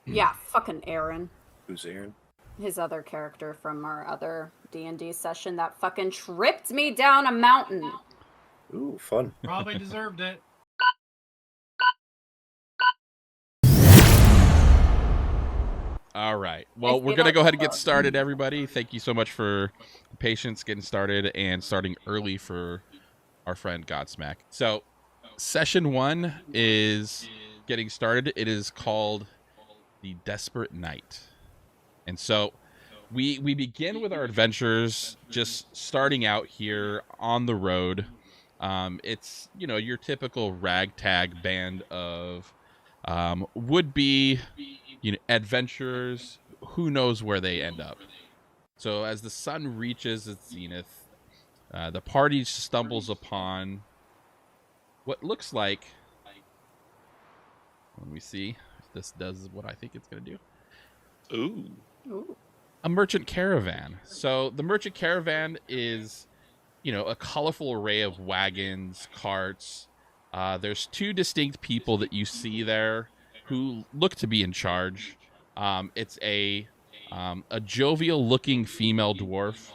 Yeah, fucking Aaron. Who's Aaron? His other character from our other D&D session that fucking tripped me down a mountain. Ooh, fun. Probably deserved it. All right. Well, we're going to go ahead and get started, everybody. Thank you so much for patience getting started and starting early for our friend Godsmack. So, session 1 is getting started. It is called The Desperate Night. And so, we begin with our adventures just starting out here on the road. It's, your typical ragtag band of would-be adventurers. Who knows where they end up? So as the sun reaches its zenith, the party stumbles upon what looks like, let me see if this does what I think it's going to do. Ooh. A merchant caravan. So the merchant caravan is, a colorful array of wagons, carts. There's 2 distinct people that you see there who look to be in charge. It's a jovial-looking female dwarf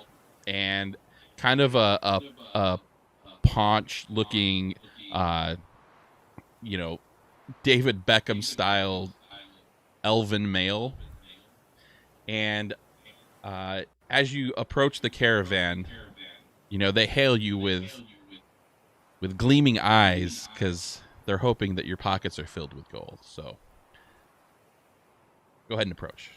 and kind of a paunch-looking, David Beckham-style elven male. And as you approach the caravan, they hail you with gleaming eyes because they're hoping that your pockets are filled with gold. So go ahead and approach.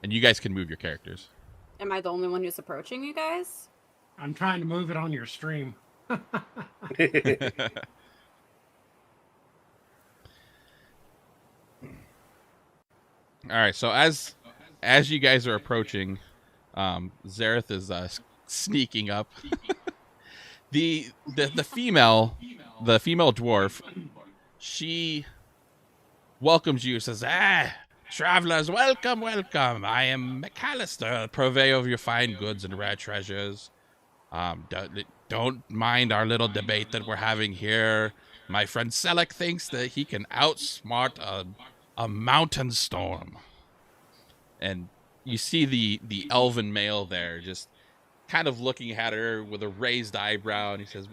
And you guys can move your characters. Am I the only one who's approaching you guys? I'm trying to move it on your stream. All right, so as you guys are approaching, Zareth is sneaking up. the female dwarf, she welcomes you, says, travelers, welcome. I am McAllister, purveyor of your fine goods and rare treasures. Don't mind our little debate that we're having here. My friend Selleck thinks that he can outsmart a mountain storm. And you see the elven male there just kind of looking at her with a raised eyebrow, and he says,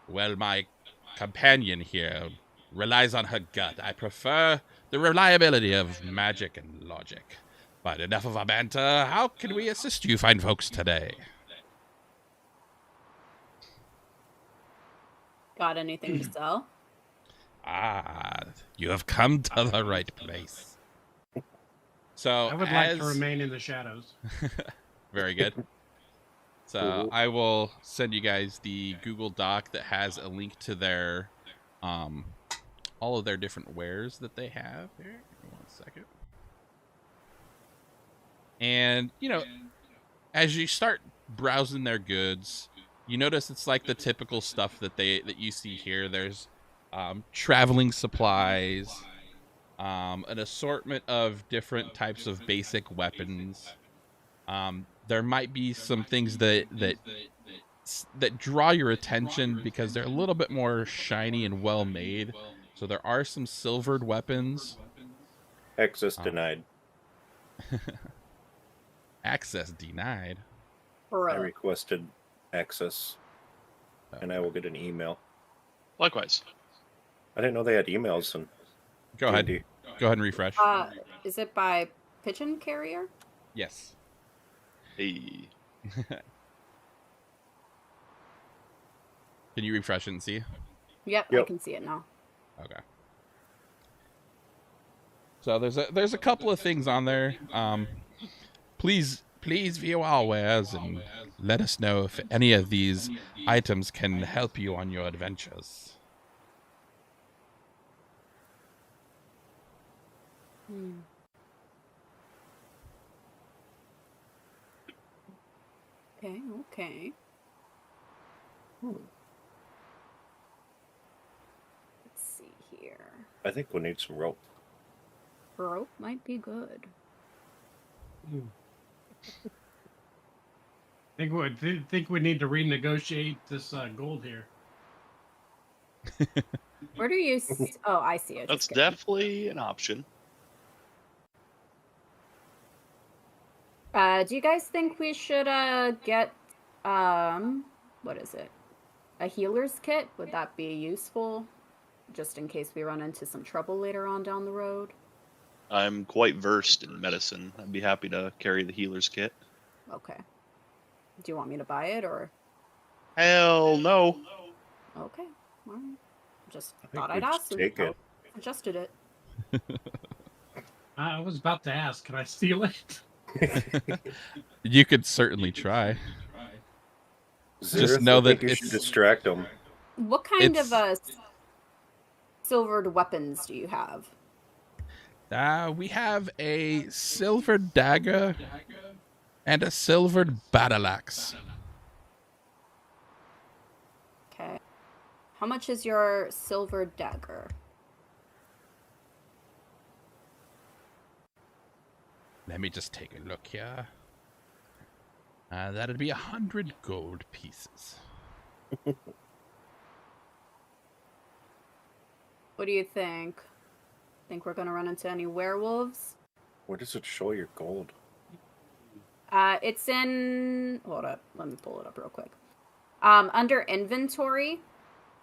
well, my companion here relies on her gut. I prefer the reliability of magic and logic. But enough of our banter. How can we assist you fine folks today? Got anything to sell? You have come to the right place. So I would like to remain in the shadows. Very good. So I will send you guys the Google Doc that has a link to their all of their different wares that they have. Here, give me 1 second. And as you start browsing their goods, you notice it's like the typical stuff that you see here. There's traveling supplies, an assortment of different types of basic weapons. There might be some things that draw your attention because they're a little bit more shiny and well made. So there are some silvered weapons. Access denied. Access denied. I requested access, and I will get an email. Likewise. I didn't know they had emails. And Go ahead and refresh. Is it by pigeon carrier? Yes. Hey. Can you refresh it and see? Yep, I can see it now. Okay. So there's a couple of things on there. Please view our wares and let us know if any of these items can help you on your adventures. Okay. Let's see here. I think we'll need some rope. Rope might be good. Think we need to renegotiate this gold here. Where do you... Oh, I see it. That's Just kidding. definitely an option. Do you guys think we should get what is it? A healer's kit? Would that be useful? Just in case we run into some trouble later on down the road. I'm quite versed in medicine. I'd be happy to carry the healer's kit. Okay. Do you want me to buy it or? Hell no. Okay. All right. Just I think thought we I'd just ask. And take it. adjusted it. I was about to ask, can I steal it? You could certainly try. Just know I think that you should it's- distract them. What kind of It's- silvered weapons do you have? We have a silver dagger and a silvered battle axe. Okay. How much is your silver dagger? Let me just take a look here. That'd be 100 gold pieces. What do you think? Think we're gonna run into any werewolves? Where does it show your gold? It's in... Hold up. Let me pull it up real quick. Under inventory,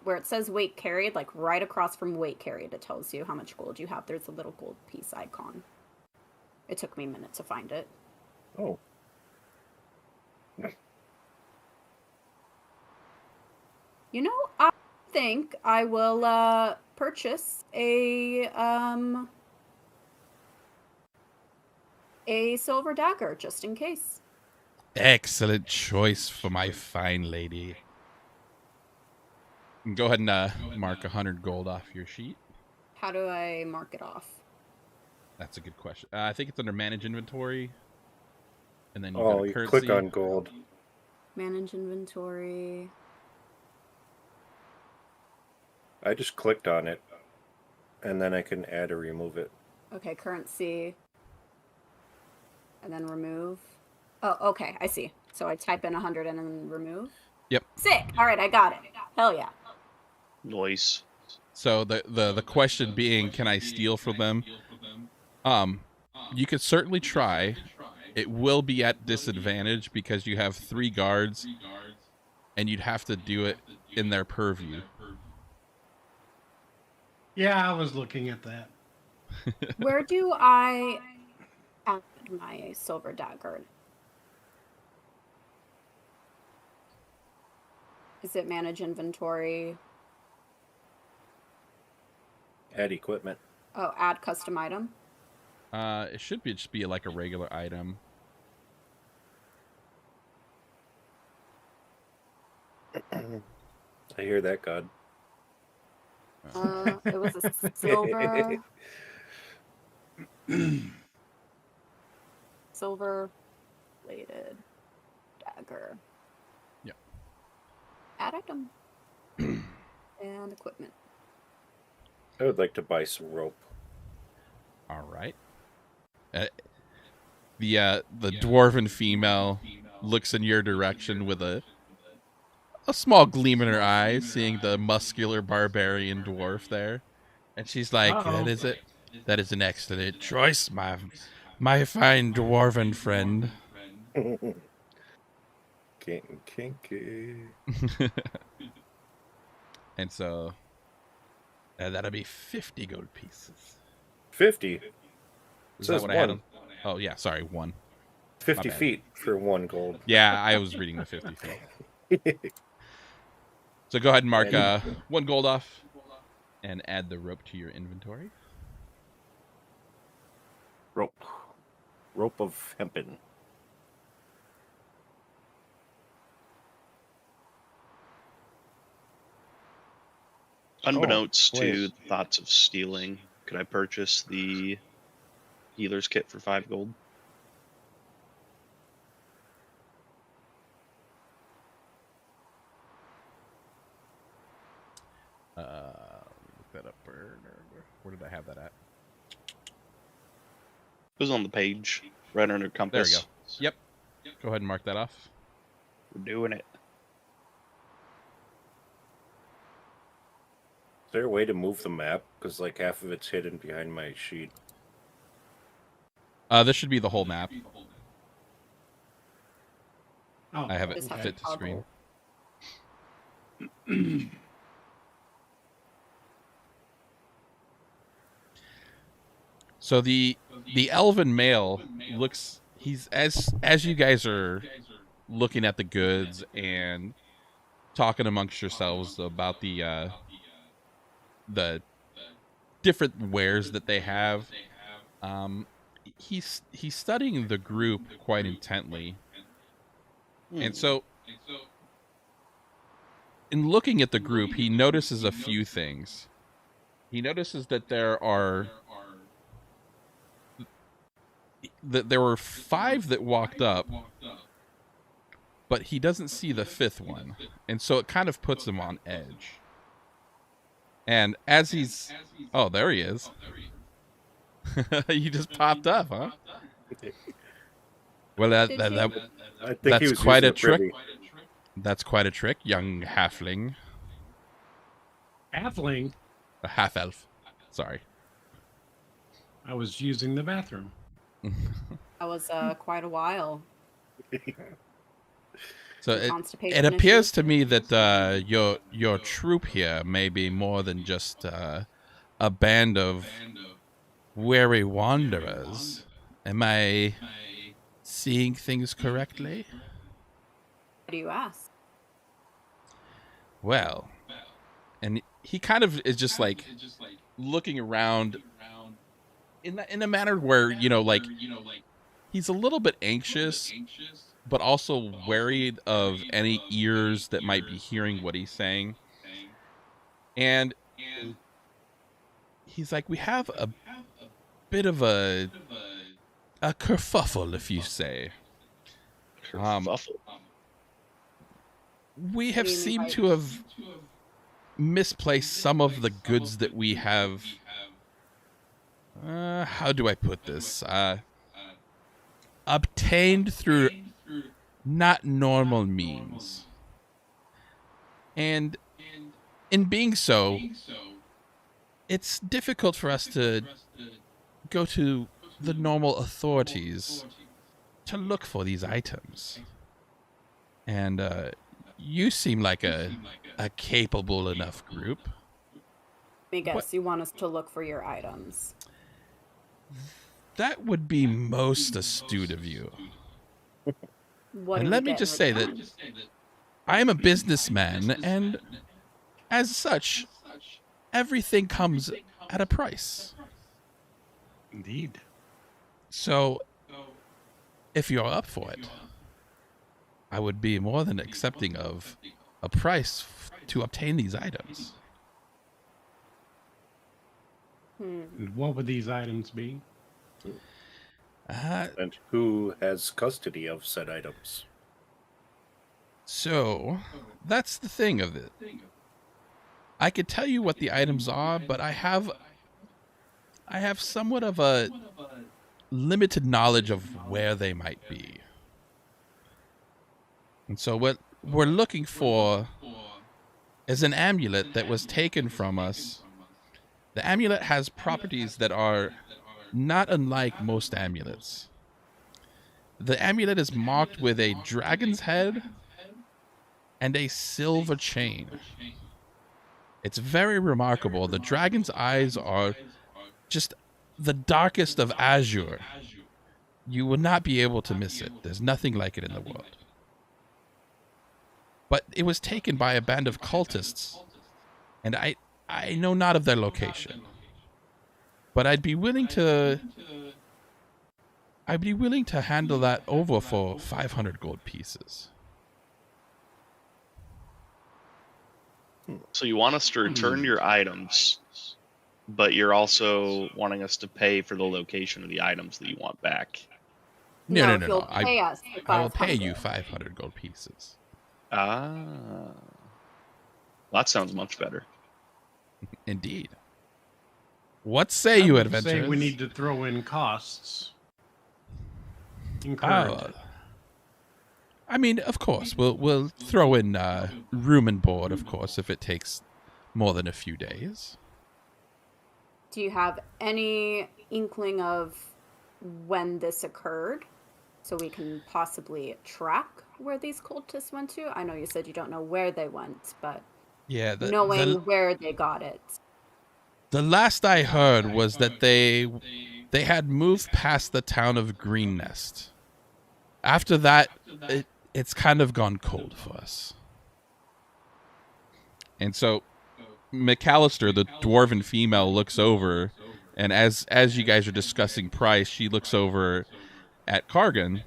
where it says weight carried, like right across from weight carried, it tells you how much gold you have. There's a little gold piece icon. It took me a minute to find it. Oh. You know, I think I will purchase a silver dagger just in case. Excellent choice for my fine lady. Go ahead and mark 100 gold off your sheet. How do I mark it off? That's a good question. I think it's under manage inventory. And then you Oh, go to you currency. click on gold. Manage inventory. I just clicked on it, and then I can add or remove it. Okay, currency. And then remove. Oh, okay, I see. So I type in 100 and then remove? Yep. Sick! Alright, I got it. Hell yeah. Noise. So the question being, can I steal from them? You could certainly try. It will be at disadvantage because you have 3 guards, and you'd have to do it in their purview. Yeah, I was looking at that. Where do I add my silver dagger? Is it manage inventory? Add equipment. Oh, add custom item? It should be just be like a regular item. I hear that, God. It was a silver... silver bladed dagger. Yep. Add item. And equipment. I would like to buy some rope. All right. The dwarven female looks in your direction with a small gleam in her eye, seeing the muscular barbarian dwarf there, and she's like, Uh-oh. "That is an excellent choice, my fine dwarven friend." Getting kinky. And so that'll be 50 gold pieces. 50. Is Says that what I had? one. Oh yeah, sorry, 1. 50 My bad. feet for 1 gold. Yeah, I was reading the 50 feet. So go ahead and mark 1 gold off, and add the rope to your inventory. Rope. Rope of hempen. Unbeknownst to please. thoughts of stealing, could I purchase the healer's kit for 5 gold? Look that up. Where did I have that at? It was on the page, right under There we compass. go. Yep. Go ahead and mark that off. We're doing it. there a way to move the map? Because like half of it's hidden behind my sheet. This should be the whole map. Oh, I have it Just have fit to to screen. So the elven male looks, he's as you guys are looking at the goods and talking amongst yourselves about the different wares that they have, he's studying the group quite intently. And so in looking at the group, he notices a few things. He notices that there were 5 that walked up, but he doesn't see the 5th one. And so it kind of puts him on edge. And as he's... Oh, there he is. He just popped up, huh? Well, I think that's he was quite a using trick. privy. That's quite a trick, young halfling. Halfling. A half-elf. Sorry. I was using the bathroom. That was quite a while. So Some it constipation appears issues. to me that your troop here may be more than just a band of weary wanderers. Am I seeing things correctly? Why do you ask? Well, and he kind of is just like looking around in a manner where, like he's a little bit anxious, but also worried of any ears that might be hearing what he's saying. And he's like, we have a bit of a kerfuffle, if you say. Kerfuffle. We have seemed to have misplaced some of the goods that we have. How do I put this? Obtained through not normal means. And in being so, it's difficult for us to go to the normal authorities to look for these items. And you seem like a capable enough group. Let me guess, you want us to look for your items. That would be most astute of you. What And do let we me get just in say that return? I am a businessman, and as such, everything comes at a price. Indeed. So, if you're up for it, I would be more than accepting of a price to obtain these items. And what would these items be? And who has custody of said items? So, that's the thing of it. I could tell you what the items are, but I have somewhat of a limited knowledge of where they might be. And so what we're looking for is an amulet that was taken from us. The amulet has properties that are not unlike most amulets. The amulet is marked with a dragon's head and a silver chain. It's very remarkable. The dragon's eyes are just the darkest of azure. You will not be able to miss it. There's nothing like it in the world. But it was taken by a band of cultists, and I know not of their location. But I'd be willing to handle that over for 500 gold pieces. So you want us to return your items, but you're also wanting us to pay for the location of the items that you want back. No. If you'll pay us the I will pay you 500. 500 gold pieces. Ah. Well, that sounds much better. Indeed. What say you, I would adventurers? say we need to throw in costs. Incurred. I mean, of course, we'll throw in room and board, of course, if it takes more than a few days. Do you have any inkling of when this occurred? So we can possibly track where these cultists went to? I know you said you don't know where they went, but Yeah, knowing where they got it. the last I heard was that they had moved past the town of Greenest. After that, it's kind of gone cold for us. And so McAllister, the dwarven female, looks over, and as you guys are discussing price, she looks over at Kargan,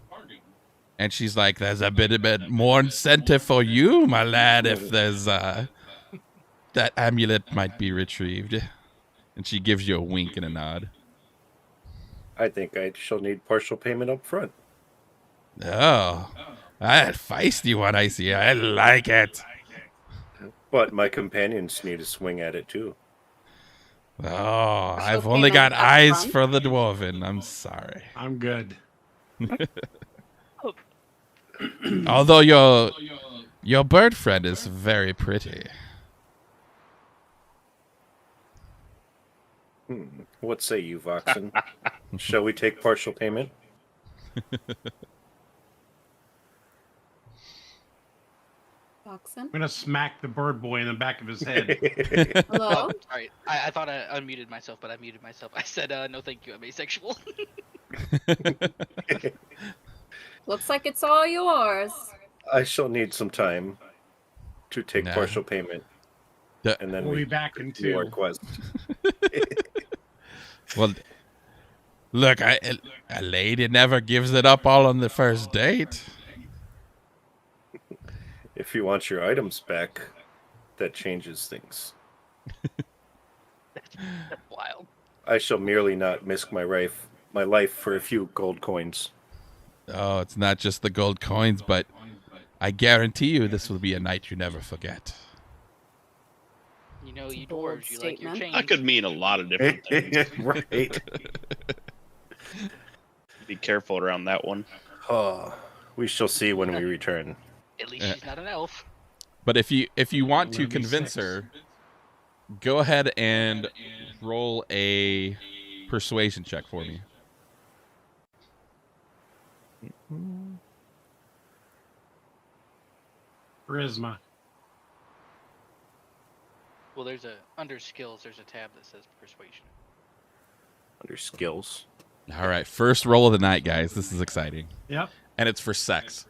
and she's like, "There's a bit more incentive for you, my lad, if there's that amulet might be retrieved." And she gives you a wink and a nod. I think I shall need partial payment up front. Oh, that feisty one I see. I like it. But my companions need a swing at it too. Oh, So I've only got payment up eyes front? for the dwarven. I'm sorry. I'm good. Although your bird friend is very pretty. What say you, Voxen? Shall we take partial payment? Boxon? I'm gonna smack the bird boy in the back of his head. Hello? Oh, sorry. I thought I unmuted myself, but I muted myself. I said, no thank you, I'm asexual. Looks like it's all yours. I shall need some time to take Nah. partial payment, and then We'll be we back in do our 2. quest. Well, look, a lady never gives it up all on the first date. If you want your items back, that changes things. That's wild. I shall merely not risk my life for a few gold coins. Oh, it's not just the gold coins, but I guarantee you this will be a night you never forget. You know, you Bold dwarves, you like your statement. change. That could mean a lot of different things. Right. Be careful around that one. Oh, we shall see when we return. At least she's not an elf. But if you want to Let me convince 6. her, go ahead and roll a persuasion check for me. Charisma. Well, under skills, there's a tab that says persuasion. Under skills. All right, first roll of the night, guys. This is exciting. Yep. And it's for sex.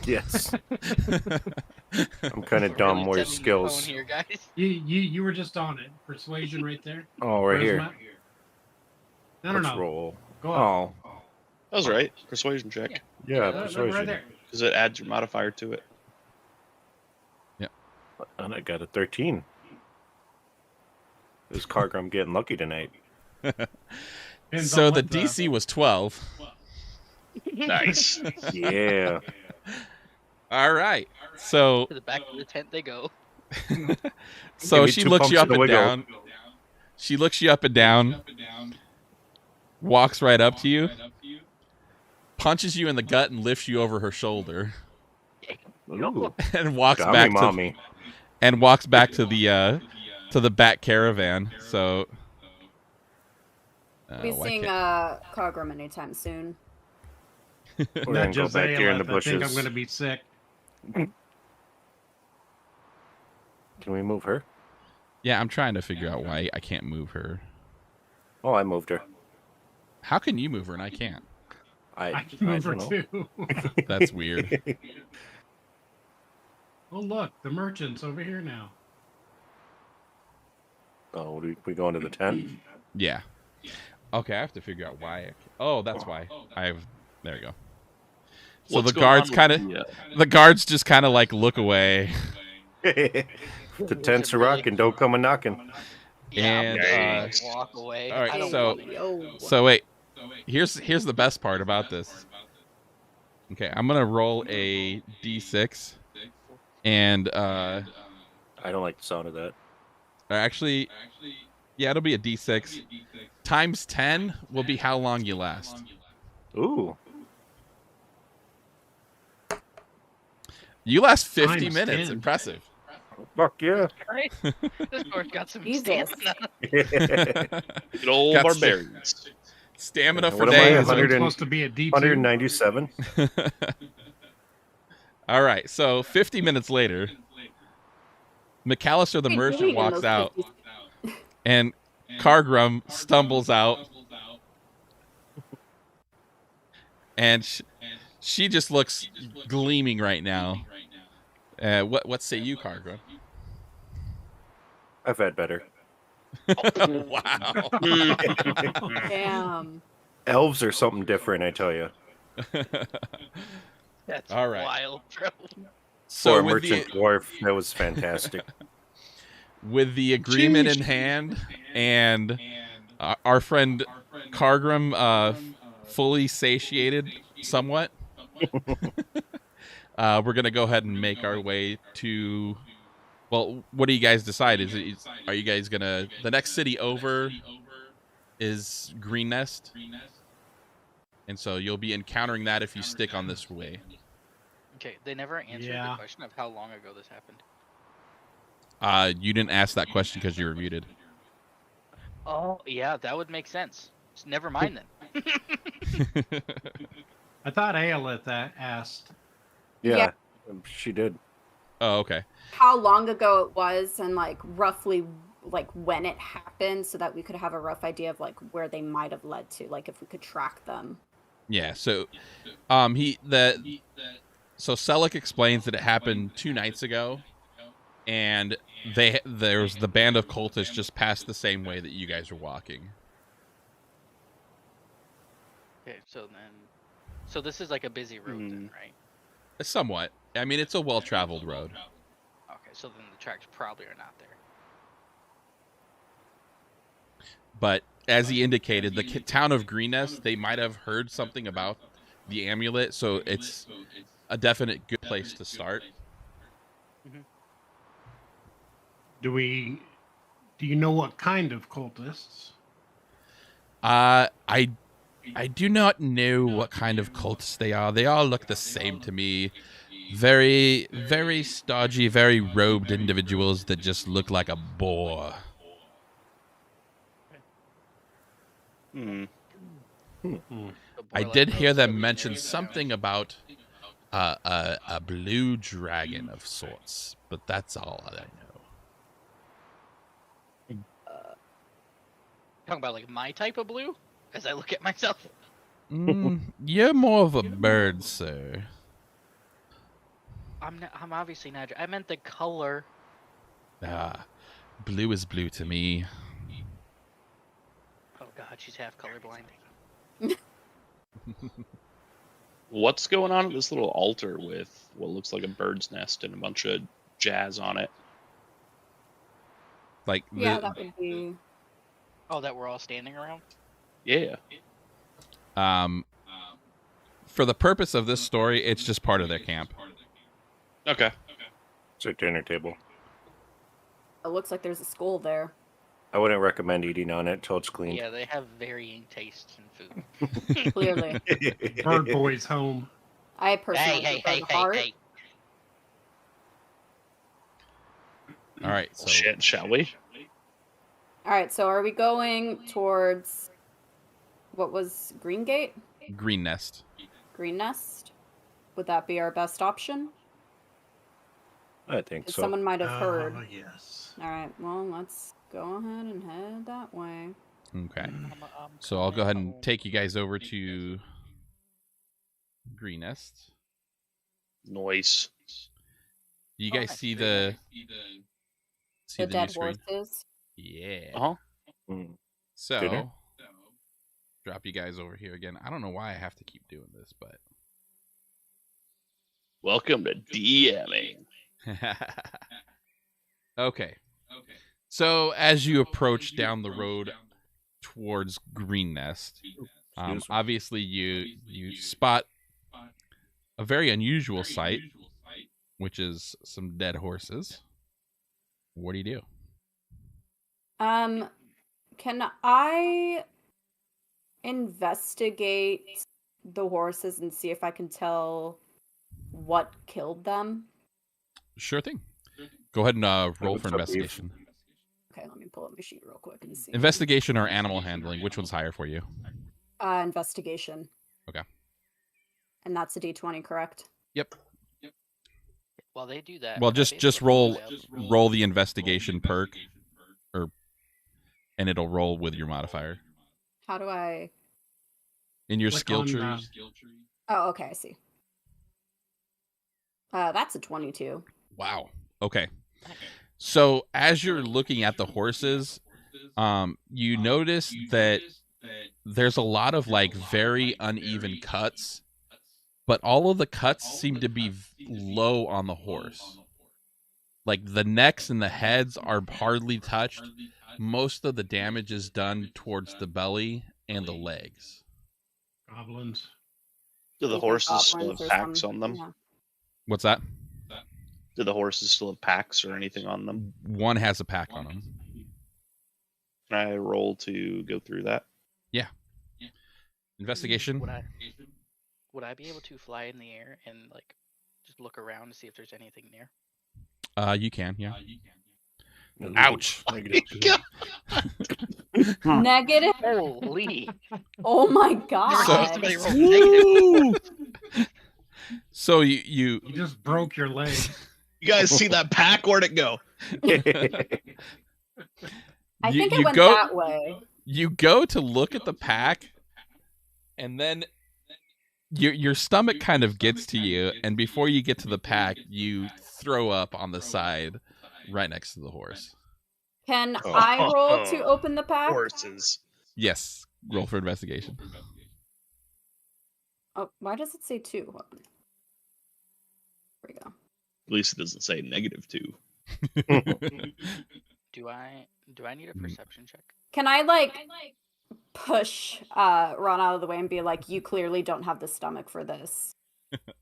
Yes. I'm kind of We're dumb. really Where's tending the skills? phone here, guys. You were just on it. Persuasion right there. Oh, right here. Charisma. No, Let's no. roll. Go on. Oh, That was right. Persuasion check. yeah, Look persuasion. right there. Because it adds your modifier to it. And I got a 13. This Cargrim getting lucky tonight. Depends So on the what DC was 12. Nice. Yeah. All right. So To the back of the tent they go. so me she 2 looks you pumps up of the and wiggle. down. She looks you up and down. Walks right up to you. Punches you in the gut and lifts you over her shoulder. Ooh, And walks got back me, mommy. to the back caravan. So Be why seeing can't- Cargrim anytime soon. We're Not gonna go just back here in the Aelyth. I think I'm bushes. gonna be sick. Can we move her? Yeah, I'm trying to figure out why I can't move her. Oh, I moved her. How can you move her and I can't? I can move her don't know. too. That's weird. Oh look, the merchant's over here now. Oh, we go into the tent? Yeah. Okay, I have to figure out why. Oh, that's why. There you go. So What's the going guards on kind with of, the, the guards just kind of like look away. The tent's a rockin', don't come a knocking. And, I'm gonna walk away. all right, I don't so- want it. Yo. So wait, here's the best part about this. Okay, I'm gonna roll a d6, and I don't like the sound of that. actually, yeah, it'll be a d6 times 10 will be how long you last. Ooh. You last 50 Times minutes. 10. Impressive. Fuck yeah. Right? This horse got some Jesus. stamina. Good old Got barbarians. Stamina for What am I, days. 100 and- Supposed to be a D2. 197. All right, so 50 minutes later, McAllister the What are you merchant doing in walks those out, 50s? and Cargrim stumbles out, and she just looks gleaming right now. What say you, Cargrim? I've had better. Wow. Damn. Elves are something different, I tell you. That's All right. wild, bro. So For a with merchant dwarf, that was fantastic. with the agreement in hand and our friend Cargrim fully satiated somewhat, we're gonna go ahead and make our way to. Well, what do you guys decide? Are you guys gonna the next city over is Greenest, and so you'll be encountering that if you stick on this way. Okay, they never answered Yeah. the question of how long ago this happened. You didn't ask that question because you were muted. Oh, yeah, that would make sense. Never mind then. I thought Aelyth asked. Yeah, she did. Oh, okay. How long ago it was and like roughly like when it happened so that we could have a rough idea of like where they might have led to, like if we could track them. Yeah. So, so Selleck explains that it happened 2 nights ago, and there's the band of cultists just passed the same way that you guys are walking. Okay, so this is like a busy road then, right? Somewhat. I mean, it's a well-traveled road. Okay, so then the tracks probably are not there. But as he indicated, the town of Greenest, they might have heard something about the amulet, so it's a definite good place to start. Do you know what kind of cultists? I do not know what kind of cultists they are. They all look the same to me. Very, very stodgy, very robed individuals that just look like a boar. I did hear them mention something about a blue dragon of sorts, but that's all I know. Talking about like my type of blue? As I look at myself. You're more of a bird, sir. I'm obviously not. I meant the color. Blue is blue to me. Oh god, she's half colorblind. What's going on at this little altar with what looks like a bird's nest and a bunch of jazz on it? Like Yeah, that would be. Oh, that we're all standing around? Yeah. For the purpose of this story, it's just part of their camp. Okay. It's a dinner table. It looks like there's a skull there. I wouldn't recommend eating on it till it's clean. Yeah, they have varying tastes in food. Clearly. Bird Boy's home. I personally prefer the heart. All right, so Shit, shall we? All right, so are we going towards what was Greengate? Greenest. Greenest? Would that be our best option? I think so. Someone might have heard. Yes. All right, well, let's go ahead and head that way. Okay. So I'll go ahead and take you guys over to Greenest. Noise. You guys see the The new dead screen? horses. Yeah. Uh-huh. So Dinner? drop you guys over here again. I don't know why I have to keep doing this, but Welcome to DMing. okay. So as you approach down the road towards Greenest, obviously you spot a very unusual sight, which is some dead horses. What do you do? Can I investigate the horses and see if I can tell what killed them? Sure thing. Go ahead and roll what's for up, Eve? investigation. Okay, let me pull up my sheet real quick and see. Investigation or animal handling, which one's higher for you? Investigation. Okay. And that's a D20, correct? Yep. While they do that, Well, would I be just able just to roll fly up? roll the investigation perk, and it'll roll with your modifier How do I? in your Click skill on, tree. Oh, okay, I see. That's a 22. Wow. Okay. So as you're looking at the horses, you notice that there's a lot of like very uneven cuts, but all of the cuts seem to be low on the horse. Like the necks and the heads are hardly touched. Most of the damage is done towards the belly and the legs. Goblins. Do the Maybe horses still goblins have or packs some- on them? yeah. What's that? Do the horses still have packs or anything on them? One has a pack on them. Can I roll to go through that? Investigation. Would I be able to fly in the air and like just look around to see if there's anything near? You can, yeah. Ooh, Ouch. -2. Negative. Holy! Oh my Never god. saw somebody roll negative. So you You just broke your leg. You guys see that pack? Where'd it go? I you- think you it went go- that way. you go to look at the pack, and then your stomach kind of gets to you, and before you get to the pack, you throw up on the side right next to the horse. Can Oh. I roll to open the pack? Horses. Yes, roll for investigation. Oh, why does it say 2? Hold on. There we go. At least it doesn't say -2. Do I need a perception check? Can I like push Ron out of the way and be like, you clearly don't have the stomach for this?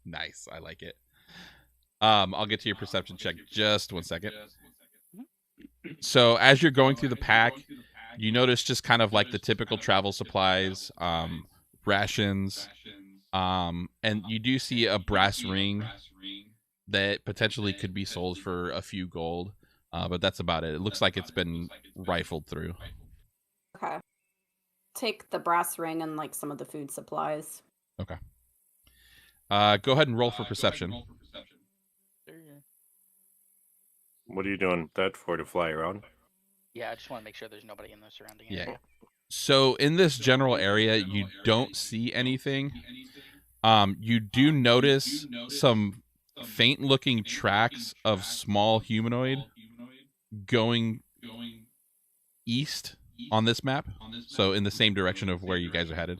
Nice, I like it. I'll get to your perception check just 1 second. So as you're going through the pack, you notice just kind of like the typical travel supplies, rations, and you do see a brass ring that potentially could be sold for a few gold, but that's about it. It looks like it's been rifled through. Okay. Take the brass ring and like some of the food supplies. Okay. Go ahead and roll for perception. What are you doing that for, to fly around? Yeah, I just want to make sure there's nobody in the surrounding Yeah. area. So in this general area, you don't see anything. You do notice some faint-looking tracks of small humanoid going east on this map. So in the same direction of where you guys are headed.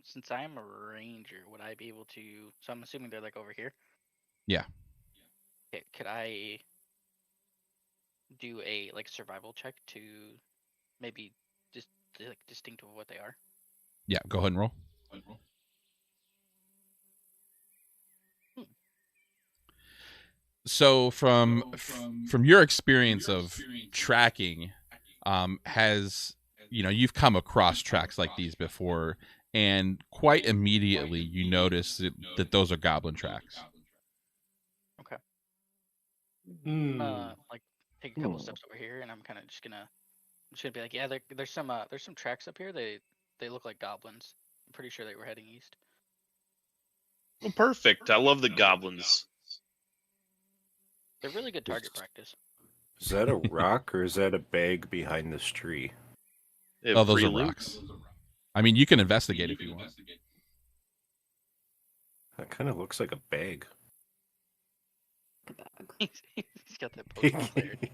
Since I'm a ranger, would I be able to? So I'm assuming they're like over here. Yeah. Okay, could I do a like survival check to maybe just like distinct of what they are? Yeah, go ahead and roll. So from your experience of tracking, you've come across tracks like these before, and quite immediately you notice that those are goblin tracks. Like take a couple steps over here, and I'm kind of just gonna be like, yeah, there's some tracks up here. They look like goblins. I'm pretty sure they were heading east. Well, perfect. I love the goblins. They're really good target practice. Is that a rock or is that a bag behind this tree? They have Oh, those free are loot. rocks. I mean, you can investigate if you want. That kind of looks like a bag. He's got that post clarity.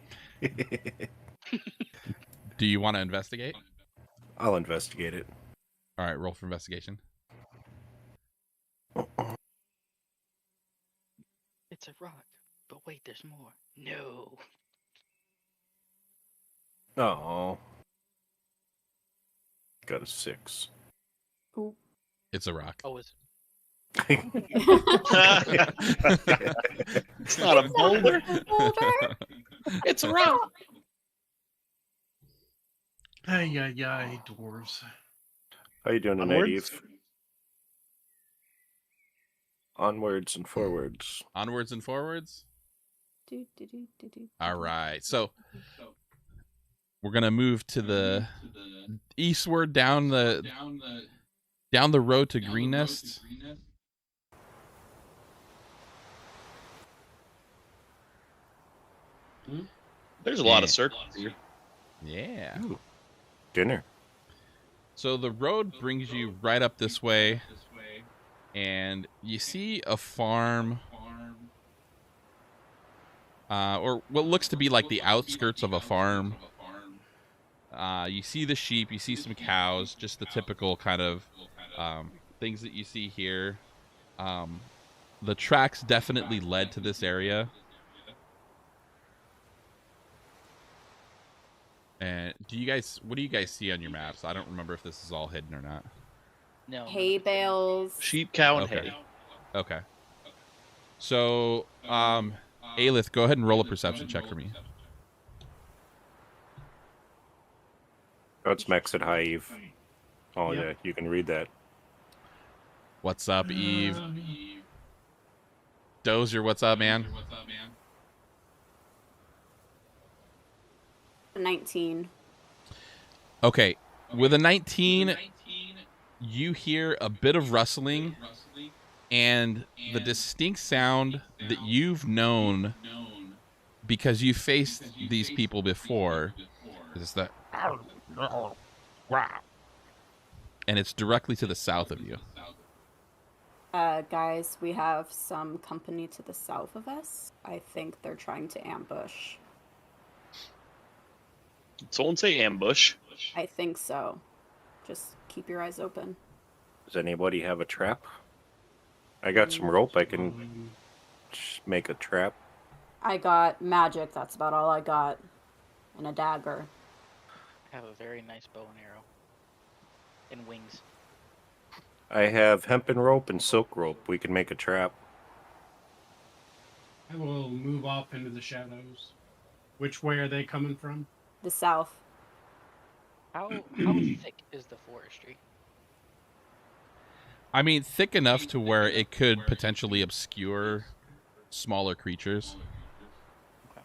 Do you want to investigate? I'll investigate it. All right, roll for investigation. It's a rock, but wait, there's more. No. Oh. Got a 6. It's a rock. Oh, is It's not a boulder. it's a rock. Hey, dwarves. How you doing tonight, Onwards? Eve? Onwards and forwards. Onwards and forwards. All right. So we're gonna move to the eastward down the road to Greenest. There's a lot of circles here. Yeah. Ooh, dinner. So the road brings you right up this way, and you see a farm, or what looks to be like the outskirts of a farm. You see the sheep, you see some cows, just the typical kind of things that you see here. The tracks definitely led to this area. And what do you guys see on your maps? I don't remember if this is all hidden or not. No. Hay bales. Sheep, cow, and Okay. hay. Okay. So, Aelyth, go ahead and roll a perception check for me. Oh, it's Max at high Eve. Oh, Yep. yeah, you can read that. What's up, Eve? Dozier, what's up, man? 19. Okay, with a 19, you hear a bit of rustling and the distinct sound that you've known because you faced these people before. Is that? And it's directly to the south of you. Guys, we have some company to the south of us. I think they're trying to ambush. Someone say ambush. I think so. Just keep your eyes open. Does anybody have a trap? I got some rope. I can just make a trap. I got magic. That's about all I got. And a dagger. I have a very nice bow and arrow. And wings. I have hempen rope and silk rope. We can make a trap. I will move off into the shadows. Which way are they coming from? The south. How thick is the forestry? I mean, thick enough to where it could potentially obscure smaller creatures. How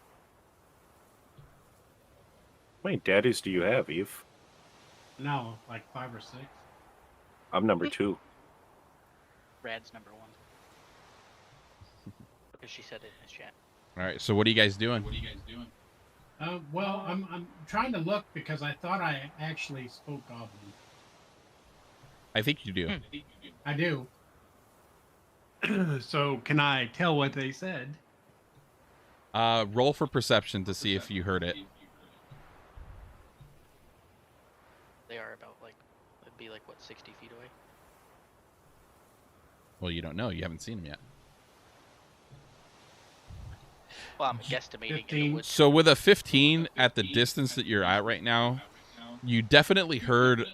many daddies do you have, Eve? No, like 5 or 6. I'm number 2. Rad's number 1. Because she said it in his chat. All right, so what are you guys doing? Well, I'm trying to look because I thought I actually spoke Goblin. I think you do. I do. So can I tell what they said? Roll for perception to see if you heard it. They are about it'd be what, 60 feet away? Well, you don't know. You haven't seen them yet. Well, I'm guesstimating in the 15. woods. So with a 15 at the distance that you're at right now, you definitely heard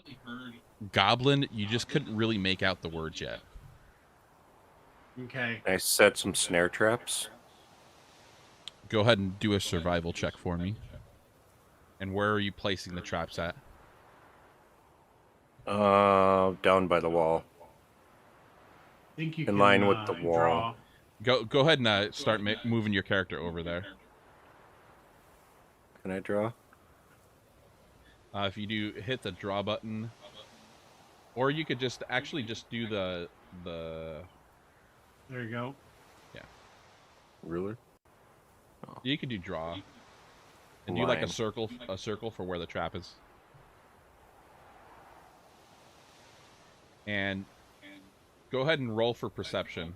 goblin. You just couldn't really make out the words yet. Okay. I set some snare traps. Go ahead and do a survival check for me. And where are you placing the traps at? Down by the wall. Think you In can, line with the wall. draw. Go ahead and start moving your character over there. Can I draw? If you do, hit the draw button, or you could just do the. There you go. Ruler? You could do draw, and do like Line. a circle for where the trap is. And go ahead and roll for perception.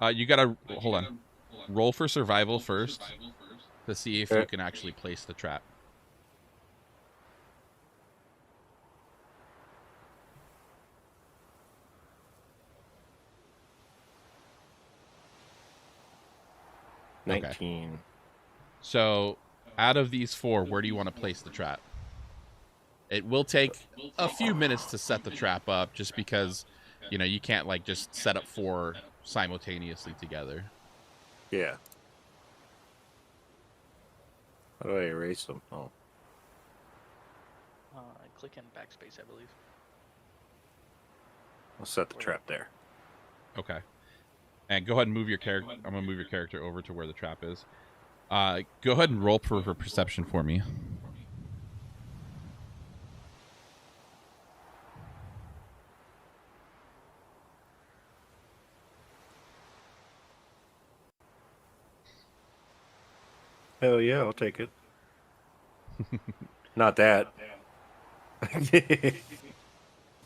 You gotta hold on. Roll for survival first to see if you can actually place the trap. Okay. 19. So, out of these 4, where do you want to place the trap? It will take a few minutes to set the trap up, just because, you can't just set up 4 simultaneously together. Yeah. How do I erase them? Oh. Click in backspace, I believe. I'll set the trap there. Okay. And go ahead and move your character. I'm gonna move your character over to where the trap is. Go ahead and roll for perception for me. Hell yeah, I'll take it. Not that.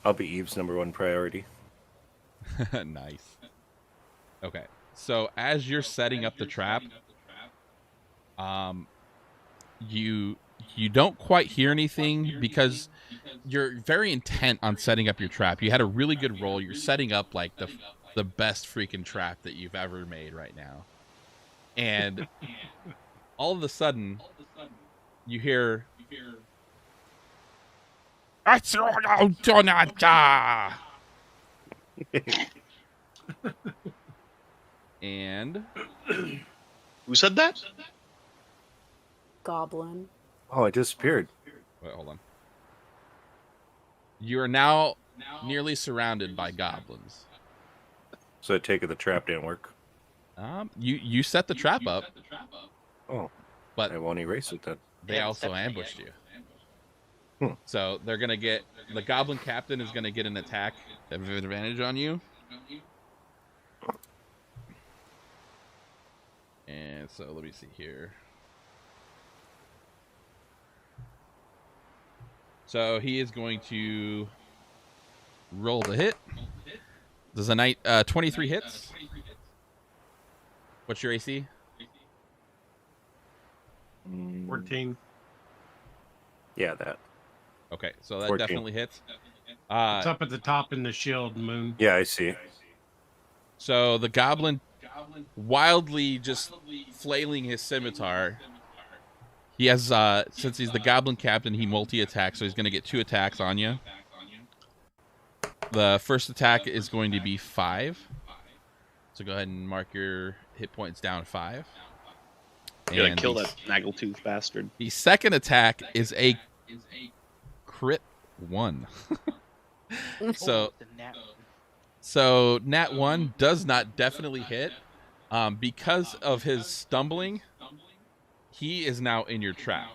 I'll be Eve's #1 priority. Nice. Okay, so as you're setting up the trap, you don't quite hear anything because you're very intent on setting up your trap. You had a really good roll. You're setting up like the best freaking trap that you've ever made right now, and all of a sudden, you hear. And Who said that? Goblin. Oh, it disappeared. wait, hold on. You are now nearly surrounded by goblins. So I take it the trap didn't work. You set the trap up, Oh, but I won't erase it then. they also ambushed you. Hmm. So they're gonna get the goblin captain is gonna get an attack advantage on you. And so let me see here. So he is going to roll the hit. Does a knight 23 hits? What's your AC? 14. Yeah, that. Okay, so that 14. definitely hits. It's up at the top in the shield, Moon. Yeah, I see. So the goblin, wildly just flailing his scimitar. He has, since he's the goblin captain, he multi-attacks, so he's going to get 2 attacks on you. The first attack is going to be 5. So go ahead and mark your hit points down 5. You gotta And kill the- that snaggletooth bastard. The second attack is a crit 1. So The nat- So Nat 1 does not definitely hit. Because of his stumbling, he is now in your trap.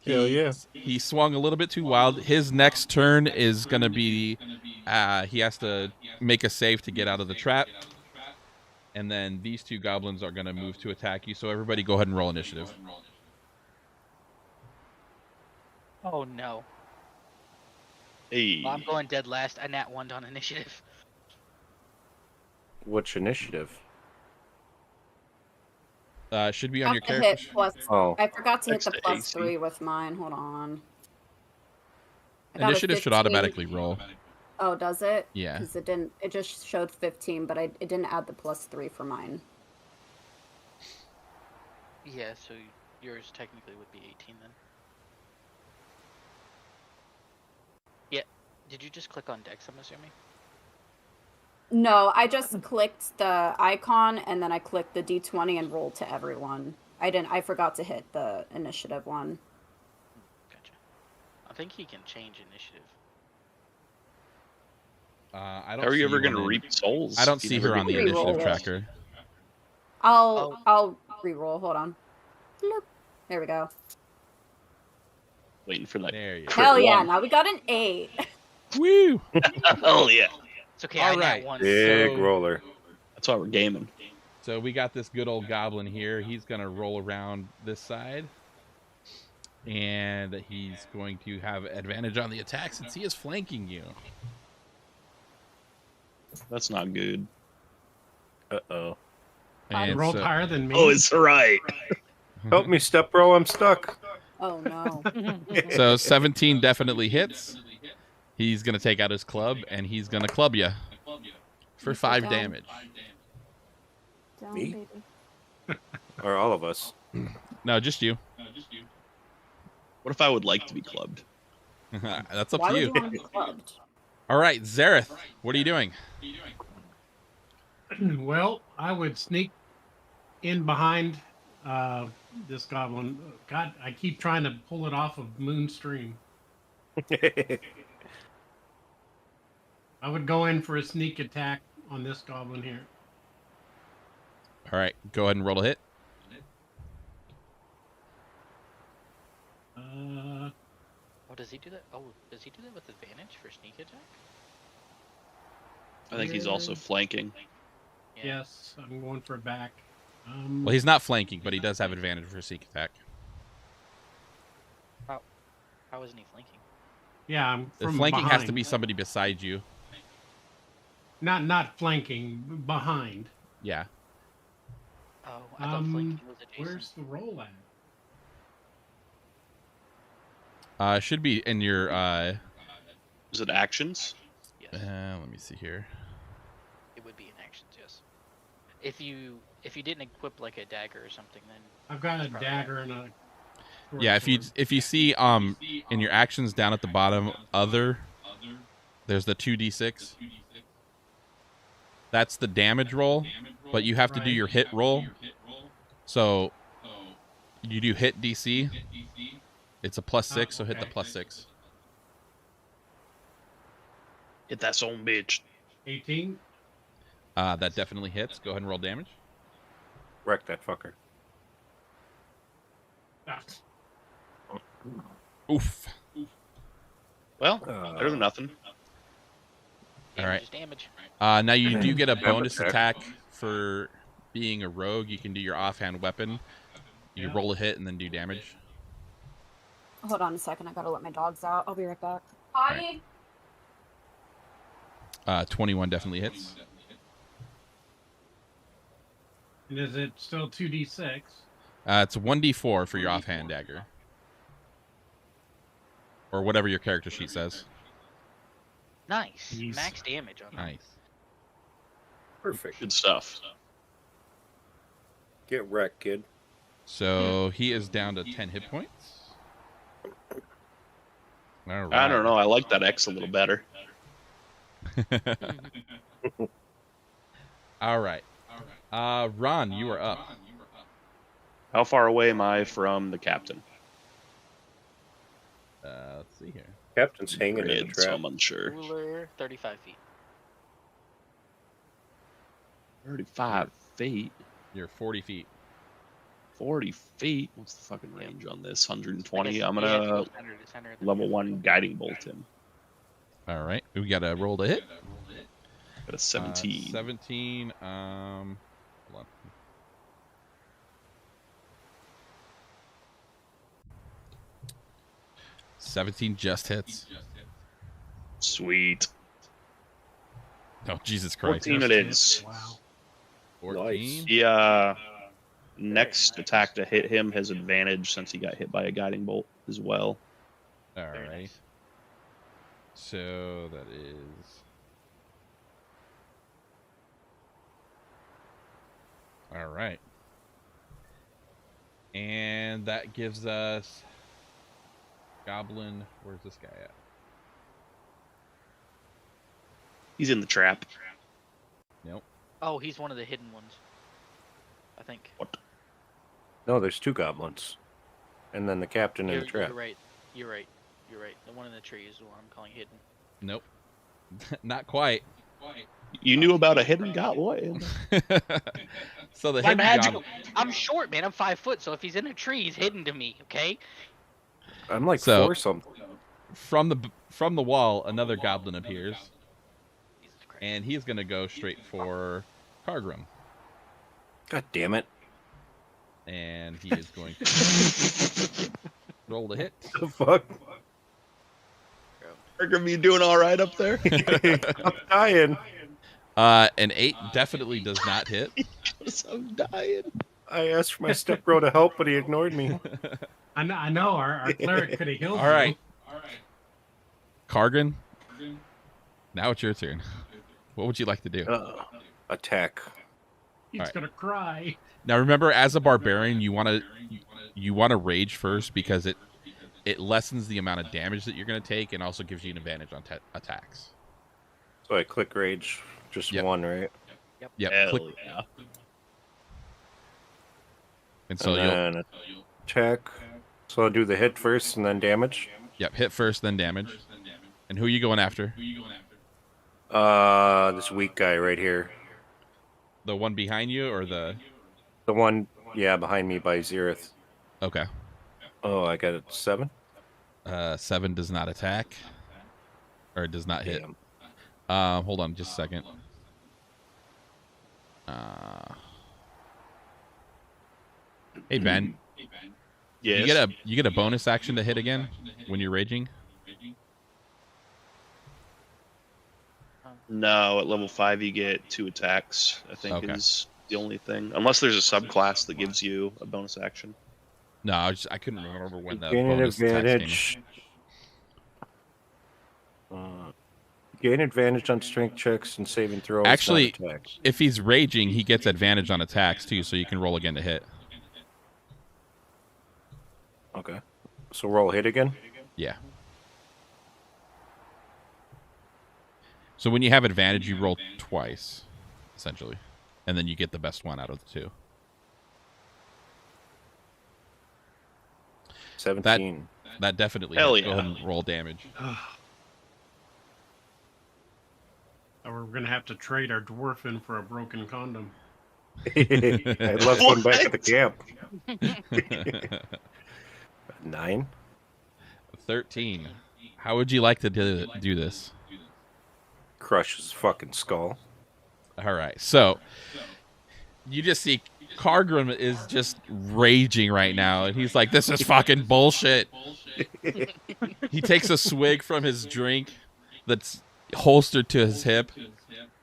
Hell yeah. He swung a little bit too wild. His next turn is going to be, he has to make a save to get out of the trap. And then these 2 goblins are going to move to attack you. So everybody go ahead and roll initiative. Oh no. Hey. Well, I'm going dead last. I nat 1'd on initiative. Which initiative? Should be on your Have to hit character. plus. Oh, I forgot to hit Next the to plus AC. 3 with mine. Hold on. I got a Initiative should 15. automatically roll. Oh, does it? Yeah. Because it didn't. It just showed 15, but it didn't add the plus 3 for mine. Yeah, so yours technically would be 18 then. Yeah. Did you just click on Dex, I'm assuming? No, I just clicked the icon and then I clicked the D20 and rolled to everyone. I forgot to hit the initiative one. Gotcha. I think he can change initiative. I don't How are you see ever one gonna in- reap souls? I don't if you see never her get on the Reroll initiative it. tracker. I'll re-roll. Hold on. Bloop. There we go. Waiting for that. There you go. Crit Hell yeah! one. Now we got an 8. Woo! Hell yeah. It's okay, All I right. nat 1. big So- roller. That's why we're gaming. So we got this good old goblin here. He's going to roll around this side. And he's going to have advantage on the attack since he is flanking you. That's not good. Uh-oh. And Rolled so- higher than me. Oh, it's right. Help me, step bro, I'm stuck. Oh no. So 17 definitely hits. He's going to take out his club and he's going to club you for You sit 5 down. damage. Down, Me? baby. Or all of us. No, just you. What if I would like to be clubbed? That's up Why to would you. you want to be clubbed? All right, Zareth, what are you doing? Well, I would sneak in behind this goblin. God, I keep trying to pull it off of Moonstream. I would go in for a sneak attack on this goblin here. All right, go ahead and roll a hit. Oh, does he do that? Oh, does he do that with advantage for sneak attack? I think he's also flanking. Yeah. Yes, I'm going for a back. Well, he's not flanking, but he does have advantage for sneak attack. How isn't he flanking? Yeah, I'm The from flanking behind. has to be somebody beside you. Not flanking, behind. Yeah. Oh, I thought flanking was adjacent. Where's the roll at? Should be in your. Is it actions? Yes, Let me see here. it would be in actions. Yes. If you didn't equip like a dagger or something, then I've got a That's probably dagger and a. short Yeah, sword. if you see in your actions down at the bottom, other, there's the 2d6. That's the damage roll, but you have to do Right. your hit roll. So you do hit DC. It's a +6, so hit the okay. +6. Hit that son bitch. 18. That definitely hits. Go ahead and roll damage. Wreck that fucker. Ah, Oof. Well, better than nothing. All damage right. is damage. Now you do get a Damage bonus attack. attack for being a rogue. You can do your offhand weapon. You Yeah. roll a hit and then do damage. Hold on a second. I gotta let my dogs out. I'll be right back. Right. 21 definitely hits. And is it still 2d6? It's 1d4 for your offhand dagger. Or whatever your character sheet says. Nice. Jeez. Max damage on that. Nice. Perfect. Good stuff. Get wrecked, kid. So he is down to 10 hit points. All right. I don't know. I like that X a little better. All right. Ron, you are up. How far away am I from the captain? Let's see here. Captain's hanging in the Grid, so trap. I'm unsure. Ruler, 35 feet. 35 feet. You're 40 feet. 40 feet. What's the fucking range on this? I 120. guess- I'm yeah, gonna it's center to center, then level yeah. 1 guiding bolt him. All right. We got to roll to hit. Got a 17. 17. Hold on. $17 just hits. Sweet. Oh, Jesus Christ. 14 it is. Wow. 14. The next attack to hit him has advantage since he got hit by a guiding bolt as well. All Very right. nice. So that is. All right. And that gives us Goblin. Where's this guy at? He's in the trap. Nope. Oh, he's one of the hidden ones. I think. What? No, there's two goblins. And then the captain in the trap. You're right. You're right. You're right. The one in the tree is the one I'm calling hidden. Nope. Not quite. You knew about a hidden goblin. So the My hidden magic- goblin. I'm short, man. I'm 5 foot, so if he's in a tree, he's hidden to me. Okay. I'm like So- 4 something. From the wall, another goblin appears, Jesus Christ. and he's gonna go straight for Cargrim, God damn it. and he is going to roll the hit. The fuck? Arkham, you doing all right up there? I'm dying. An 8 definitely does not hit. I'm dying. I asked for my stepbro to help, but he ignored me. I know our cleric could have healed All right, Cargrim. Now it's your turn. What would you like to do? Attack. He's Alright. gonna cry. Now remember, as a barbarian, you want to rage first because it lessens the amount of damage that you're going to take and also gives you an advantage on attacks. So I click rage. Just Yep. one, right? Yep. Hell Click, yeah. and so you'll and then attack. So I'll do the hit first and then damage. hit first, then damage. And who are you going after? This weak guy right here. The one behind you or the... The one, yeah, behind me by Xerath. Okay. Oh, I got a 7. 7 does not attack. Or does not hit. Damn. Hold on just a second. Hey, Ben. Yes. You get a bonus action to hit again when you're raging? No, at level 5 you get 2 attacks, I think Okay. is the only thing. Unless there's a subclass that gives you a bonus action. No, I couldn't remember when the Gain an bonus attacks came. advantage. Gain advantage on strength checks and saving throws. Actually, not attacks. if he's raging, he gets advantage on attacks too, so you can roll again to hit. Okay. So roll hit again? Yeah. So when you have advantage, you roll twice, essentially. And then you get the best one out of the two. 17. That definitely Hell hits. Go yeah. ahead and roll damage. We're gonna have to trade our dwarf in for a broken condom. I left one back at the camp. 9. 13. How would you like to do this? Crush his fucking skull. All right. So you just see Cargrim is just raging right now, and he's like, "This is fucking bullshit." He takes a swig from his drink that's holstered to his hip.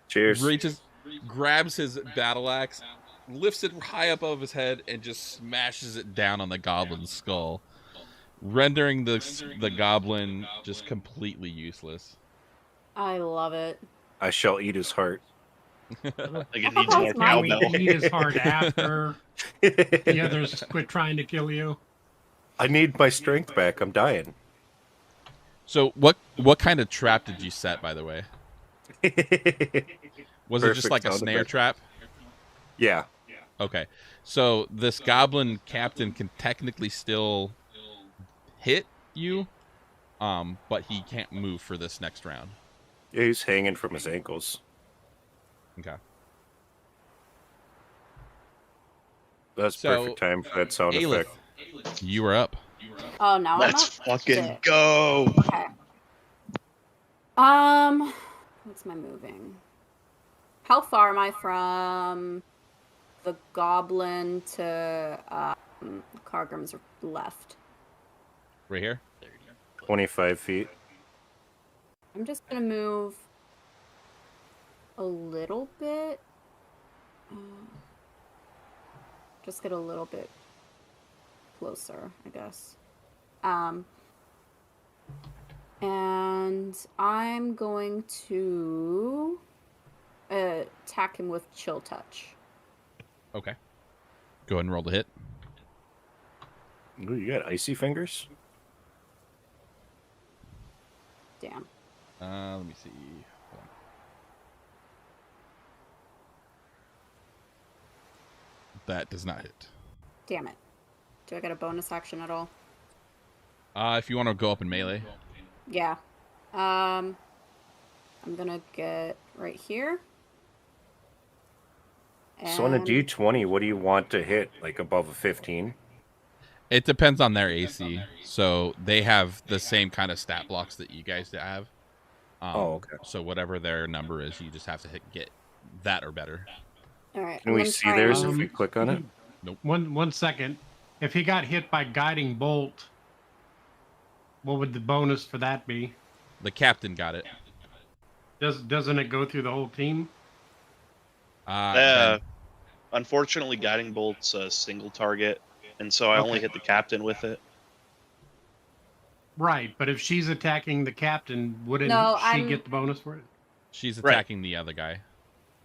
Cheers. Reaches, grabs his battle axe, lifts it high up over his head, and just smashes it down on the goblin's skull, rendering the goblin just completely useless. I love it. I shall eat his heart. Like it Oh, needs more that's nice. We cowbell. eat his heart after the others quit trying to kill you. I need my strength back. I'm dying. So what kind of trap did you set, by the way? Was it just Perfect like a sound snare effect. trap? Yeah. Okay. So this goblin captain can technically still hit you, but he can't move for this next round. Yeah, he's hanging from his ankles. Okay. That's So, perfect time for that sound Aelyth, effect. you were up. Oh, now Let's I'm up? fucking Shit. go. Okay. What's my moving? How far am I from the goblin to Cargrim's left? Right here. 25 feet. I'm just gonna move a little bit. Just get a little bit closer, I guess. And I'm going to attack him with Chill Touch. Okay. Go ahead and roll the hit. Ooh, you got icy fingers? Damn. Let me see. Hold on. That does not hit. Damn it. Do I get a bonus action at all? If you want to go up in melee. Yeah. I'm gonna get right here. So on a And- D20, what do you want to hit? Like above a 15? It depends on their AC. So they have the same kind of stat blocks that you guys have. Oh, okay. So whatever their number is, you just have to get that or better. All right. Can I'm we gonna see try theirs and- if we click on it? One second. If he got hit by guiding bolt, what would the bonus for that be? The captain got it. Doesn't it go through the whole team? Then- Unfortunately, guiding bolt's a single target, and so I only Okay. hit the captain with it. Right, but if she's attacking the captain, wouldn't No, she I'm- get the bonus for it? she's Right. attacking the other guy.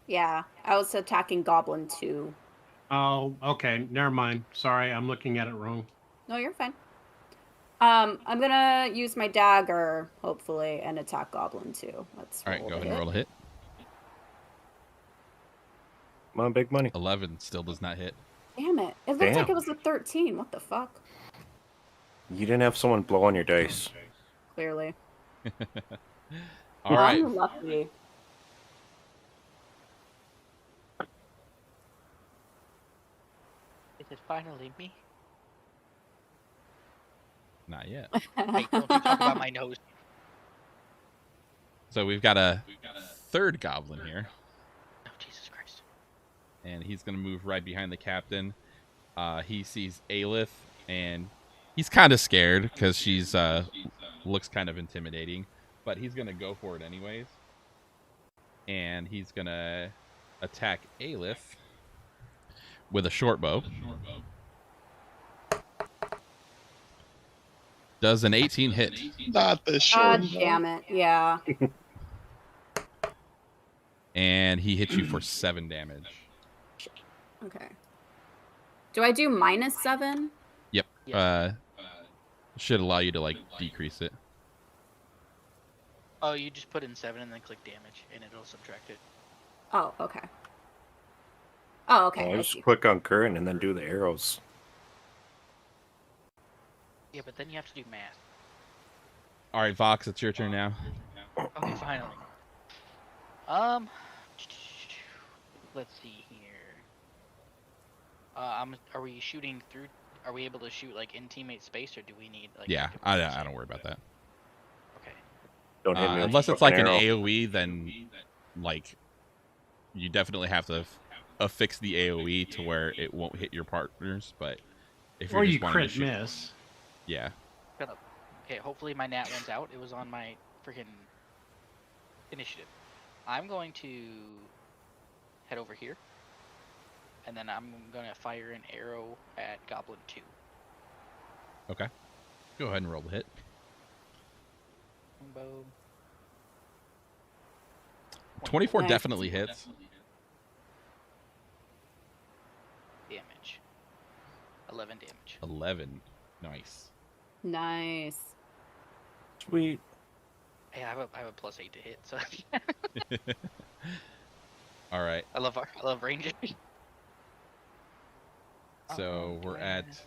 Yeah, I was attacking Goblin 2. Oh, okay. Never mind. Sorry, I'm looking at it wrong. No, you're fine. I'm gonna use my dagger, hopefully, and attack Goblin 2. Let's All right, roll go the ahead and roll a hit. Come on, big money. 11 still does not hit. Damn it. It looked like Damn. it was a 13. What the fuck? You didn't have someone blow on your dice. Clearly. All right. I'm lucky. it finally me? Not yet. Hey, don't you talk about my nose. So we've got a third goblin here, Oh, Jesus Christ. and he's gonna move right behind the captain. He sees Aelyth, and he's kind of scared because she's looks kind of intimidating, but he's gonna go for it anyways, and he's gonna attack Aelyth with a short bow. Does an 18 hit? Not the short. God damn it. Yeah. And he hits you for 7 damage. Okay. Do I do -7? Yep. Yes. Should allow you to like decrease it. Oh, you just put in 7 and then click damage, and it'll subtract it. Oh, okay. Oh, okay. I just see. click on current and then do the arrows. Yeah, but then you have to do math. All right, Vox, it's your turn now. Okay, finally. Let's see here. Are we shooting through? Are we able to shoot like in teammate space, or do we need like? Yeah, I don't worry about that. Okay. Don't hit me with Unless a it's like an fucking arrow. AOE, then like you definitely have to affix the AOE to where it won't hit your partners. But if you're Or just you wanting to crit shoot, miss. yeah, Shut up. Okay, hopefully my nat one's out. It was on my freaking initiative. I'm going to head over here, and then I'm gonna fire an arrow at Goblin 2. okay. Go ahead and roll the hit. Boom. 24 Nice. definitely hits. Damage. 11 damage. 11, nice. Nice. Sweet. Hey, I have a +8 to hit, so All right, I love rangers. so do we're I at have-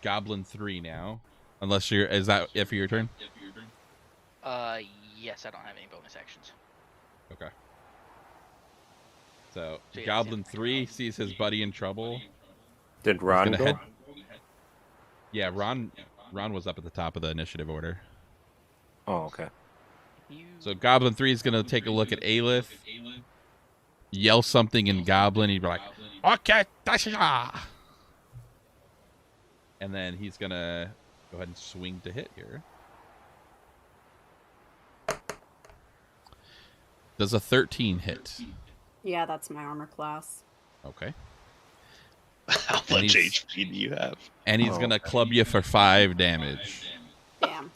Goblin 3 now. Unless is that it for your turn? Yes, I don't have any bonus actions. Okay. So So yeah, Goblin it's 3 sees his buddy in trouble. Did Ron gonna go? head- Yeah, Ron was up at the top of the initiative order. Oh, okay. You So Goblin 3 is gonna take a look at Aelyth, yell something in Goblin. He'd be like, "Okay, Tasha!" And then he's gonna go ahead and swing to hit here. Does a 13 hit? Yeah, that's my armor class. Okay. How And much he's- HP do you have? And he's Oh, gonna okay. club you for 5 damage. Damn.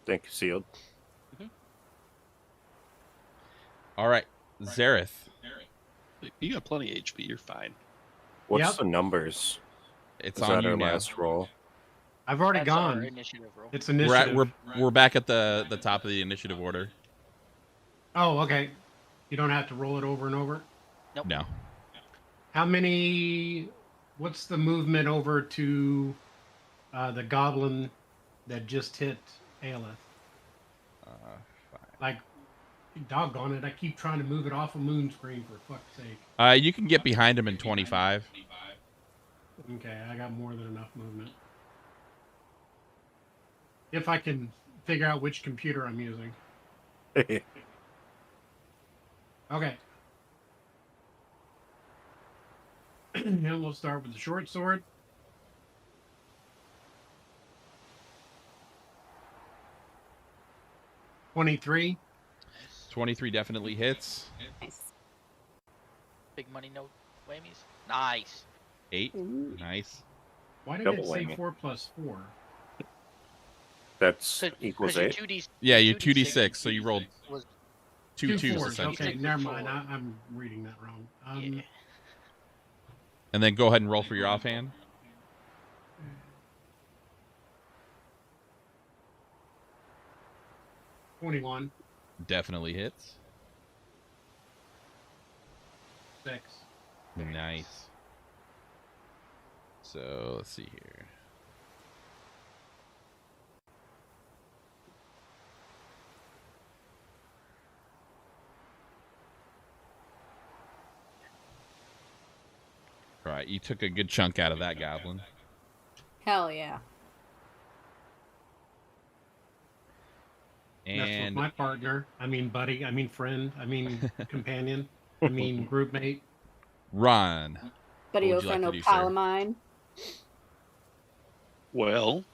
Thank you, Sealed. All right, Zareth. You got plenty of HP. You're fine. What's Yep. the numbers? It's Is on that you our now. last roll? I've already that's our gone. initiative roll. It's We're initiative. we're back at the top of the initiative order. Oh, okay. You don't have to roll it over and over. Nope. No. How many? What's the movement over to the goblin that just hit Aelyth? Like, doggone it! I keep trying to move it off a moon screen for fuck's sake. You can get behind him in 25. Okay, I got more than enough movement. If I can figure out which computer I'm using. Okay. And we'll start with the short sword. 23. 23 definitely hits. Nice. Big money, no whammies. Nice. 8. Ooh. Nice. Why did Double it say whammy. 4 plus 4? That's equals 8. 2D, Yeah, you're 2d6, so you rolled was 2 twos fours. essentially. Okay, never mind. I'm reading that wrong. yeah. And then go ahead and roll for your offhand. $21. Definitely hits. 6. Nice. So let's see here. Right. you took a good chunk out of that goblin. Hell yeah. That's with And my partner. I mean, buddy. I mean, friend. I mean, companion. I mean, group mate. Ron. Buddy, What your would you like friend, to no do, pal sir? of mine. Well,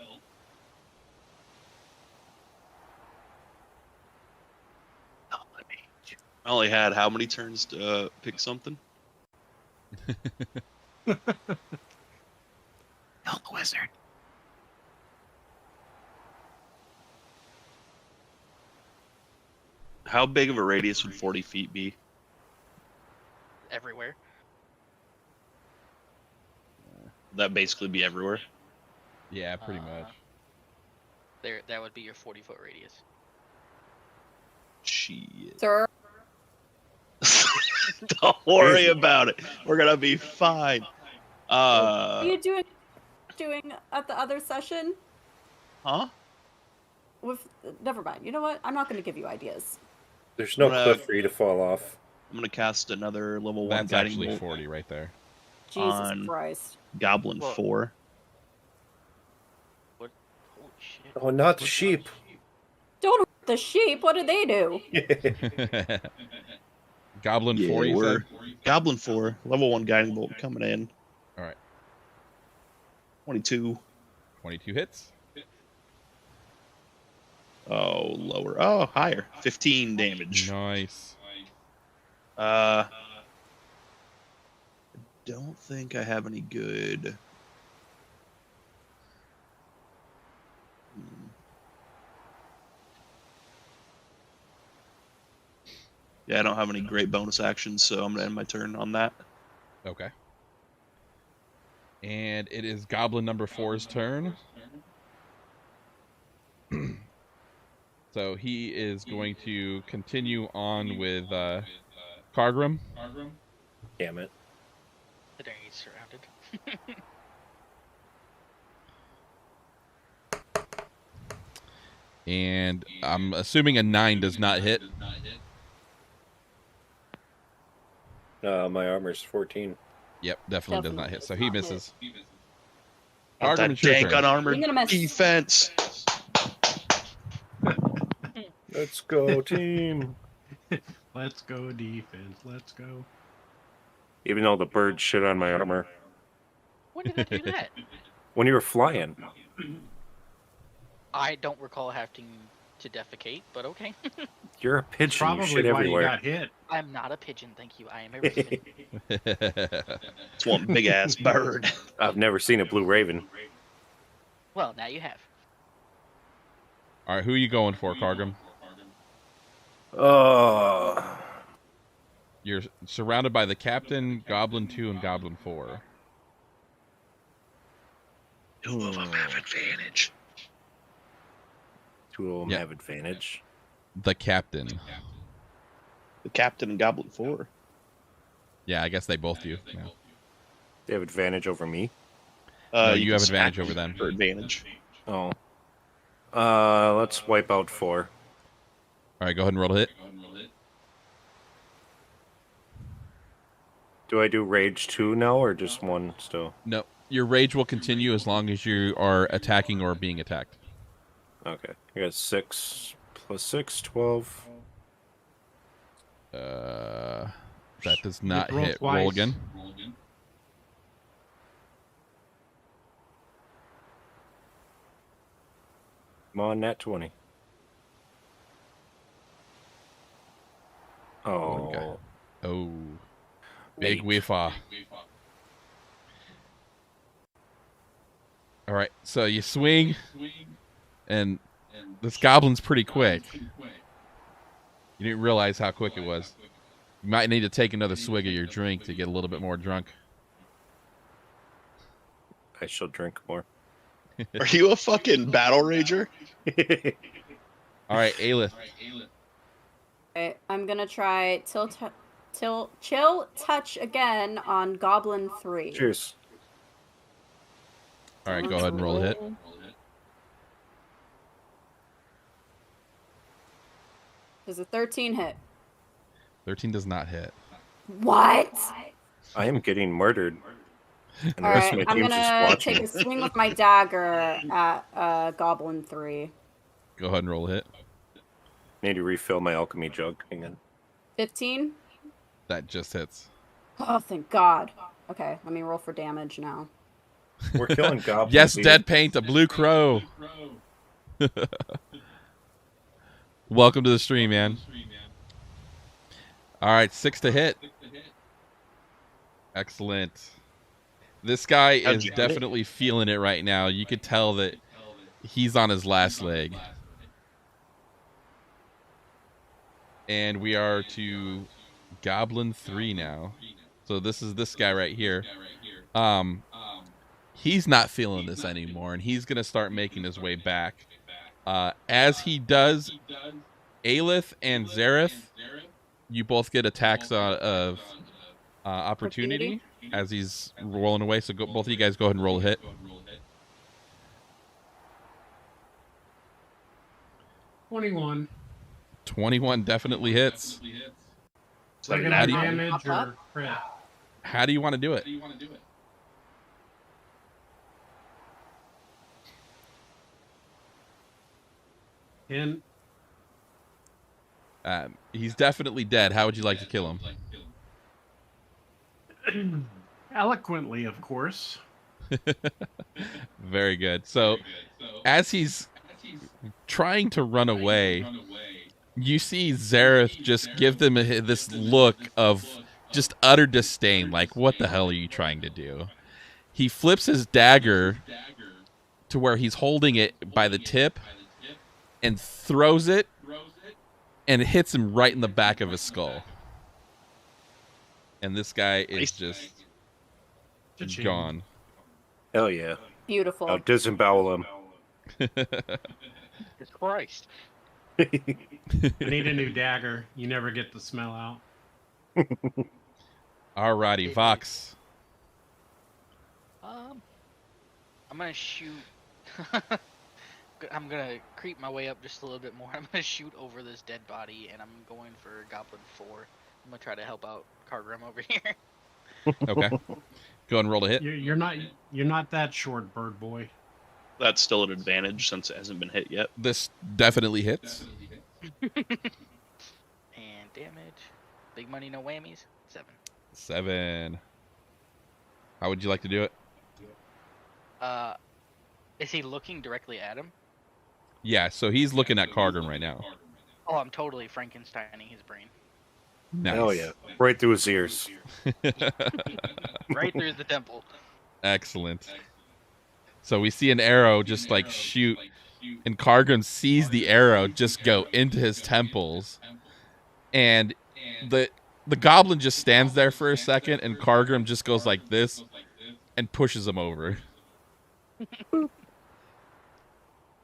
I only had how many turns to pick something? Tell the wizard. How big of a radius would 40 feet be? Everywhere. Would that basically be everywhere? Yeah, pretty much. There, that would be your 40-foot radius. Shit. Sir, Don't worry about it. We're gonna be fine. what are you doing at the other session? Huh? Never mind. You know what? I'm not going to give you ideas. There's no I'm gonna- cliff for you to fall off. I'm gonna cast another level 1 That's guiding actually bolt 40 right there. Jesus On- Christ. Goblin Well- 4. Holy shit. Oh, not the sheep. Don't hurt the sheep. What did they do? Goblin 4, you we're said? Goblin 4, level 1 guiding bolt coming in. All right. 22. 22 hits. Oh, lower. Oh, higher. 15 damage. Nice. Don't think I have any good. Yeah, I don't have any great bonus actions, so I'm gonna end my turn on that. Okay. And it is Goblin number 4's turn. So he is going to continue on with Kargrim. Damn it. Considering he's surrounded. And I'm assuming a 9 does not hit. My armor's 14. Yep, definitely does not hit. So he Definitely misses. Not Kargrim, that it's your dank turn. unarmored You're gonna miss. defense. Let's go, team. Let's go defense. Let's go. Even though the bird shit on my armor. When did I do that? When you were flying. I don't recall having to defecate, but okay. You're a pigeon. You Probably shit why you everywhere. got hit. I'm not a pigeon, thank you. I am a raven. It's one big ass bird. I've never seen a blue raven. Well, now you have. All right, who are you going for, Kargrim? Oh. You're surrounded by the Captain, Goblin 2, and Goblin 4. Two of them have advantage. Two of them Yeah. have advantage. The Captain. The Captain and Goblin 4. Yeah, I guess they both do. Yeah. They have advantage over me. No, you can have advantage smack over them. For advantage. Oh. Let's wipe out 4. All right, go ahead and roll a hit. Do I do rage 2 now or just 1 still? No, your rage will continue as long as you are attacking or being attacked. Okay. I got 6 plus 6, 12. That does not roll hit. twice. Roll again. I'm on nat 20. Oh. Okay. Oh, big Wait. whiffa. All right, so you swing, and this goblin's pretty quick. You didn't realize how quick it was. You might need to take another swig of your drink to get a little bit more drunk. I shall drink more. Are you a fucking battle rager? All right, Aelyth. Okay, I'm going to try chill touch again on Goblin 3. Cheers. All right, go ahead and roll a hit. Does a 13 hit? 13 does not hit. What? I am getting murdered. And the All rest right, of my I'm team's just gonna watching. take a swing with my dagger at Goblin 3. Go ahead and roll a hit. Need to refill my alchemy jug. Hang on. 15. That just hits. Oh, thank God. Okay, let me roll for damage now. We're killing goblins. Yes, here. dead paint, a blue crow. Welcome to the stream, man. All right, 6 to hit. Excellent. This guy How'd is you get it? definitely feeling it right now. You could tell that he's on his last leg. And we are to Goblin 3 now. So this is this guy right here. He's not feeling this anymore, and he's going to start making his way back. As he does, Aelyth and Zareth, you both get attacks of opportunity as he's rolling away. So both of you guys go ahead and roll a hit. 21. 21 definitely hits. Is that Second an How do you- damage or crit? How do you want to do it? Hint. He's definitely dead. How would you like to kill him? Eloquently, of course. Very good. So, as he's trying to run away, you see Zareth just give them this look of just utter disdain. Like, what the hell are you trying to do? He flips his dagger to where he's holding it by the tip and throws it, and it hits him right in the back of his skull. And this guy is just Cha-ching. gone. Hell yeah. Beautiful. I'll disembowel him. Jesus Christ. I need a new dagger. You never get the smell out. Alrighty, Vox. I'm gonna shoot. I'm gonna creep my way up just a little bit more. I'm gonna shoot over this dead body, and I'm going for Goblin 4. I'm gonna try to help out Cargrim over here. Okay. Go ahead and roll a hit. You're not that short, bird boy. That's still an advantage since it hasn't been hit yet. This definitely hits. And damage. Big money, no whammies. 7. 7. How would you like to do it? Is he looking directly at him? Yeah, so he's looking at Cargrim right now. Oh, I'm totally Frankensteining his brain. Nice. Hell yeah. Right through his ears. Right through the temple. Excellent. So we see an arrow just like shoot, and Cargrim sees the arrow just go into his temples, and the goblin just stands there for a second, and Cargrim just goes like this and pushes him over.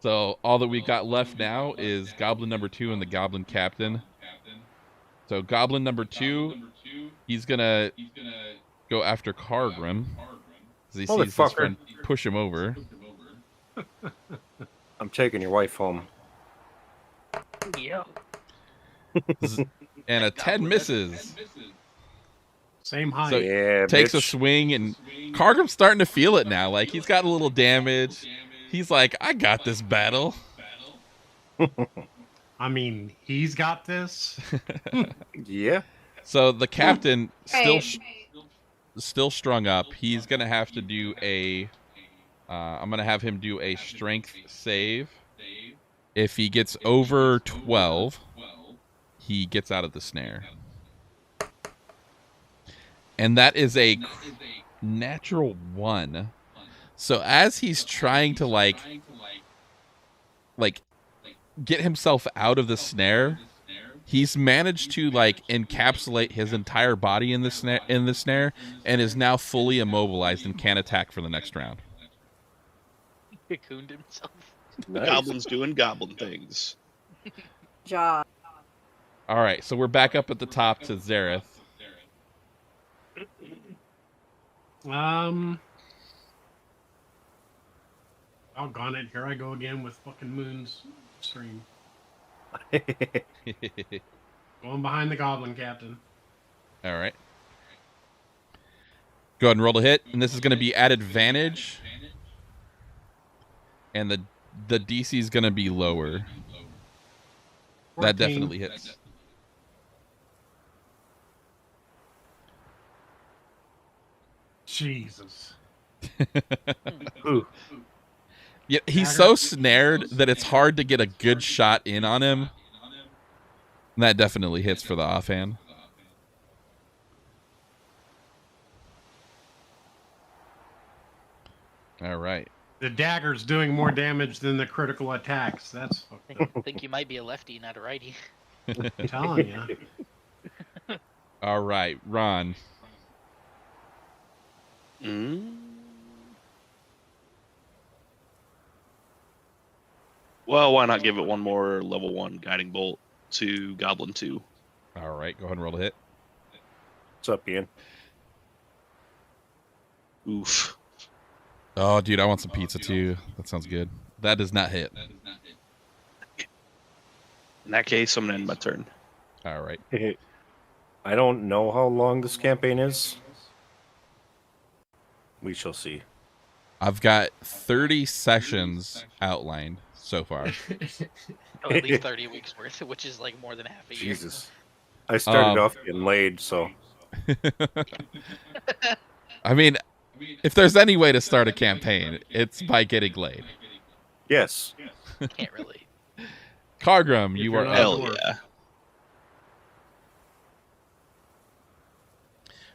So all that we got left now is Goblin number 2 and the Goblin Captain. So Goblin number 2, he's gonna go after Cargrim because he sees his Motherfucker. friend push him over. I'm taking your wife home. Yeah. And a 10 misses. Same height. So- Yeah, Takes a bitch. swing, and Cargrim's starting to feel it now. Like, he's got a little damage. He's like, I got this battle. I mean, he's got this. Yeah. So the captain Hey, still strung up. He's gonna have to do a. I'm gonna have him do a strength save. If he gets over 12, he gets out of the snare. And that is a natural 1. So as he's trying to like get himself out of the snare, he's managed to like encapsulate his entire body in the snare and is now fully immobilized and can't attack for the next round. He cocooned himself. Nice. Goblins doing goblin things. job. All right, so we're back up at the top to Zareth. Doggone it. Here I go again with fucking Moon's stream. Going behind the Goblin Captain. All right. Go ahead and roll to hit, and this is going to be at advantage, and the DC is going to be lower. 14. That definitely hits. Jesus. Ooh. Yeah, he's so snared that it's hard to get a good shot in on him. And that definitely hits for the offhand. All right. The dagger's doing more damage than the critical attacks. That's fucked up. I think you might be a lefty, not a righty. I'm telling you. All right, Ron. Well, why not give it one more level 1 guiding bolt to Goblin 2? All right, go ahead and roll to hit. What's up, Ian? Oof. Oh, dude, I want some pizza too. That sounds good. That does not hit. In that case, I'm going to end my turn. All right. I don't know how long this campaign is. We shall see. I've got 30 sessions outlined so far. Oh, at least 30 weeks worth, which is like more than half a year. Jesus. I started off getting laid, so. I mean, if there's any way to start a campaign, it's by getting laid. Yes. Can't relate. Cargrim, you are you're up. not- Hell yeah.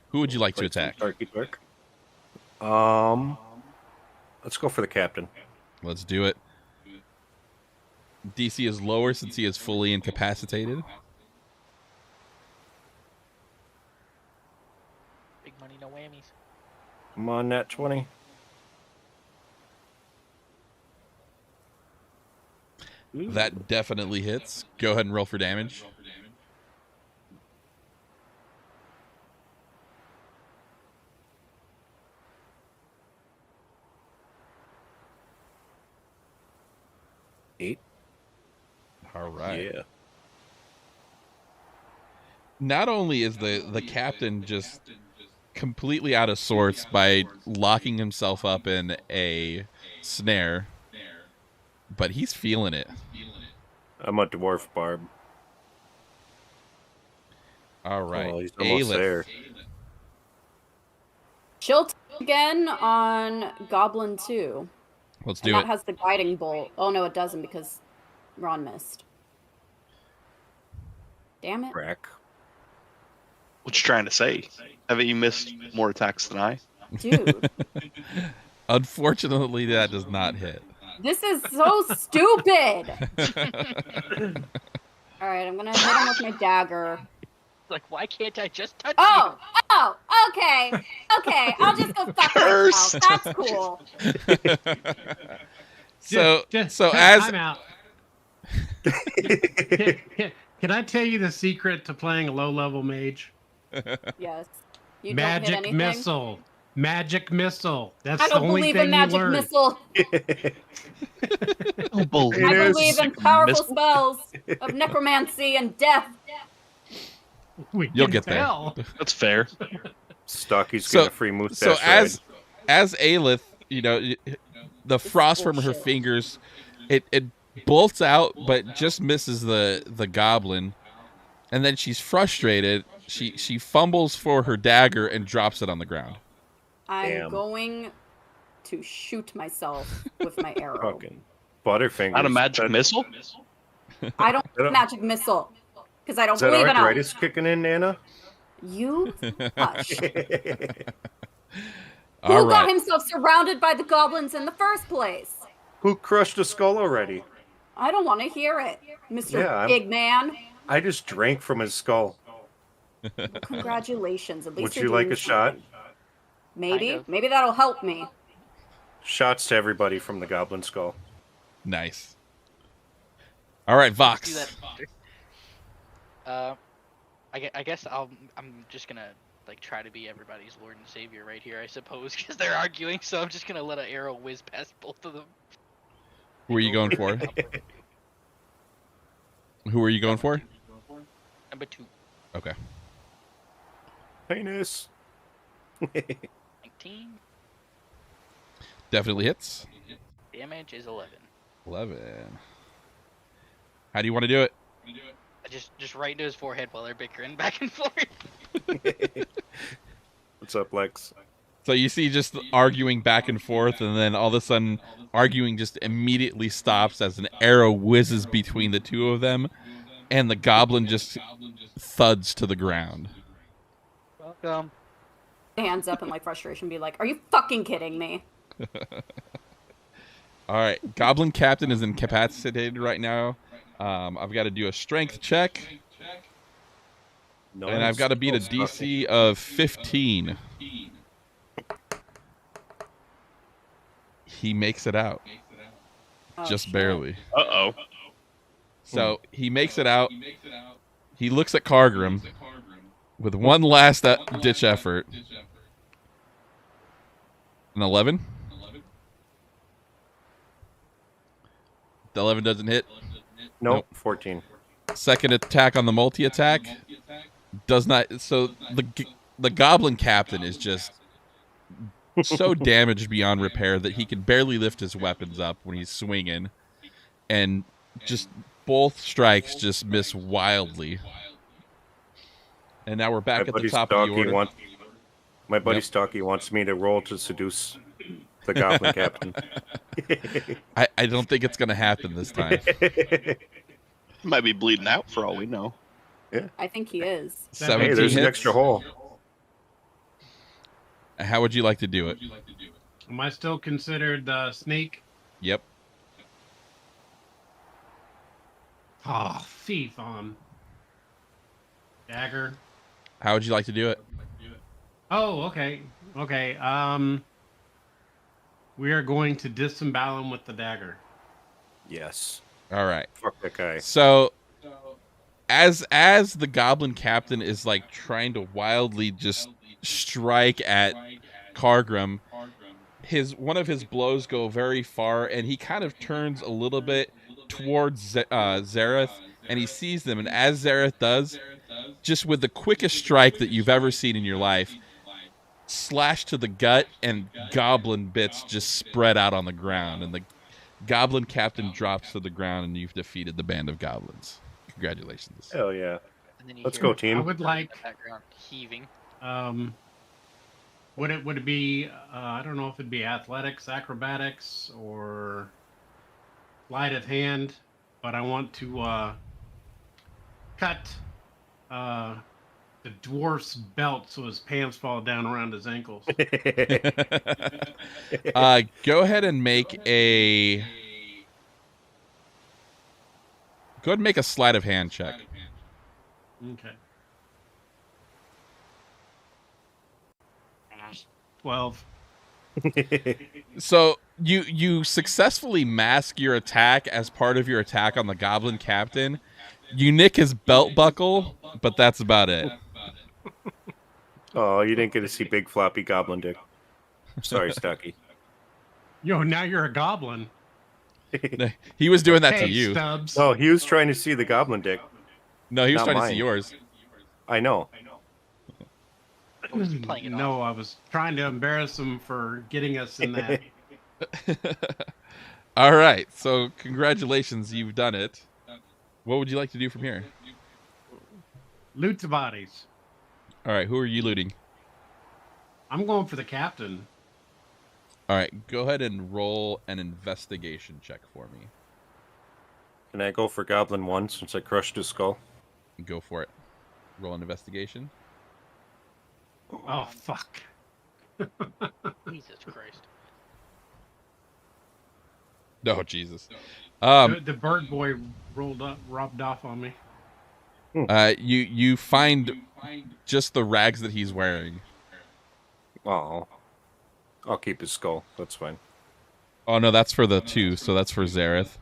Who would you like to Like some attack? Darky Dark. Let's go for the captain. Let's do it. DC is lower since he is fully incapacitated. Big money, no whammies. Come on, Nat 20. That definitely hits. Go ahead and roll for damage. Eight. All right. Yeah. Not only is the captain just completely out of sorts by locking himself up in a snare, but he's feeling it. I'm a dwarf barb. All right. Oh, he's almost Aelyth. there. She'll again on Goblin 2. Let's And do that it. has the guiding bolt. Oh, no, it doesn't because Ron missed. Damn it. Crack. What you trying to say? Haven't you missed more attacks than I? Dude, Unfortunately, that does not hit. this is so stupid. All right, I'm going to hit him with my dagger. Like, why can't I just touch Oh, okay. Okay, I'll just go fuck myself. That's cool. So, Just- so time as out. Can I tell you the secret to playing a low-level mage? Yes. You don't hit Magic anything? missile. Magic missile. That's I the don't only believe thing in magic you learn. missile. Oh, believe I is believe in powerful spells of necromancy and death. We You'll can get there. tell. That's fair. Stocky's So- getting a free mustache so as Aelyth, you know, the frost from her bullshit. fingers, it bolts out, but just misses the goblin, and then she's frustrated. She fumbles for her dagger and drops it on the ground. I'm Damn. going to shoot myself with my arrow. Fucking Butterfingers. Not a magic That- missile? I don't That- magic missile because I don't Is that believe in them. arthritis kicking in, Nana? You hush. All Who got right. himself surrounded by the goblins in the first place? Who crushed a skull already? I don't want to hear it, Mr. Yeah, I'm- Big Man. I just drank from his skull. Congratulations. At least Would you're you like doing a shot? something. Maybe. Kind of. Maybe that'll help me. Shots to everybody from the goblin skull. Nice. All right, Do Vox. that after. I guess I'm just gonna like try to be everybody's lord and savior right here, I suppose, because they're arguing. So I'm just gonna let an arrow whiz past both of them. Who are you going for? Who are you going for? Number 2. Okay. Penis. 13. Definitely hits. Damage is 11. 11. How do you want to do it? I just right into his forehead while they're bickering back and forth. What's up, Lex? So you see just arguing back and forth, and then all of a sudden arguing just immediately stops as an arrow whizzes between the two of them, and the goblin just thuds to the ground. Welcome. Hands up in like frustration, be like, "Are you fucking kidding me?" All right, Goblin Captain is incapacitated right now. I've got to do a strength check, and I've got to beat a DC of 15. He makes it out, Oh, just shit. barely. Uh-oh. So he makes it out. He looks at Cargrim with one last ditch effort. An 11. The 11 doesn't hit. Nope, 14. Second attack on the multi-attack does not. So the Goblin Captain is just so damaged beyond repair that he can barely lift his weapons up when he's swinging, and just both strikes just miss wildly. And now we're back at the top of the order. My buddy Yep. Stocky wants me to roll to seduce the Goblin Captain. I don't think it's going to happen this time. Might be bleeding out for all we know. I think he is. 17 Hey, there's hits. an extra hole. How would you like to do it? Am I still considered the snake? Yep. Oh, thief on. Dagger. How would you like to do it? Oh, okay. Okay. We are going to disembowel him with the dagger. Yes. All right. Fuck that guy. So as the Goblin Captain is like trying to wildly just strike at Cargrim, one of his blows go very far, and he kind of turns a little bit towards Zareth, and he sees them, and as Zareth does, just with the quickest strike that you've ever seen in your life, slash to the gut, and goblin bits just spread out on the ground, and the Goblin Captain drops to the ground, and you've defeated the band of goblins. Congratulations. Hell yeah. And then you Let's hear go, I team. would in like. the background heaving. Would it be? I don't know if it'd be athletics, acrobatics, or sleight of hand, but I want to cut the dwarf's belt so his pants fall down around his ankles. Go ahead and make a sleight of hand check. Okay. 12. So you successfully mask your attack as part of your attack on the Goblin Captain. You nick his belt buckle, but that's about it. Oh, you didn't get to see big floppy goblin dick. Sorry, Stocky. Yo, now you're a goblin. He was doing that Hey, to you. Stubbs. No, he was trying to see the goblin dick. No, he was Not trying to mine. see yours. I know. Or was he playing it No, off? I was trying to embarrass him for getting us in that. All right, so congratulations, you've done it. What would you like to do from here? Loot the bodies. All right, who are you looting? I'm going for the captain. All right, go ahead and roll an investigation check for me. Can I go for Goblin 1 since I crushed his skull? Go for it. Roll an investigation. Oh, fuck. Jesus Christ. No, Jesus. The bird boy robbed off on me. You find just the rags that he's wearing. Oh. I'll keep his skull. That's fine. Oh no, that's for the 2, so that's for Zareth.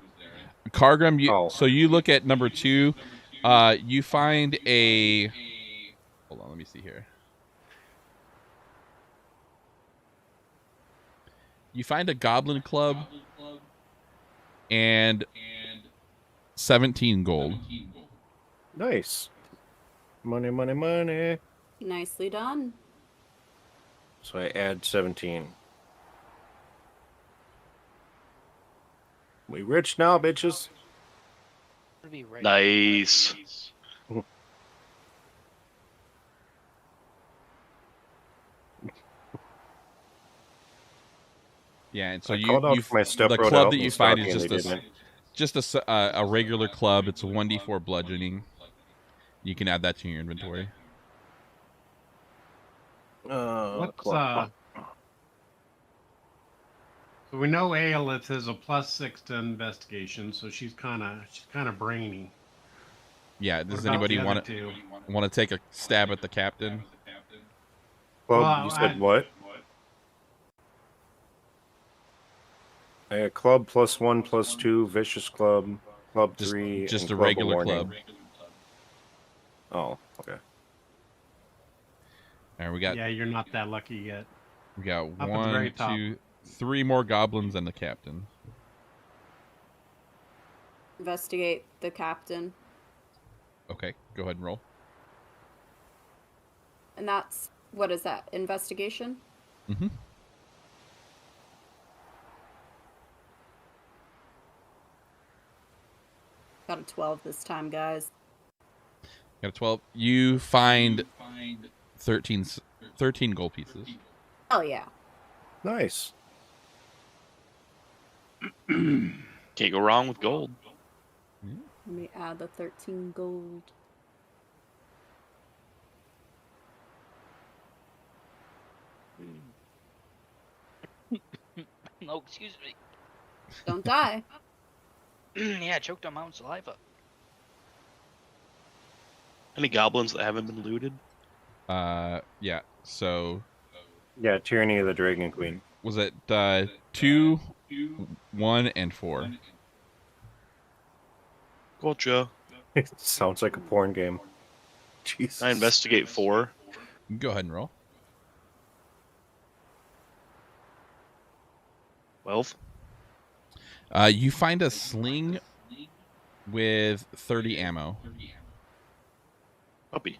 Cargrim, so you look at number 2. You find a. Hold on, let me see here. You find a goblin club and 17 gold. Nice. Money, money, money. Nicely done. So I add 17. We rich now, bitches. It'll be right. Nice. Yeah, and so I called out for my the stepbro to club help that me you find stalk is you, and they just a regular club. It's a 1d4 bludgeoning. You can add that to your inventory. What's club. So we know Aelyth is a +6 to investigation, so she's kind of brainy. Yeah, What does about anybody the other want two? to take a stab at the captain? Well, Well, you said what? I got club +1, +2, vicious club, club Just 3, just and a club regular warning. club. Oh, okay. All right, Yeah, you're not that lucky yet. we got Up at the very 1, top. 2, 3 more goblins and the captain. Investigate the captain. Okay, go ahead and roll. And that's, what is that? Investigation? Mm-hmm. Got a 12 this time, guys. Got a 12. You find 13 gold pieces. Hell yeah. Nice. Can't go wrong with gold. Let me add the 13 gold. No, excuse me. Don't die. Yeah, I choked on my own saliva. Any goblins that haven't been looted? Yeah. So Yeah, Tyranny of the Dragon Queen. was it 2, 1, and 4? Gotcha. It sounds like a porn game. Jesus. I investigate 4. Go ahead and roll. 12. You find a sling with 30 ammo. Puppy.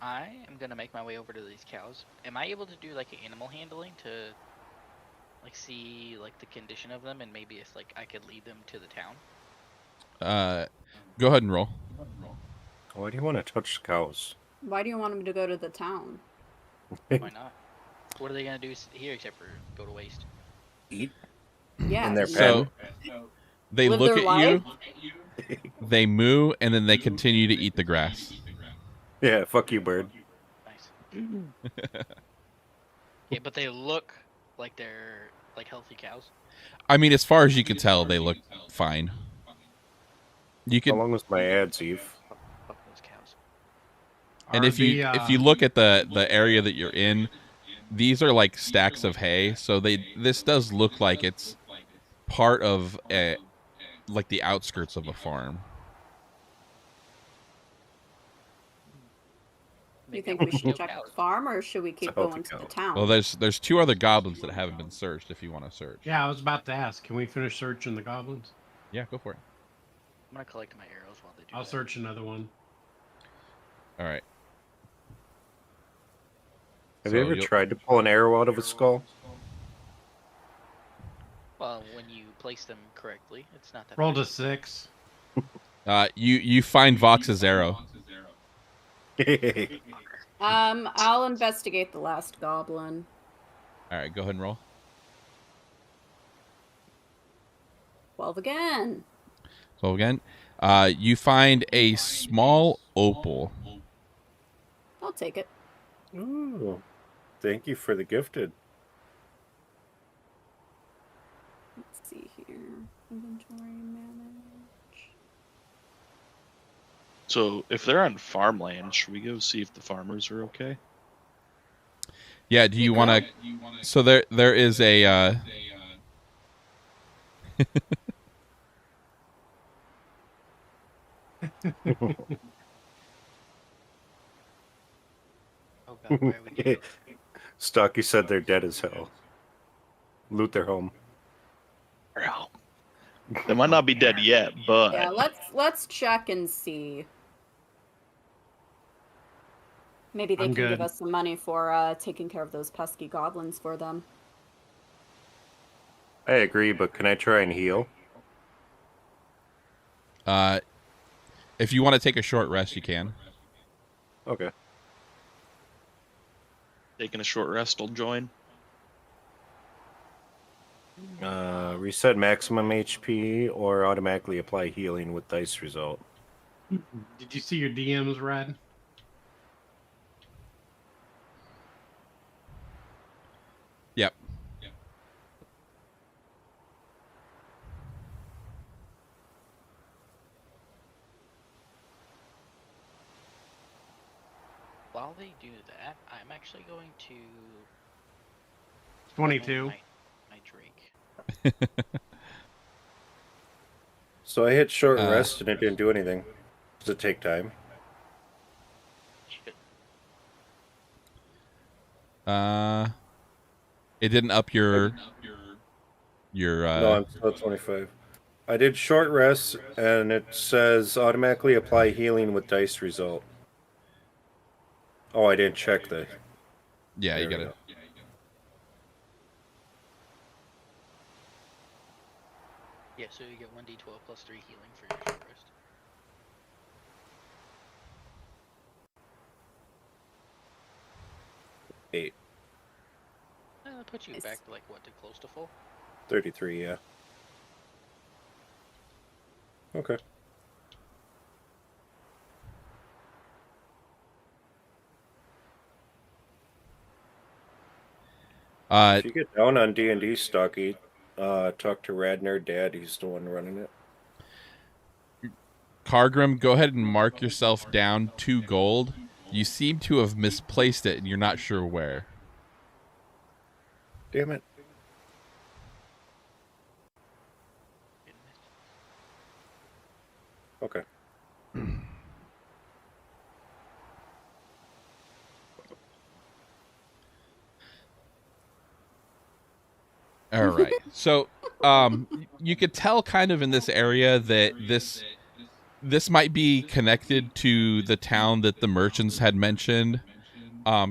I am gonna make my way over to these cows. Am I able to do like animal handling to like see like the condition of them and maybe if like I could lead them to the town? Go ahead and roll. Why do you want to touch cows? Why do you want him to go to the town? Why not? What are they gonna do here except for go to waste? Eat Yeah. in their So pen. they Live look their at you, they moo, and then they continue to eat the grass. Yeah, fuck you, bird. Nice. Yeah, but they look like they're like healthy cows. I mean, as far as you can tell, they look fine. You How can, long was my ad, Eve? Fuck those cows. and if you look at the area that you're in, these are like stacks of hay. So this does look like it's part of like the outskirts of a farm. Do you Maybe I think we wanna should kill check cows. the farm, or should we keep a healthy going to the cow. town? Well, there's 2 other goblins that haven't been searched. If you want to search, Yeah, I was about to ask. Can we finish searching the goblins? yeah, go for it. I'm gonna collect my arrows while they do I'll that. search another one. All right. Have So you ever you'll- tried to pull an arrow out of a skull? Well, when you place them correctly, it's not that Rolled hard. a 6. You find Vox's arrow. I'll investigate the last goblin. All right, go ahead and roll. 12 again. So again, you find a small opal. I'll take it. Ooh, thank you for the gifted. Let's see here. Inventory manage. So if they're on farmland, should we go see if the farmers are okay? Yeah, do you want to? So there is a. Oh god, where are we gonna go? Stocky said they're dead as hell. Loot their home. Well, they might not be dead yet, but Yeah, let's check and see. Maybe they I'm can give good. us some money for taking care of those pesky goblins for them. I agree, but can I try and heal? If you want to take a short rest, you can. Okay. Taking a short rest, I'll join. Reset maximum HP or automatically apply healing with dice result. Did you see your DMs, Rad? Yep. While they do that, I'm actually going to 22. my drink. So I hit short Uh, rest and it didn't do anything. Does it take time? Shit. It didn't up your No, I'm still at 25. I did short rest and it says automatically apply healing with dice result. Oh, I didn't check the. yeah, you There we gotta. go. Yeah, so you get 1d12 plus 3 healing for your short rest. Eight. That puts you Nice. back to like what, to close to full? 33, yeah. Okay. If you get down on D&D Stocky, talk to Radner Dad, he's the one running it. Cargrim, go ahead and mark yourself down 2 gold. You seem to have misplaced it, and you're not sure where. Damn it. Okay. All right. So, you could tell kind of in this area that this might be connected to the town that the merchants had mentioned.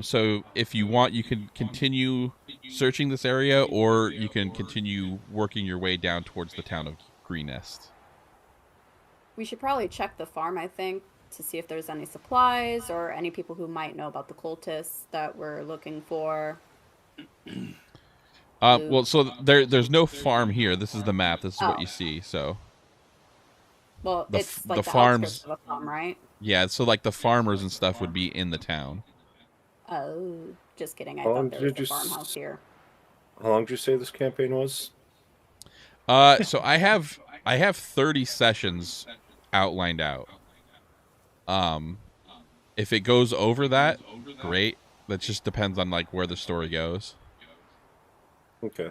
So if you want, you can continue searching this area, or you can continue working your way down towards the town of Greenest. We should probably check the farm, I think, to see if there's any supplies or any people who might know about the cultists that we're looking for. Well, so there's no farm here. This is the map. This is what Oh. you see. So Well, The it's f- like the the outskirts farms- of a farm, right? yeah, so like the farmers and stuff would be in the town. Oh, just kidding. I How long thought there did was a you farmhouse here. How long did you say this campaign was? So I have 30 sessions outlined out. If it goes over that, great. That just depends on like where the story goes. Okay.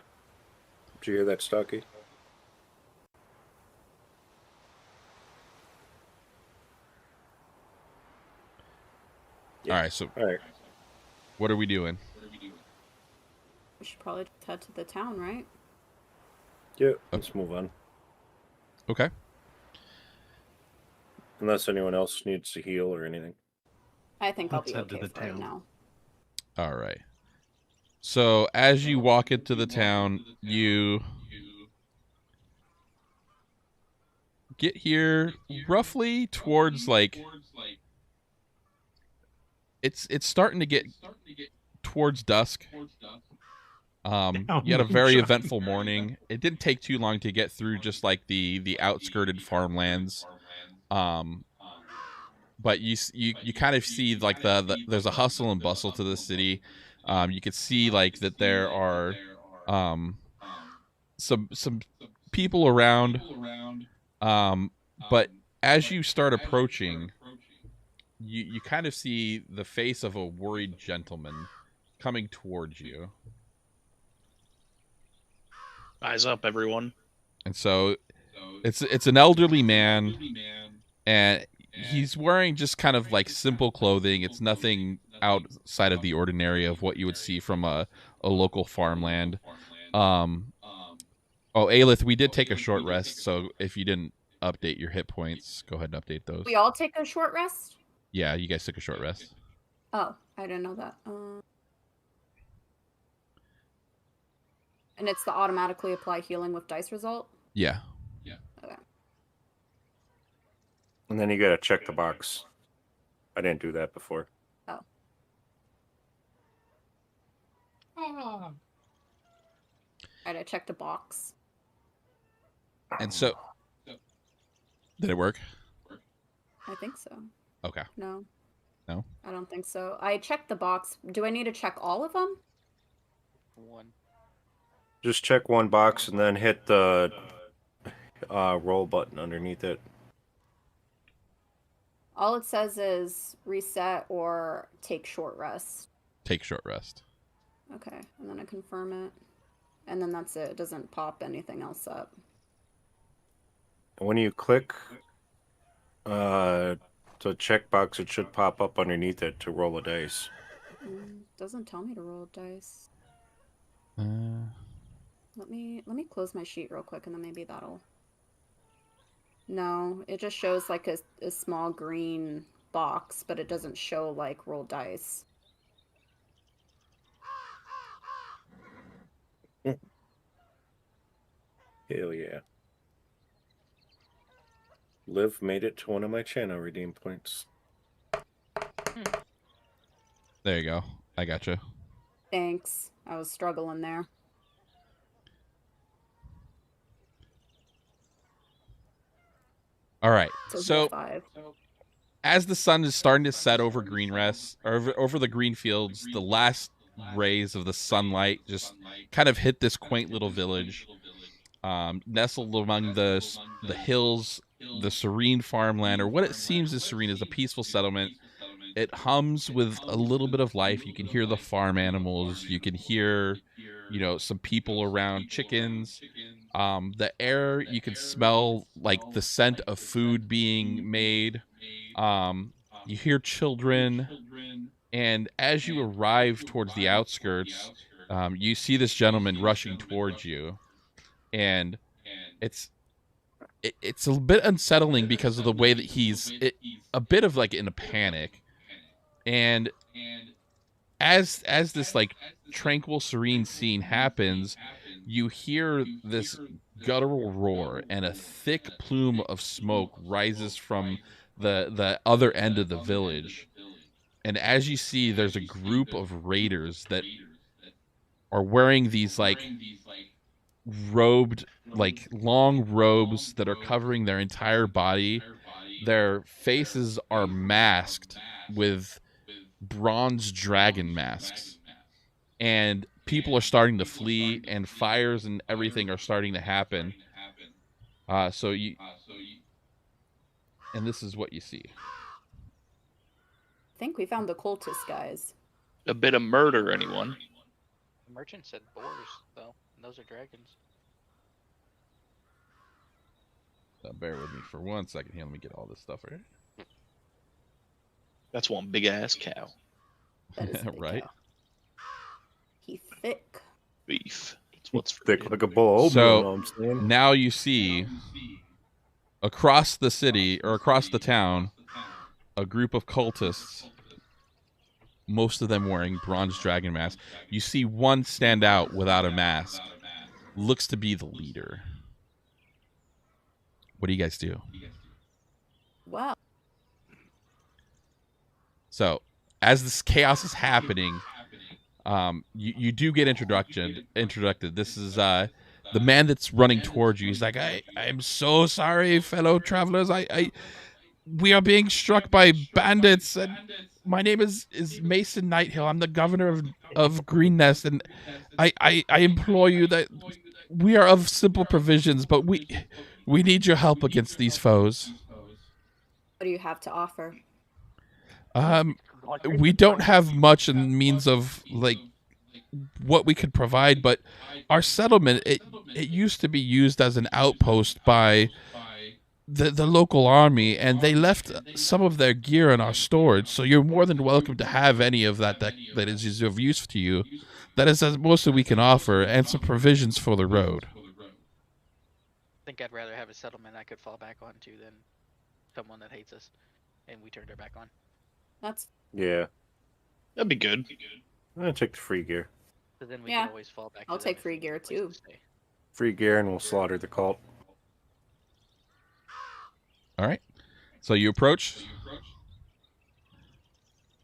Did you hear that, Stocky? Yeah. All right, so All right. what are we doing? We should probably just head to the town, right? Yeah, let's move on. Okay. Unless anyone else needs to heal or anything. I think I'll Let's be head to okay the for right town. now. All right. So as you walk into the town, you get here roughly towards like it's starting to get towards dusk. You had a very Moonshine. eventful morning. It didn't take too long to get through just like the outskirted farmlands. But you kind of see like the there's a hustle and bustle to the city. You could see like that there are some people around. But as you start approaching, you kind of see the face of a worried gentleman coming towards you. Eyes up, everyone. And so it's an elderly man, and he's wearing just kind of like simple clothing. It's nothing outside of the ordinary of what you would see from a local farmland. Oh, Aelyth, we did take a short rest, so if you didn't update your hit points, go ahead and update those. We all take a short rest? Yeah, you guys took a short rest. Oh, I didn't know that. And it's the automatically apply healing with dice result? Yeah. Okay. And then you gotta check the box. I didn't do that before. Oh. I gotta check the box. And so, did it work? I think so. Okay. No. No? I don't think so. I checked the box. Do I need to check all of them? One. Just check one box and then hit the roll button underneath it. All it says is reset or take short rest. Take short rest. Okay, and then I confirm it. And then that's it. It doesn't pop anything else up. When you click the checkbox, it should pop up underneath it to roll a dice. Doesn't tell me to roll dice. Uh, Let me close my sheet real quick, and then maybe that'll. No, it just shows like a small green box, but it doesn't show like roll dice. Hell yeah. Liv made it to one of my channel redeem points. there you go. I gotcha. Thanks. I was struggling there. All right. So 5. as the sun is starting to set over Greenest, or over the green fields, the last rays of the sunlight just kind of hit this quaint little village, nestled among the hills, the serene farmland, or what it seems is serene, is a peaceful settlement. It hums with a little bit of life. You can hear the farm animals. You can hear, some people around, chickens. The air, you can smell like the scent of food being made. You hear children, and as you arrive towards the outskirts, you see this gentleman rushing towards you, and it's a bit unsettling because of the way that he's a bit of like in a panic, and as this like tranquil, serene scene happens, you hear this guttural roar, and a thick plume of smoke rises from the other end of the village. And as you see, there's a group of raiders that are wearing these like robed, like long robes that are covering their entire body. Their faces are masked with bronze dragon masks, and people are starting to flee, and fires and everything are starting to happen. And this is what you see. I think we found the cultist guys. A bit of murder, anyone? The merchant said boars, though. And those are dragons. Bear with me for 1 second here. Let me get all this stuff right. That's one big ass cow. That is a big Right? cow. He thick. Beef. That's what's for Thick dinner. like a bowl of oatmeal, So you know what I'm saying? now you see across the city, or across the town, a group of cultists, most of them wearing bronze dragon masks. You see one stand out without a mask. Looks to be the leader. What do you guys do? Wow. So, as this chaos is happening, you do get introduced. This is the man that's running towards you. He's like, I'm so sorry, fellow travelers. We are being struck by bandits, and my name is Mason Nighthill. I'm the governor of Greenest, and I implore you that we are of simple provisions, but we need your help against these foes. What do you have to offer? We don't have much in means of like what we could provide, but our settlement, it used to be used as an outpost by the local army, and they left some of their gear in our storage, so you're more than welcome to have any of that is of use to you. That is as most that we can offer, and some provisions for the road. I think I'd rather have a settlement I could fall back onto than someone that hates us and we turned our back on. That's Yeah. That'd be good. I'm gonna take the free gear. So then we Yeah. can always fall back. I'll to them take if free we need gear, a place too. to stay. Free gear, and we'll slaughter the cult. All right. So you approach.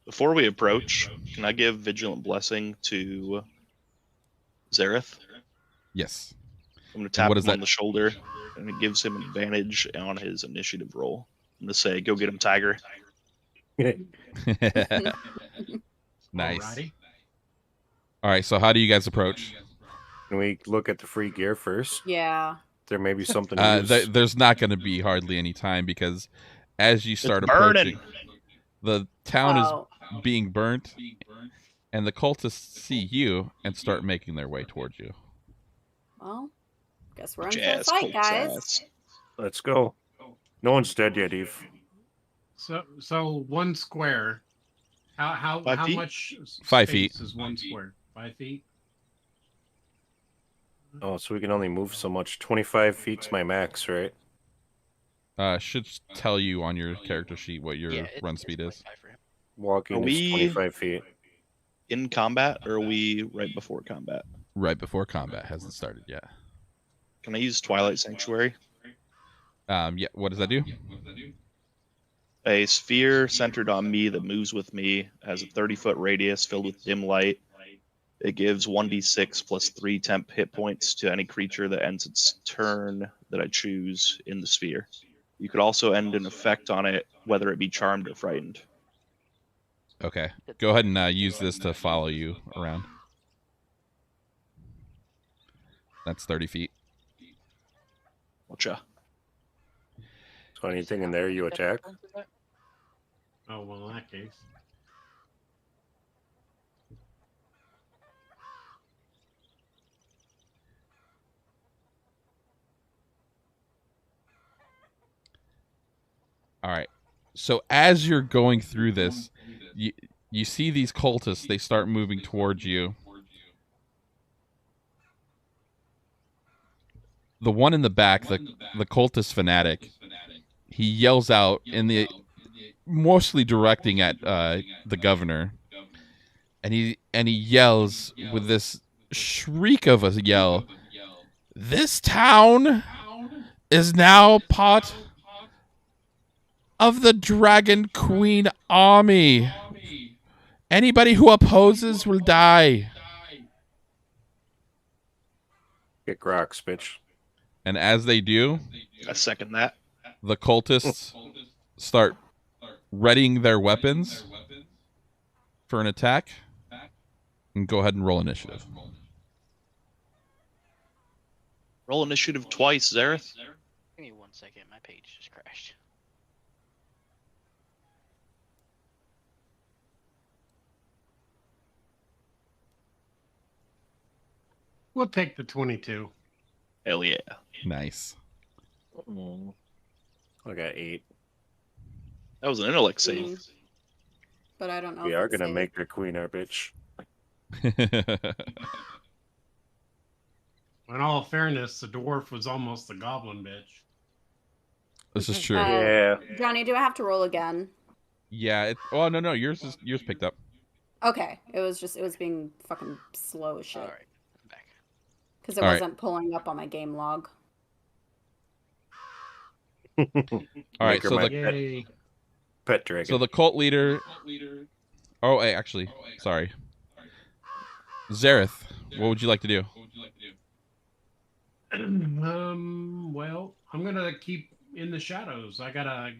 Before we approach, can I give Vigilant Blessing to Zareth? Yes. I'm going to tap what him is that? on the shoulder, and it gives him advantage on his initiative roll. I'm going to say, go get him, Tiger. Nice. Alrighty. All right. So how do you guys approach? Can we look at the free gear first? Yeah. There may be something to use. There's not going to be hardly any time because as you start It's burning. approaching, the town Oh. is being burnt, and the cultists see you and start making their way towards you. Well, guess we're in for a Jazz fight, Colts guys. ass. Let's go. No one's dead yet, Eve. So 1 square. How 5 feet? much 5 space feet. is 1 square? 5 feet. Oh, so we can only move so much. 25 feet's my max, right? Should tell you on your character sheet what your run speed is. 25 for him. Walking Are is we- 25 feet. In combat, or are we right before combat? Right before combat hasn't started yet. Can I use Twilight Sanctuary? Yeah. What does that do? A sphere centered on me that moves with me has a 30-foot radius filled with dim light. It gives 1d6 plus 3 temp hit points to any creature that ends its turn that I choose in the sphere. You could also end an effect on it, whether it be charmed or frightened. Okay. Go ahead and use this to follow you around. That's 30 feet. Gotcha. So anything in there you attack? Oh well, in that case. All right. So as you're going through this, you see these cultists. They start moving towards you. The one in the back, the cultist fanatic, he yells out in the mostly directing at the governor, and he yells with this shriek of a yell. This town is now part of the Dragon Queen army. Anybody who opposes will die. Get Grox, bitch. And as they do, I second that. the cultists start readying their weapons for an attack. And go ahead and roll initiative. Roll initiative twice, Zareth. Give me 1 second. My page just crashed. We'll take the 22. Hell yeah. Nice. I got 8. That was an intellect save. But I don't know. We if are it's gonna safe. make the queen our bitch. In all fairness, the dwarf was almost the goblin bitch. This is true. Yeah. Johnny, do I have to roll again? Yeah. Oh no, yours picked up. Okay. It was being fucking slow as shit. All right, I'm back. Because it All right. wasn't pulling up on my game log. All right. Make her So my the Yay. pet dragon. so the cult leader. Oh, hey, actually, sorry. Zareth, what would you like to do? Well, I'm gonna keep in the shadows. I gotta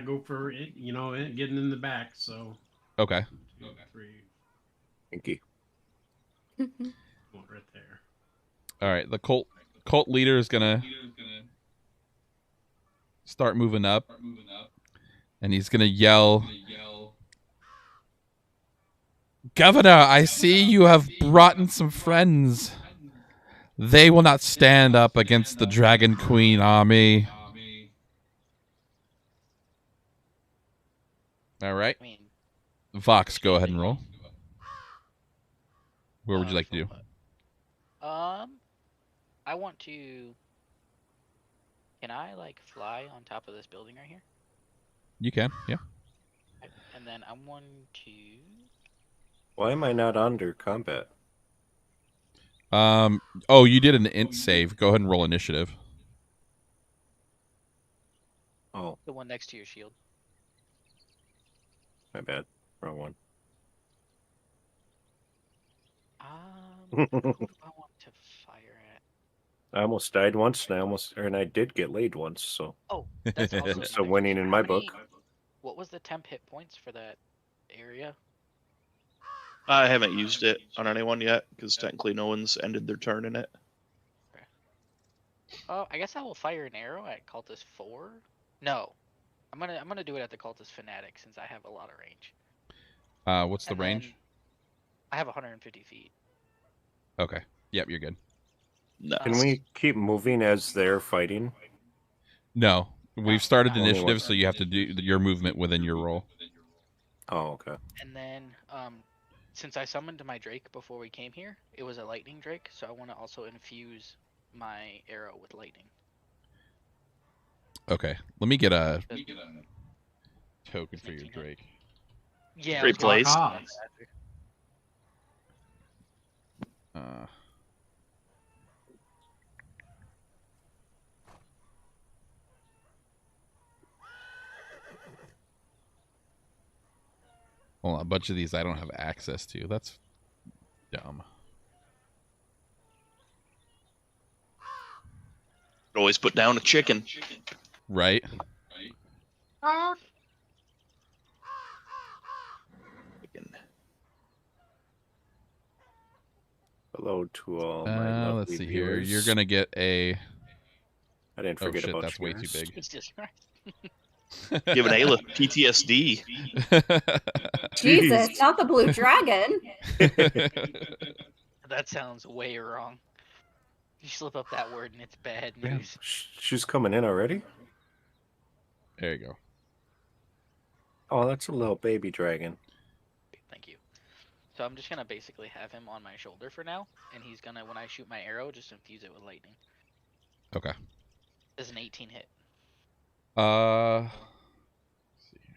go for it. Getting in the back. So Okay. 2, 3, Inky. 1 right there. All right. The cult leader is gonna start moving up, and he's gonna yell, "Governor, I see you have brought in some friends. They will not stand up against the Dragon Queen army." All right. I mean, Vox, go ahead and roll. Where would you like to do? I want to. Can I fly on top of this building right here? You can, yeah. And then I want to Why am I not under combat? Oh, you did an int save. Go ahead and roll initiative. Oh, The one next to your shield. my bad. Wrong one. Who do I want to fire at? I almost died once, and I did get laid once, so Oh, that's also so another winning question. in How my many- book. What was the temp hit points for that area? I haven't used it on anyone yet because technically no one's ended their turn in it. Oh, I guess I will fire an arrow at Cultist 4. No, I'm gonna do it at the Cultist Fanatic since I have a lot of range. What's the And range? then I have 150 feet. Okay. Yep, you're good. No. Can we keep moving as they're fighting? No, we've started Only initiative, one. so you have to do your movement within your roll. Oh, okay. And then, since I summoned my Drake before we came here, it was a lightning Drake, so I want to also infuse my arrow with lightning. Okay, let me get a Does- token for your Drake. Yeah, Great place. Hold on, a bunch of these I don't have access to. That's dumb. Always put down a chicken. Right? Chicken. Hello to all my lovely Let's see viewers. here. You're gonna get a. I didn't Oh forget shit, about that's you way guys. too big. Jesus Christ. Giving Aelyth PTSD. Jesus, not the blue dragon. That sounds way wrong. You slip up that word and it's bad Damn, news. she's coming in already? There you go. Oh, that's a little baby dragon. Thank you. So I'm just gonna basically have him on my shoulder for now, and he's gonna, when I shoot my arrow, just infuse it with lightning. Okay. It's an 18 hit Let's see here.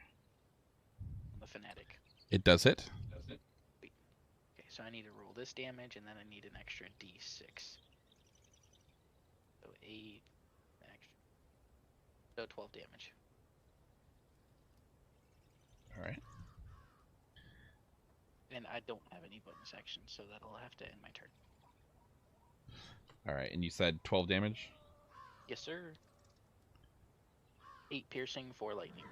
on the Fanatic. It does hit. Okay, so I need to roll this damage, and then I need an extra d6. So 8 extra. So 12 damage. All right. And I don't have any bonus actions, so that'll have to end my turn. All right, and you said 12 damage. Yes, sir. 8 piercing, 4 lightning.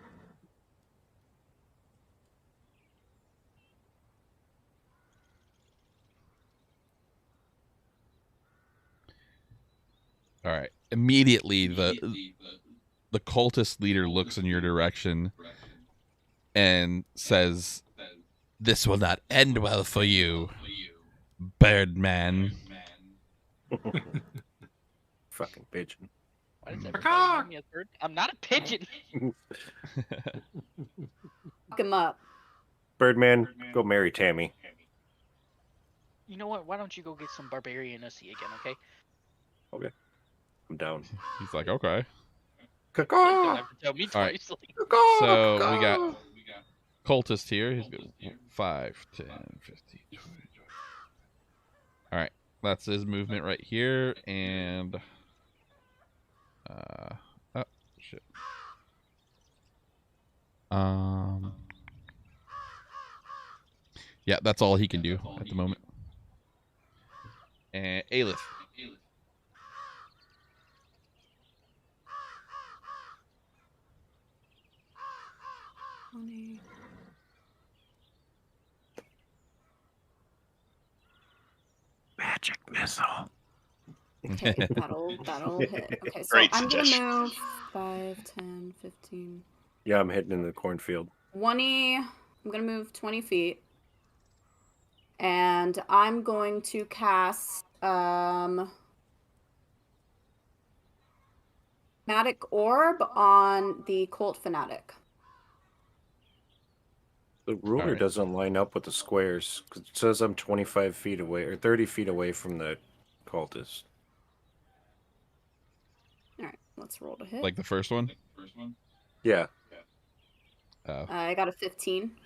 All right. Immediately, the cultist leader looks in your direction and says, "This will not end well for you, Birdman." Fucking pigeon. Why does everybody call me a bird? I'm not a pigeon. Fuck him up. Birdman, go marry Tammy. You know what? Why don't you go get some barbarian-ussy again, okay? Okay. I'm down. He's like, "Okay." You don't have to tell me All right. twice. So we got cultist here. He's got 5, 10, 15, 20. All right, that's his movement right here, and oh shit. Yeah, that's all he can do at the moment. And Aelyth. Magic missile. Okay, that'll hit. Okay, so Great I'm gonna suggestion. move 5, 10, 15, Yeah, I'm heading in the cornfield. 20. I'm gonna move 20 feet. And I'm going to cast Fanatic Orb on the Cult Fanatic. The ruler Alright. doesn't line up with the squares, 'cause it says I'm 25 feet away, or 30 feet away from the cultist. Alright, let's roll to hit. Like the first one? Yeah. Oh. I got a 15.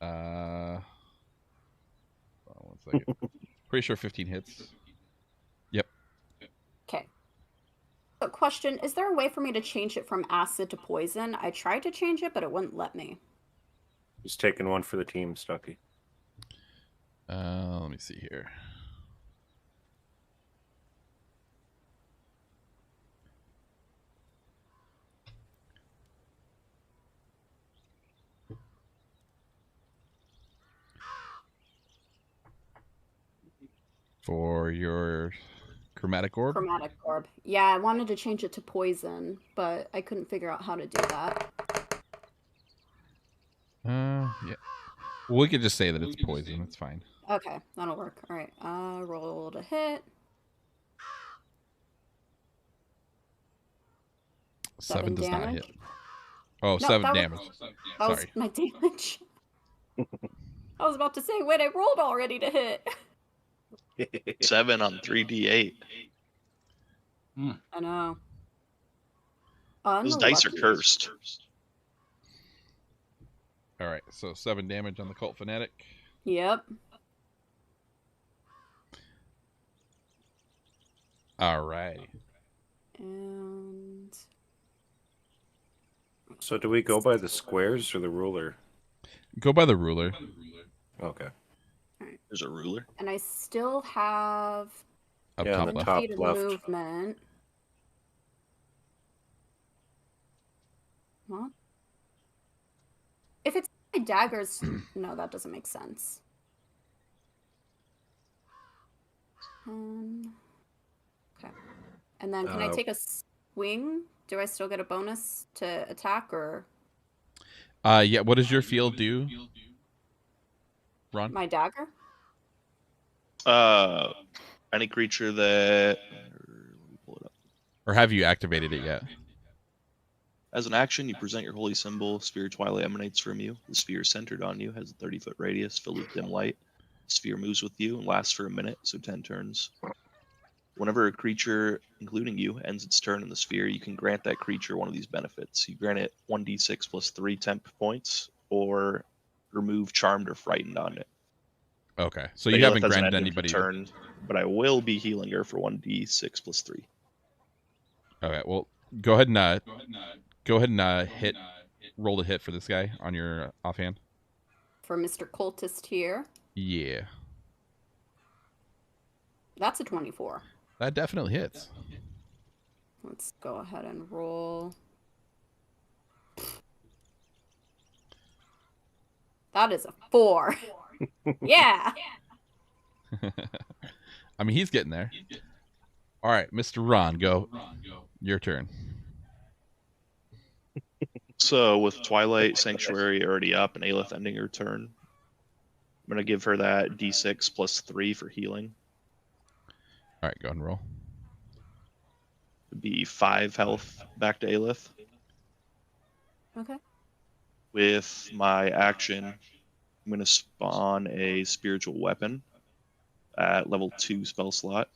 Hold on 1 second. Pretty sure 15 hits. Yep. Okay. So question, is there a way for me to change it from acid to poison? I tried to change it, but it wouldn't let me. Just taking one for the team, Stucky. Let me see here. For your chromatic orb? Chromatic orb. Yeah, I wanted to change it to poison, but I couldn't figure out how to do that. Yeah. Well, we could just say that it's poison. It's fine. Okay, that'll work. All right. Roll to hit. 7 does not damage. hit. Oh, No, 7 that was- damage. That was Sorry. my damage. I was about to say, wait, I rolled already to hit. 7 on 3d8. I know. Those dice are Unlucky. cursed. All right, so 7 damage on the cult fanatic. Yep. All right. And So do we go by the squares or the ruler? Go by the ruler. Okay. There's a ruler. and I still have Up Yeah, on top the left. top feet of left. movement. What? If it's my daggers, no, that doesn't make sense. Okay. And then can I take a swing? Do I still get a bonus to attack or Yeah, what does your field do? Ron? my dagger? Any creature that... Let me pull it up. Or have you activated it yet? As an action, you present your holy symbol. Sphere twilight emanates from you. The sphere is centered on you, has a 30-foot radius filled with dim light. The sphere moves with you and lasts for a minute, so 10 turns. Whenever a creature, including you, ends its turn in the sphere, you can grant that creature one of these benefits. You grant it 1d6 plus 3 temp points, or remove charmed or frightened on it. Okay, so But you Aelyth haven't hasn't granted ended her anybody. turn, but I will be healing her for 1d6 plus 3. Okay, well, go ahead and hit. Roll to hit for this guy on your offhand. For Mr. Cultist here. Yeah, That's a 24. that definitely hits. Let's go ahead and roll. That is a 4. Yeah. I mean, he's getting there. All right, Mr. Ron, go. Your turn. So with Twilight Sanctuary already up and Aelyth ending her turn, I'm going to give her that d6 plus 3 for healing. All right, go ahead and roll. It'd be 5 health back to Aelyth. Okay. With my action, I'm going to spawn a spiritual weapon at level 2 spell slot.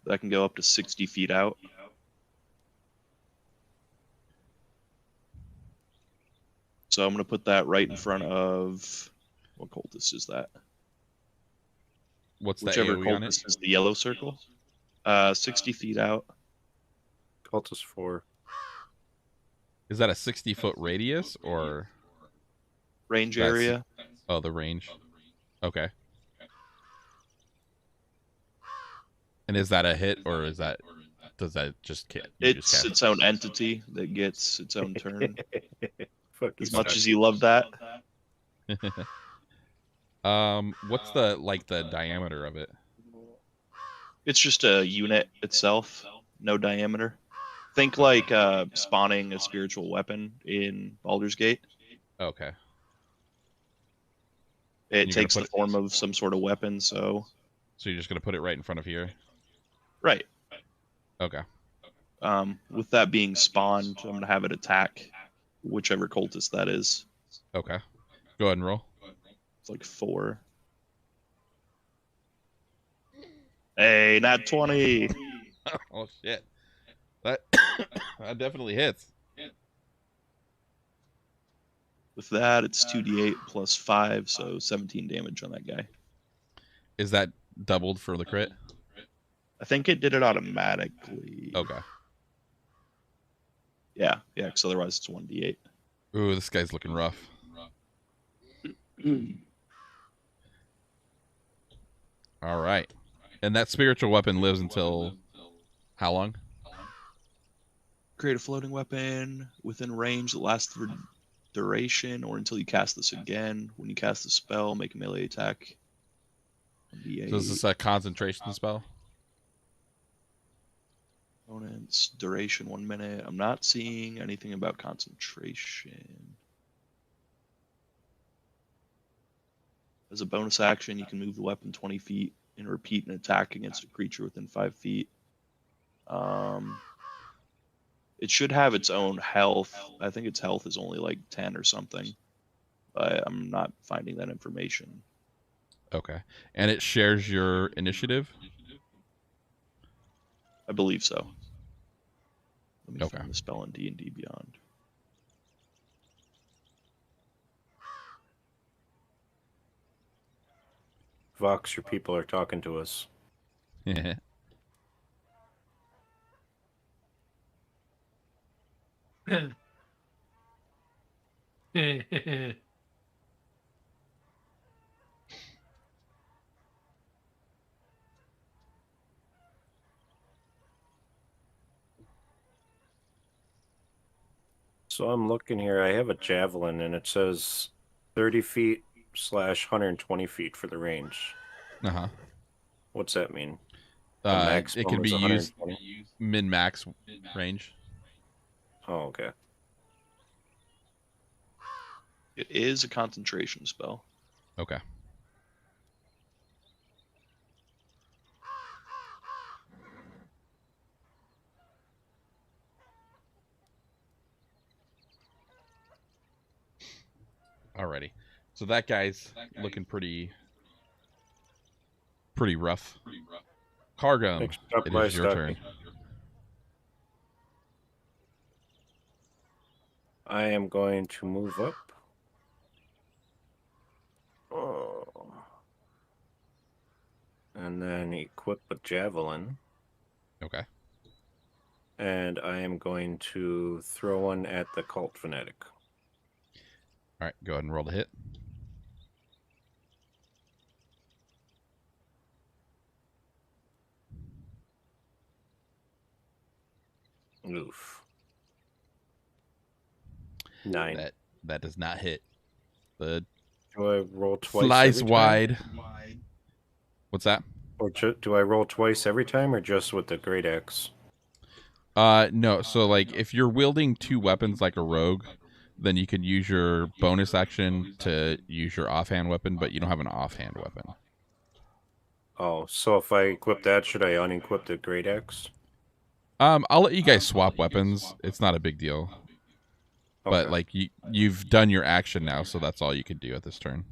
That can go up to 60 feet out. So I'm going to put that right in front of... What cultist is that? What's the Whichever AoE on it? cultist is the yellow circle. 60 feet out. Cultist 4. Is that a 60-foot radius or Range That's- area. oh the range? Okay. And is that a hit or is that does that just you It's just its own entity that gets its own turn. Fuck As you, much Stucky. as you love that, what's the diameter of it? it's just a unit itself, no diameter. Think like spawning a spiritual weapon in Baldur's Gate. Okay. It You're takes gonna the put form of some sort of weapon, so... So you're just gonna put it right in front of here? Right. Okay. With that being spawned, I'm going to have it attack whichever cultist that is. Okay. Go ahead and roll. It's like 4. Hey, not 20. Oh shit. That that definitely hits. With that, it's 2d8 plus 5, so 17 damage on that guy. Is that doubled for the crit? I think it did it automatically. Okay. Yeah, because otherwise it's 1d8. Ooh, this guy's looking rough. All right. And that spiritual weapon lives until how long? Create a floating weapon within range that lasts for duration or until you cast this again. When you cast the spell, make a melee attack. 1d8. So is this a concentration spell? Components, duration 1 minute. I'm not seeing anything about concentration. As a bonus action, you can move the weapon 20 feet and repeat an attack against a creature within 5 feet. It should have its own health. I think its health is only like 10 or something, but I'm not finding that information. Okay. And it shares your initiative? I believe so. Let me Okay. find the spell in D&D Beyond. Vox, your people are talking to us. Yeah. So I'm looking here. I have a javelin, and it says 30 feet / 120 feet for the range. Uh-huh. What's that mean? It can be is used 120? min-max range. Oh, okay. It is a concentration spell. Okay. Alrighty. So that guy's looking pretty rough. Cargum, Next up, it my is your turn. stocking. I am going to move up. Oh. And then equip a javelin. Okay. And I am going to throw one at the cult fanatic. All right, go ahead and roll the hit. Oof. 9. That does not hit. The Do I roll twice? flies every time? wide. What's that? Or do I roll twice every time, or just with the great axe? No. So like, if you're wielding two weapons like a rogue, then you can use your bonus action to use your offhand weapon, but you don't have an offhand weapon. Oh, so if I equip that, should I unequip the great axe? I'll let you guys swap weapons. It's not a big deal. Okay. But like you've done your action now, so that's all you can do at this turn.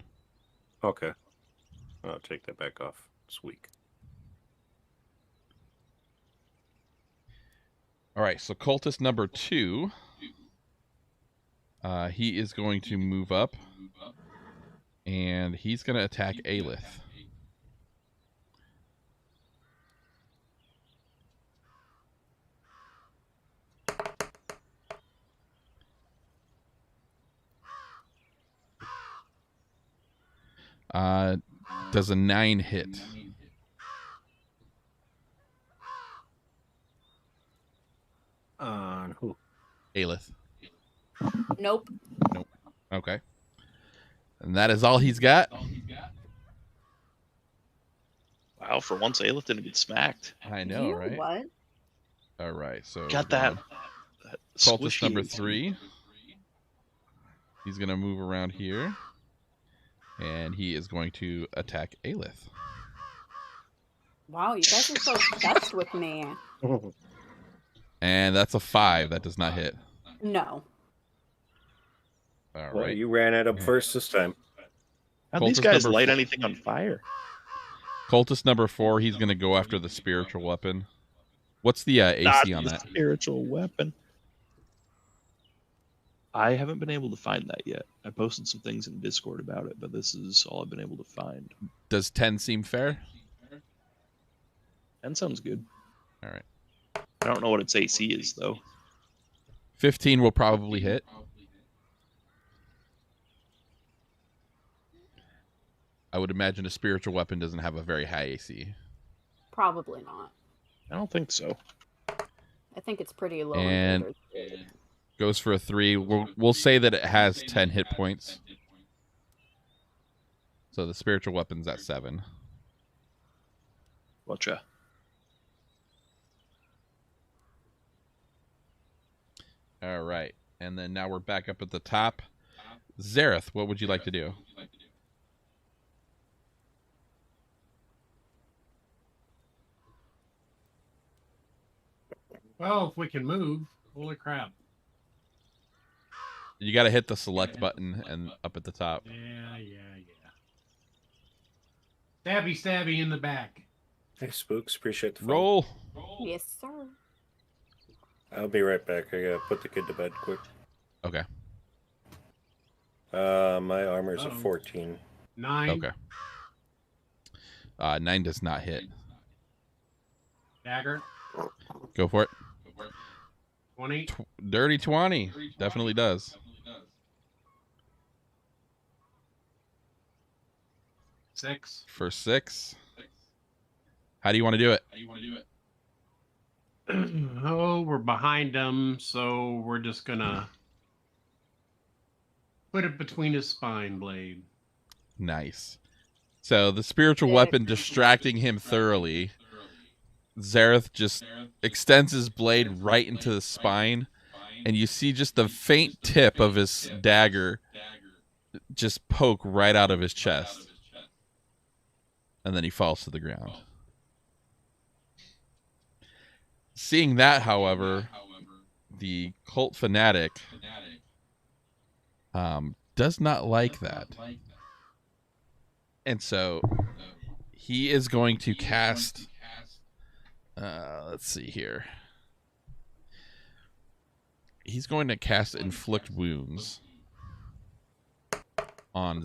Okay. I'll take that back off. It's weak. All right, so cultist number 2. He is going to move up, and he's going to attack Aelyth. Does a 9 hit? On who? Aelyth. Nope. Nope. Okay. And that is all he's got. Wow, for once Aelyth didn't get smacked. I know, You right? What? All right, so Got that cultist squishy number into 3. He's going to move around here, and he is going to attack Aelyth. Wow, you guys are so obsessed with me. And that's a 5. That does not hit. No. All Well, right. you ran it up first this time. How'd these Cultist guys number light 4. anything on fire? Cultist number 4, he's going to go after the spiritual weapon. What's the AC Not on the that? spiritual weapon. I haven't been able to find that yet. I posted some things in Discord about it, but this is all I've been able to find. Does 10 seem fair? 10 sounds good. All right. I don't know what its AC is, though. 15 will probably hit. I would imagine a spiritual weapon doesn't have a very high AC. Probably not. I don't think so. I think it's pretty low. And in goes for a 3. We'll say that it has 10 hit points. So the spiritual weapon's at 7. Gotcha. All right. And then now we're back up at the top. Zareth, what would you like to do? Well, if we can move, holy crap. You got to hit the select button and up at the top. Yeah. Stabby, stabby in the back. Hey, Spooks, appreciate the phone. Roll. Yes, sir. I'll be right back. I gotta put the kid to bed quick. Okay. My armor's a 14. 9. Okay. 9 does not hit. Dagger. Go for it. 20. Dirty 20. Definitely does. 6. For 6. How do you want to do it? Oh, we're behind him, so we're just gonna put it between his spine blade. Nice. So the spiritual weapon distracting him thoroughly, Zareth just extends his blade right into the spine, and you see just the faint tip of his dagger just poke right out of his chest. And then he falls to the ground. Seeing that, however, the cult fanatic does not like that. And so he is going to cast... let's see here. He's going to cast Inflict Wounds on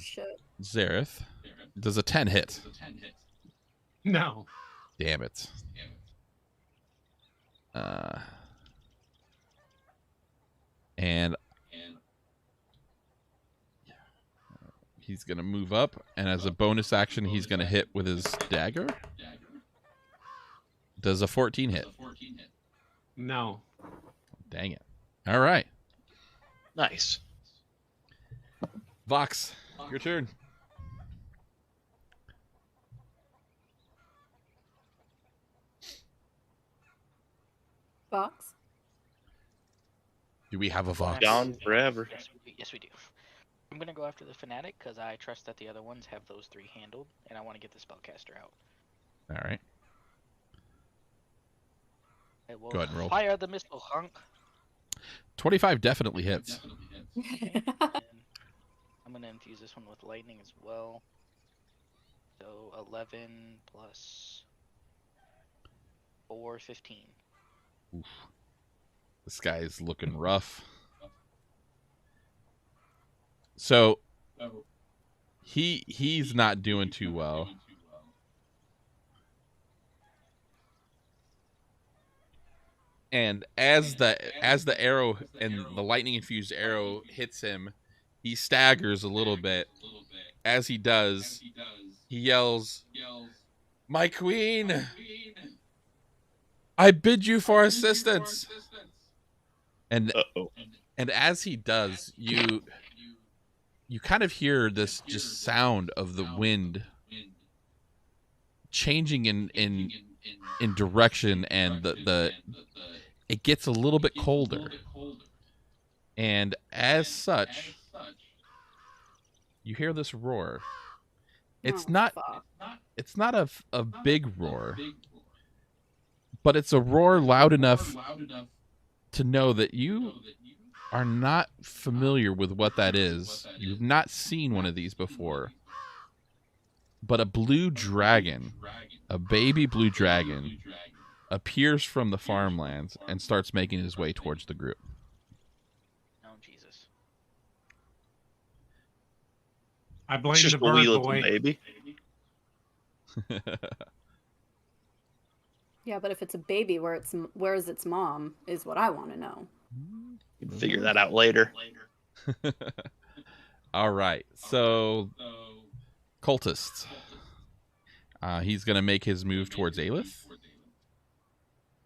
Zareth. Does a 10 hit? No. Damn it. And he's going to move up, and as a bonus action, he's going to hit with his dagger. Does a 14 hit? No. Dang it. All right. Nice. Vox, your turn. Box. Do we have a Vox? Down forever. Yes, we do. I'm going to go after the Fanatic because I trust that the other ones have those 3 handled, and I want to get the Spellcaster out. All right. I will Go ahead and roll. fire the missile, hunk. 25 definitely hits. And I'm going to infuse this one with lightning as well. So 11 plus 4, 15. Oof. This guy's looking rough. So he's not doing too well. And as the arrow and the lightning infused arrow hits him, he staggers a little bit. As he does, he yells, "My queen! I bid you for assistance." And as he does, you kind of hear this just sound of the wind changing in direction, and the it gets a little bit colder. And as such, you hear this roar. It's not a big roar, but it's a roar loud enough to know that you are not familiar with what that is. You've not seen one of these before. But a blue dragon, a baby blue dragon, appears from the farmlands and starts making his way towards the group. Oh, Jesus. I blame It's just the a wee bird little boy. baby. Yeah, but if it's a baby, where's its mom is what I want to know. You can figure that out later. All right. So, cultist. He's going to make his move towards Aelyth.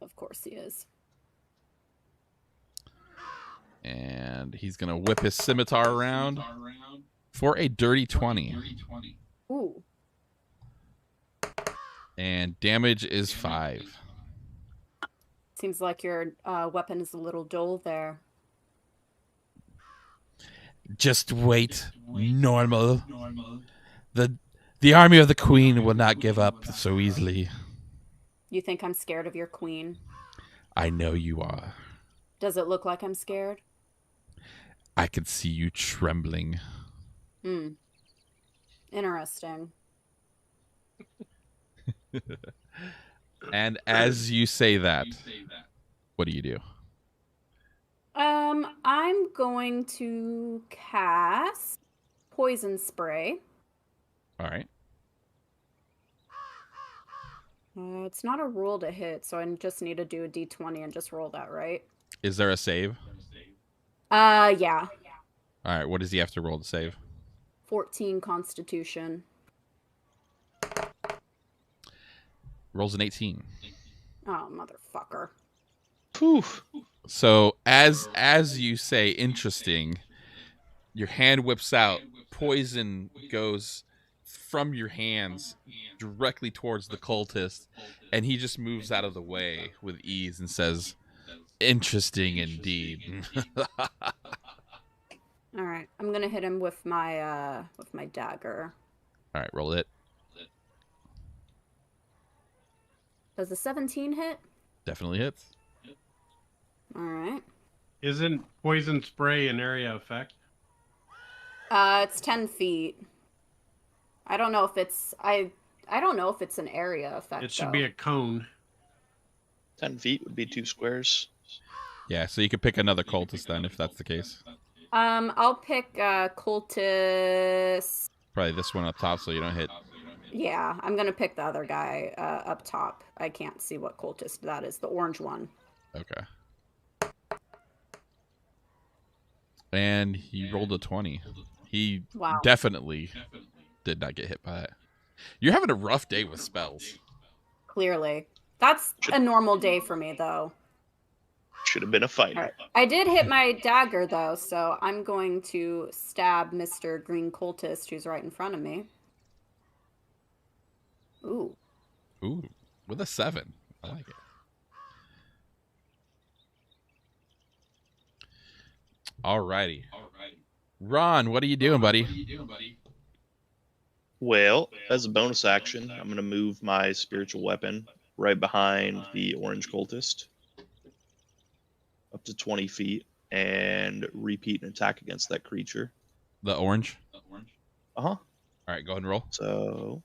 Of course he is. And he's going to whip his scimitar around for a dirty 20. Ooh. And damage is 5. Seems like your weapon is a little dull there. Just wait. Normal. The army of the queen will not give up so easily. You think I'm scared of your queen? I know you are. Does it look like I'm scared? I can see you trembling. Interesting. And as you say that, what do? I'm going to cast poison spray. All right. It's not a roll to hit, so I just need to do a d20 and just roll that, right? Is there a save? Yeah. All right. What does he have to roll to save? 14 Constitution. Rolls an 18. Oh, motherfucker. Poof. So as you say, interesting, your hand whips out. Poison goes from your hands directly towards the cultist, and he just moves out of the way with ease and says, "Interesting indeed." All right, I'm gonna hit him with my dagger. All right, roll it. Does a 17 hit? Definitely hits. All right. Isn't poison spray an area effect? It's 10 feet. I don't know if it's I don't know if it's an area effect. It should be a cone. 10 feet would be 2 squares. Yeah, so you could pick another cultist then, if that's the case. I'll pick cultist. Probably this one up top, so you don't hit. Yeah, I'm gonna pick the other guy up top. I can't see what cultist that is. The orange one. Okay. And he rolled a 20. He definitely did not get hit by that. You're having a rough day with spells. Clearly. That's a normal day for me, though. Should have been a fighter. Right. I did hit my dagger, though, so I'm going to stab Mr. Green Cultist, who's right in front of me. Ooh. Ooh, with a 7. I like it. Alrighty. Ron, what are you doing, buddy? Well, as a bonus action, I'm going to move my spiritual weapon right behind the orange cultist up to 20 feet and repeat an attack against that creature. The orange? Uh-huh. All right, go ahead and roll. So...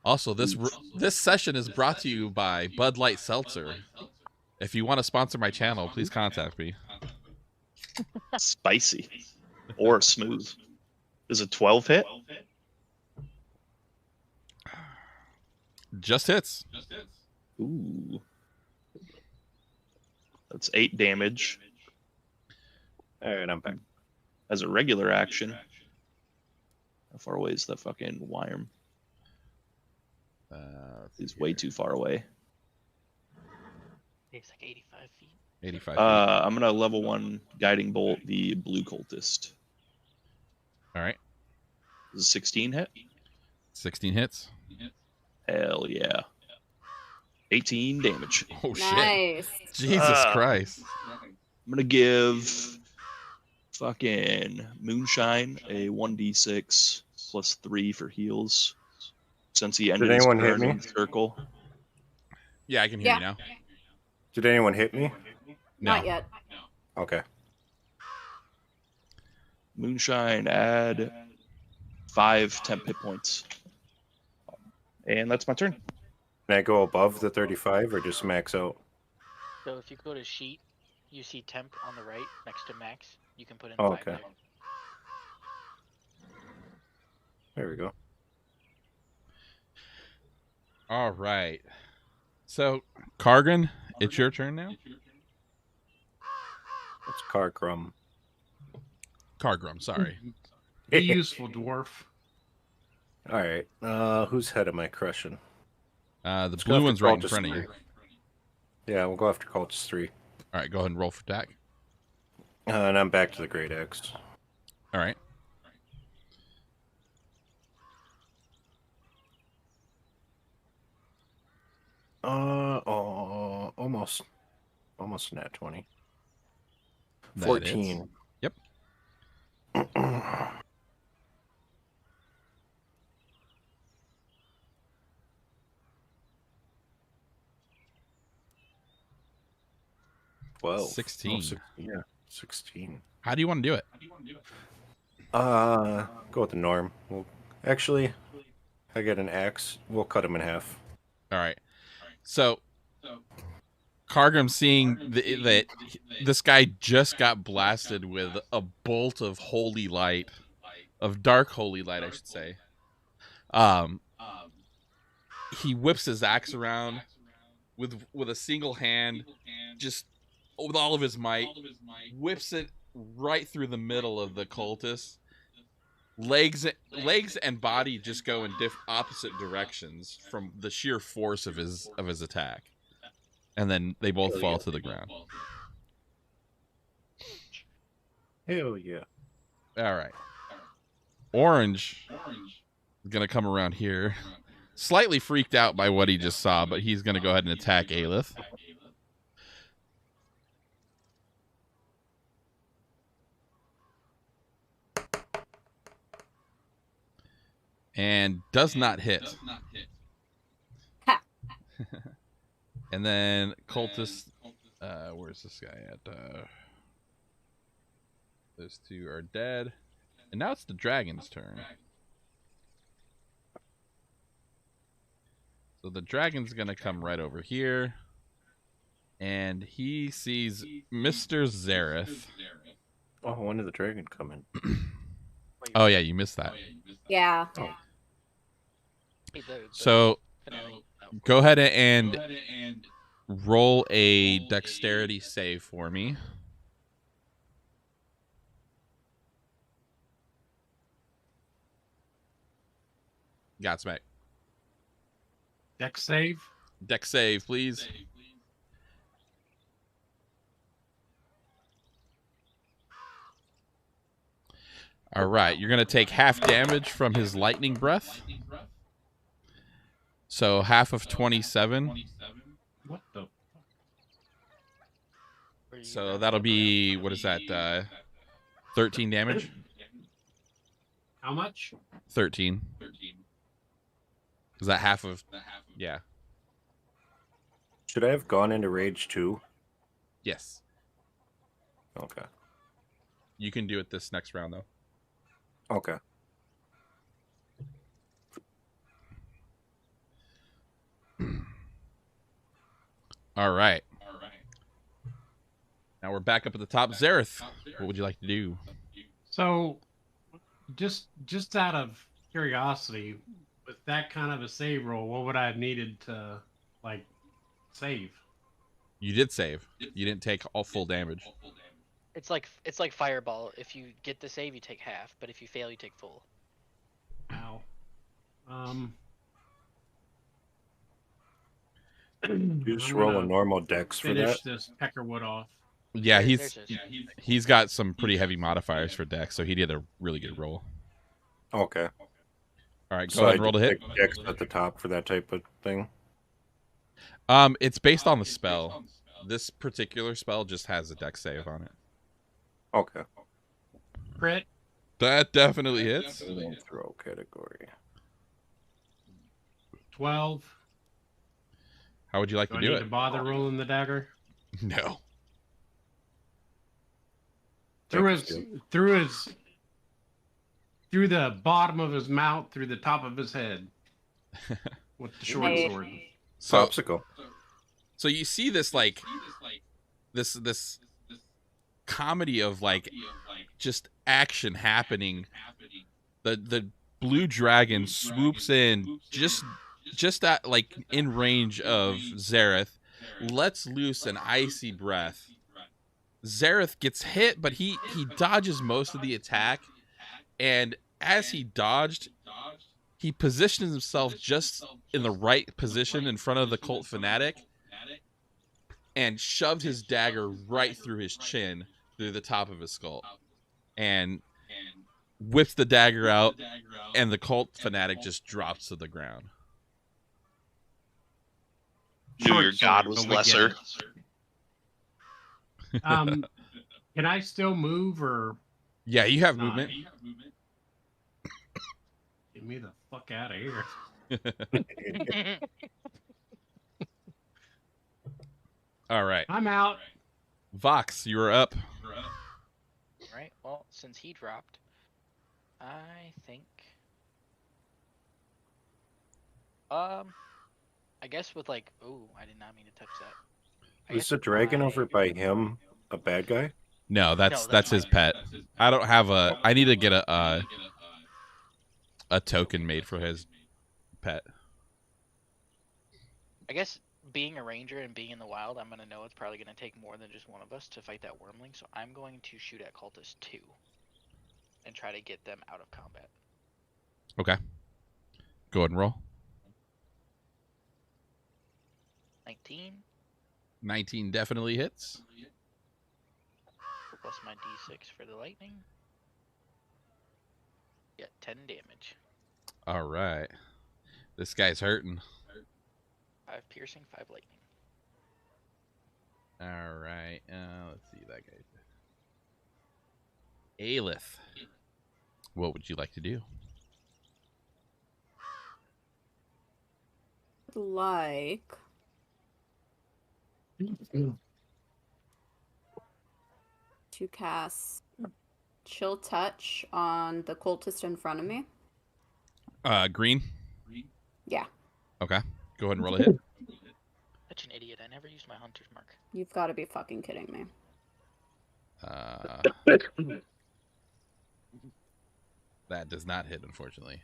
Also, this session is brought to you by Bud Light Seltzer. If you want to sponsor my channel, please contact me. Spicy. Or smooth. Is a 12 hit? Just hits. Ooh. That's 8 damage. Alright, I'm back. As a regular action. How far away is the fucking worm? He's way too far away. It's like 85 feet. 85 feet. I'm going to level 1 guiding bolt the blue cultist. All right. Is a 16 hit? 16 hits. Hell yeah. 18 damage. Oh, Nice. shit. Jesus Christ. I'm going to give fucking Moonshine a 1d6 plus 3 for heals. Since he ended his anyone hit turn me? in the circle. Yeah, I can hear you now. Did anyone hit me? Not yet. Okay. Moonshine, add 5 temp hit points. And that's my turn. Can I go above the 35 or just max out? So if you go to sheet, you see temp on the right next to max. You can put in Oh, 5 okay. there. There we go. All right. So, Kargan, it's your turn now. It's Cargrum. Kargrum, sorry. Be useful, dwarf. All right. Whose head am I crushing? The Let's go blue after one's right in Cultist front of 3. you. Yeah, we'll go after Cultist 3. All right, go ahead and roll for attack. And I'm back to the Great Axe. All right. Almost nat 20. That 14. is. Yep. 12. 16. Yeah, 16. How do you want to do it? Go with the norm. Actually, I get an axe. We'll cut him in half. All right. So, Kargrim, seeing that this guy just got blasted with a bolt of holy light, of dark holy light, I should say. He whips his axe around with a single hand, just with all of his might, whips it right through the middle of the cultist. Legs and body just go in opposite directions from the sheer force of his attack, and then they both fall to the ground. Hell yeah! All right, Orange is gonna come around here, slightly freaked out by what he just saw, but he's gonna go ahead and attack Aelyth. And does not hit. And then cultist, where's this guy at? Those two are dead. And now it's the dragon's turn. So the dragon's gonna come right over here. And he sees Mr. Zareth. Oh, when did the dragon come in? Oh yeah, you missed that. Yeah. Oh. So go ahead and roll a dexterity save for me. Godsmack. Dex save. Dex save, please. All right, you're going to take half damage from his lightning breath. So half of 27. What the? So that'll be, what is that, 13 damage? How much? 13. Is that half of... Yeah. Should I have gone into rage too? Yes. Okay. You can do it this next round, though. Okay. All right. Now we're back up at the top. Zareth, what would you like to do? So, just out of curiosity, with that kind of a save roll, what would I have needed to, like, save? You did save. You didn't take all full damage. It's like Fireball. If you get the save, you take half, but if you fail, you take full. Ow. You just roll a normal dex for that? Finish this peckerwood off. Yeah, There's he's got some pretty heavy modifiers for dex, so he did a really good roll. Okay. All right, go So ahead I and roll to just hit. pick dex at the top for that type of thing? It's based on the spell. This particular spell just has a dex save on it. Okay. Crit. That definitely hits. Throw category. 12. How would you like Do to I do need it? to bother rolling the dagger? No. Through the bottom of his mouth, through the top of his head, with the short Hey. sword. Popsicle. So you see this like this comedy of like just action happening. The blue dragon swoops in just at like in range of Zareth, lets loose an icy breath. Zareth gets hit, but he dodges most of the attack, and as he dodged, he positions himself just in the right position in front of the cult fanatic and shoved his dagger right through his chin, through the top of his skull, and whips the dagger out, and the cult fanatic just drops to the ground. Knew your god was lesser. Can I still move, or Yeah, you have movement. get me the fuck out of here? All right. I'm out. Vox, you are up. Right. Well, since he dropped, I think. I guess with like, oh, I did not mean to touch that. Is the dragon over by him a bad guy? No, that's his pet. I don't have a. I need to get a token made for his pet. I guess being a ranger and being in the wild, I'm gonna know it's probably gonna take more than just one of us to fight that wormling. So I'm going to shoot at cultist 2 and try to get them out of combat. Okay. Go ahead and roll. 19 19 definitely hits. plus my d6 for the lightning. Yeah, 10 damage. All right. This guy's hurting. 5 piercing, 5 lightning. All right. Let's see that guy. Aelyth. What would you like to do? Like to cast Chill Touch on the cultist in front of me. Green. Yeah. Okay. Go ahead and roll a hit. Such an idiot. I never used my hunter's mark. You've got to be fucking kidding me. That does not hit, unfortunately.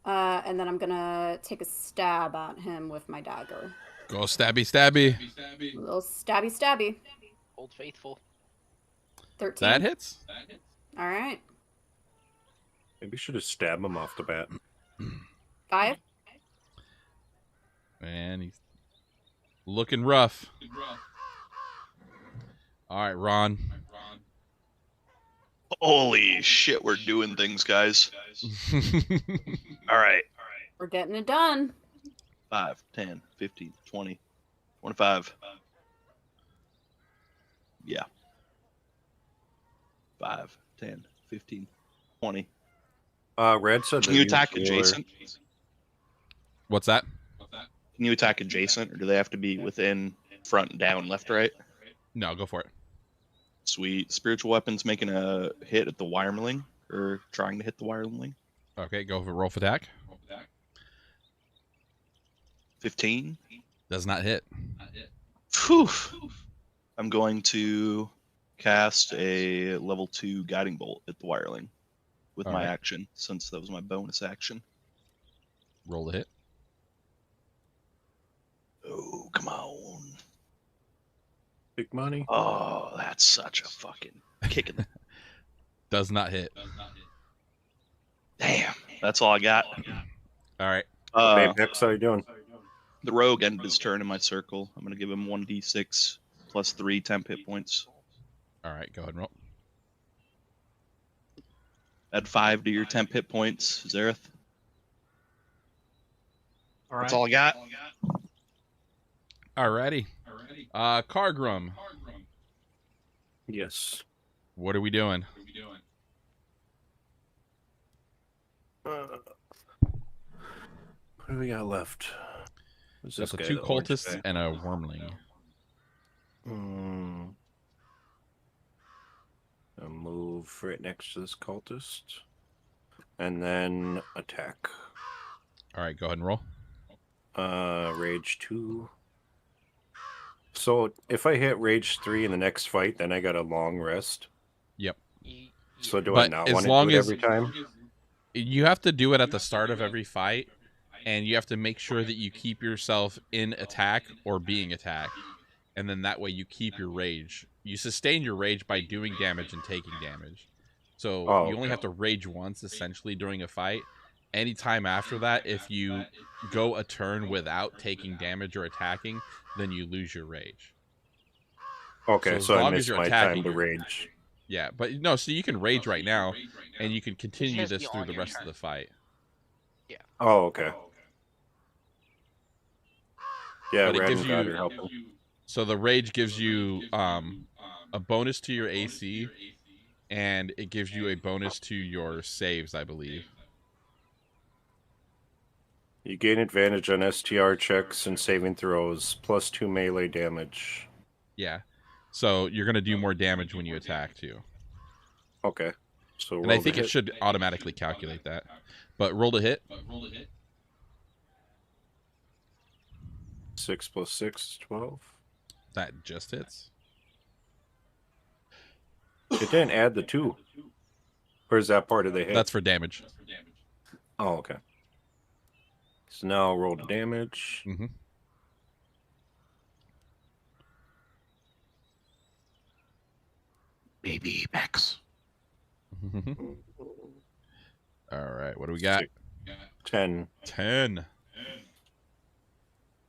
And then I'm gonna take a stab at him with my dagger. Go stabby, stabby. A little stabby, stabby. Old Faithful. 13. That hits. All right. Maybe you should have stabbed him off the bat. 5. And he's looking rough. All right, Ron. Holy shit, we're doing things, guys. All right. We're getting it done. 5, 10, 15, 20, 25. Yeah. 5, 10, 15, 20. Red said Can you attack adjacent? What's that? Can you attack adjacent, or do they have to be within, front, down, left, right? No, go for it. Sweet. Spiritual weapons making a hit at the wireling, or trying to hit the wireling. Okay, go for roll for attack. 15. Does not hit. Whew. I'm going to cast a level 2 guiding bolt at the wireling with All my right. action, since that was my bonus action. Roll the hit. Oh, come on. Big money. Oh, that's such a fucking kick in the... Does not hit. Damn. That's all I got. All right. Apex, how you doing? The rogue ended his turn in my circle. I'm going to give him 1d6 plus 3 temp hit points. All right, go ahead and roll. Add 5 to your temp hit points, Zareth. All right. That's all I got. Alrighty. Cargrum. Yes. What are we doing? What do we got left? Who's That's this guy, 2 the orange cultists guy? and a wormling. I'll move right next to this cultist. And then attack. All right, go ahead and roll. Rage 2. So if I hit Rage 3 in the next fight, then I got a long rest. Yep. So do I But not as want to long do it as- every time? You have to do it at the start of every fight, and you have to make sure that you keep yourself in attack or being attacked, and then that way you keep your rage. You sustain your rage by doing damage and taking damage. So you only have to rage once, essentially, during a fight. Anytime after that, if you go a turn without taking damage or attacking, then you lose your rage. Okay, so I missed my time to rage. Yeah, but no, so you can rage right now, and you can continue this through the rest of the fight. Yeah. Oh, okay. Yeah, but it gives you. helping. So the rage gives you a bonus to your AC, and it gives you a bonus to your saves, I believe. You gain advantage on STR checks and saving throws, +2 melee damage. Yeah. So you're going to do more damage when you attack, too. Okay. So and I think it should automatically calculate that. But roll to hit. 6 + 6 is 12. That just hits. It didn't add the 2. Or is that part of the hit? That's for damage. Oh, okay. So now roll the damage. Mm-hmm. Baby Bex. All right, what do we got? 10. 10.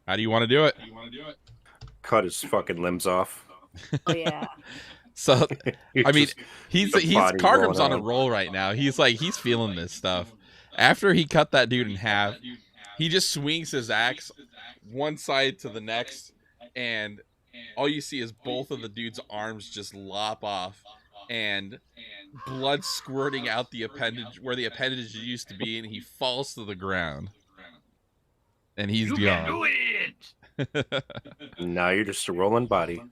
How do you want to do it? Cut his fucking limbs off. Oh yeah. So, I mean, he's Kargrim's on a roll right now. He's feeling this stuff. After he cut that dude in half, he just swings his axe one side to the next, and all you see is both of the dude's arms just lop off, and blood squirting out the appendage where the appendage used to be, and he falls to the ground. And he's gone. You can do it! Now you're just a rolling body.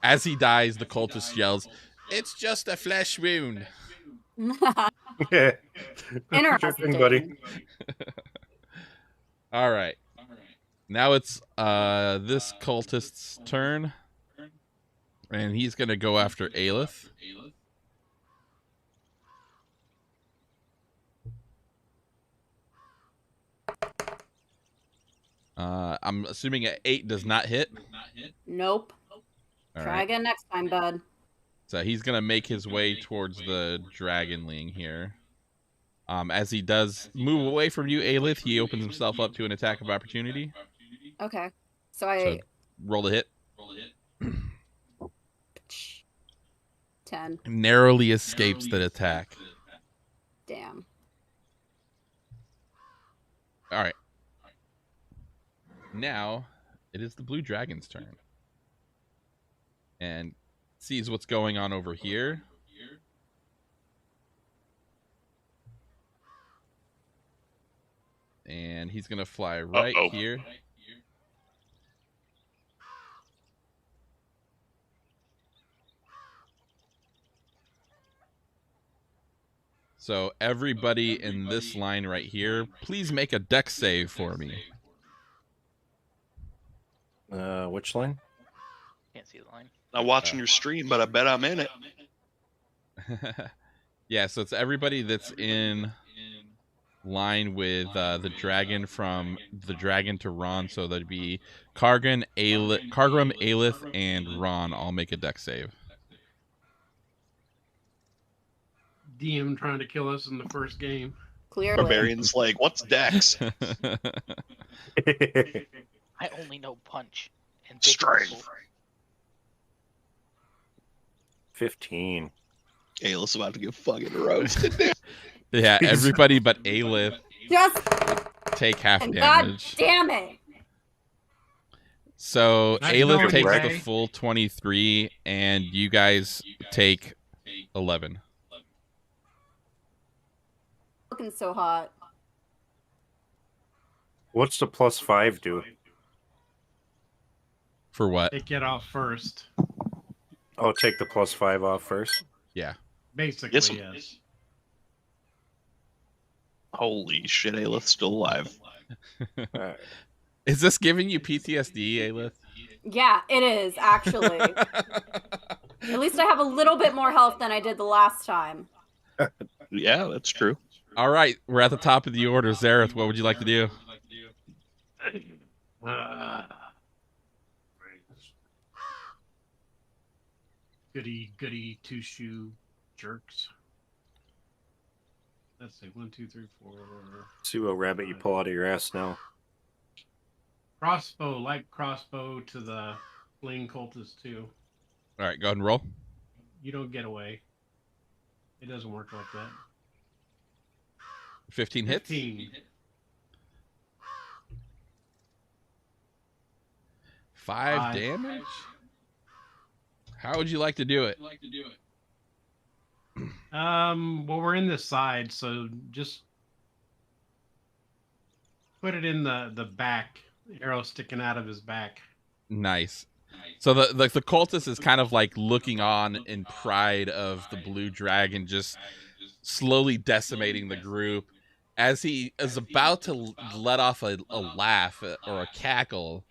As he dies, the cultist yells, "It's just a flesh wound." Yeah. Interesting, buddy. All right. Now it's this cultist's turn. And he's going to go after Aelyth. I'm assuming an 8 does not hit. Nope. Try again next time, bud. So he's going to make his way towards the dragonling here. As he does move away from you, Aelyth, he opens himself up to an attack of opportunity. Okay. So roll to hit. 10. Narrowly escapes the attack. Damn. All right. Now it is the blue dragon's turn. And sees what's going on over here. And he's going to fly right here. So everybody in this line right here, please make a dex save for me. Which line? Can't see the line. Not watching your stream, but I bet I'm in it. Yeah, so it's everybody that's in line with the dragon from the dragon to Ron. So that'd be Kargrim, Aelyth, and Ron all make a dex save. DM trying to kill us in the first game. Clearly. Barbarian's like, what's Dex? I only know punch and Strength. 15. Aelyth's about to get fucking roasted, dude. Yeah, everybody but Aelyth just take half damage. God damn it. So Aelyth takes the full 23, and you guys take 11. Looking so hot. What's the +5 do? For what? Take it off first. Oh, take the +5 off first? Yeah. Basically, yes. Holy shit, Aelyth's still alive. Right. Is this giving you PTSD, Aelyth? Yeah, it is, actually. At least I have a little bit more health than I did the last time. Yeah, that's true. All right, we're at the top of the order. Zareth, what would you like to do? Goody two-shoe jerks. Let's see, 1, 2, 3, 4. See what rabbit you pull out of your ass now. Crossbow, light crossbow to the fleeing cultist too. All right, go ahead and roll. You don't get away. It doesn't work like that. 15 hits. 15. 5 damage. How would you like to do it? Well, we're in the side, so just put it in the back. Arrow sticking out of his back. Nice. So the cultist is kind of like looking on in pride of the blue dragon just slowly decimating the group. As he is about to let off a laugh or a cackle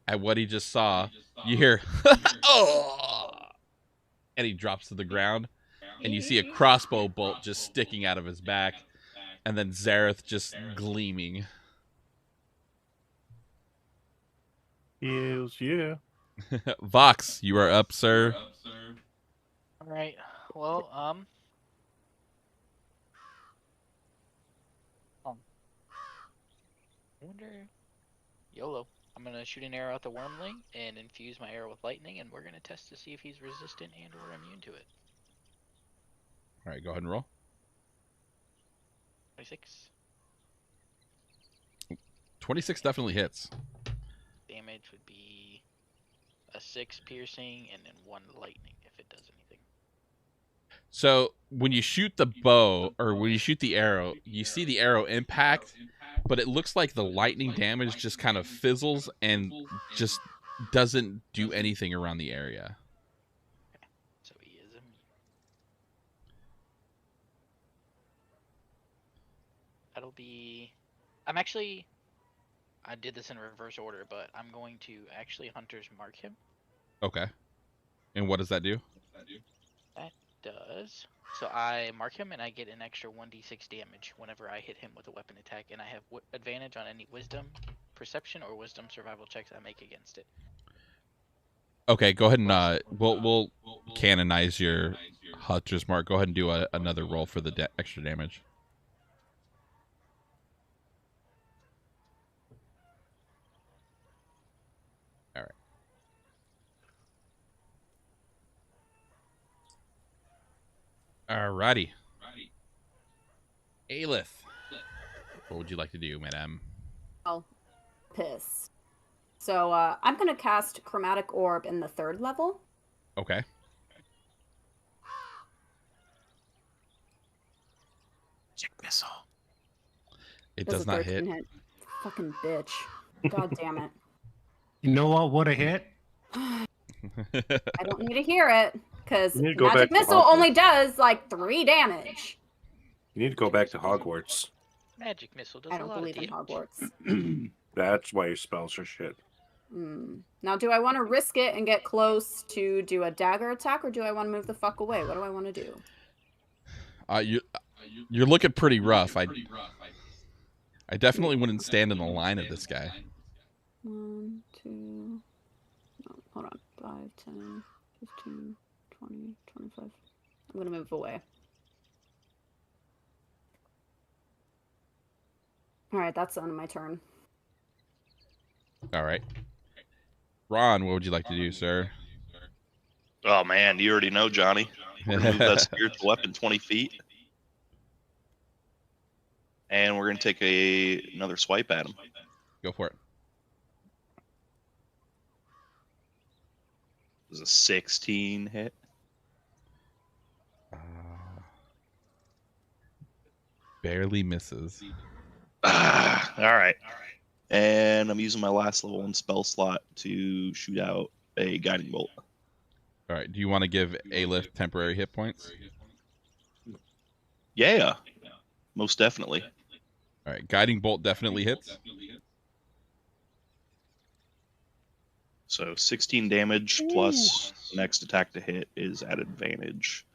at what he just saw, you hear, oh! And he drops to the ground, and you see a crossbow bolt just sticking out of his back, and then Zareth just gleaming. Yes, yeah. Vox, you are up, sir. All right. Well, I wonder. YOLO. I'm gonna shoot an arrow at the wormling and infuse my arrow with lightning, and we're gonna test to see if he's resistant and/or immune to it. All right, go ahead and roll. 26. 26 definitely hits. Damage would be a 6 piercing and then 1 lightning if it does anything. So when you shoot the bow, or when you shoot the arrow, you see the arrow impact, but it looks like the lightning damage just kind of fizzles and just doesn't do anything around the area. Okay. So he is immune. That'll be... I did this in reverse order, but I'm going to actually Hunter's Mark him. Okay. And what does that do? That does. So I mark him and I get an extra 1d6 damage whenever I hit him with a weapon attack, and I have advantage on any wisdom, perception, or wisdom survival checks I make against it. Okay, go ahead and we'll canonize your Hunter's Mark. Go ahead and do another roll for the extra damage. All right. Alrighty. Aelyth, what would you like to do, madame? Oh, piss. So I'm gonna cast Chromatic Orb in the 3rd level. Okay. Magic missile. It does not hit. Fucking bitch. God damn it. You know what would have hit? I don't need to hear it, because You need to go Magic back to Missile Hogwarts. only does like 3 damage. You need to go back to Hogwarts. Magic missile does I a don't lot believe of in damage. Hogwarts. That's why your spells are shit. Now, do I want to risk it and get close to do a dagger attack, or do I want to move the fuck away? What do I want to do? You're looking pretty rough. I definitely wouldn't stand in the line of this guy. 1, 2... No, hold on. 5, 10, 15, 20, 25. I'm going to move away. Alright, that's the end of my turn. All right. Ron, what would you like to do, sir? Oh man, you already know, Johnny. We're gonna move that spiritual weapon 20 feet, and we're gonna take another swipe at him. Go for it. It was a 16 hit. Barely misses. All right. And I'm using my last level 1 spell slot to shoot out a guiding bolt. All right. Do you want to give Aelyth temporary hit points? Yeah, most definitely. All right. Guiding bolt definitely hits. So 16 damage plus next attack to hit is at advantage.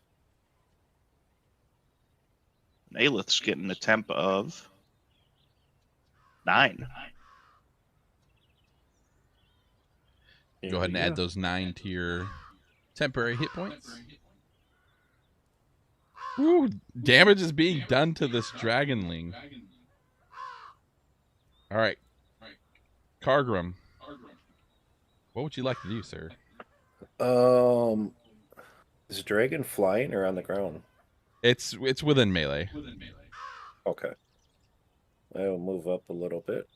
Aelyth's getting a temp of 9. Go ahead and add those 9 to your temporary hit points. Ooh, damage is being done to this dragonling. All right, Kargrim, what would you like to do, sir? Is dragon flying or on the ground? It's within melee. Okay. I will move up a little bit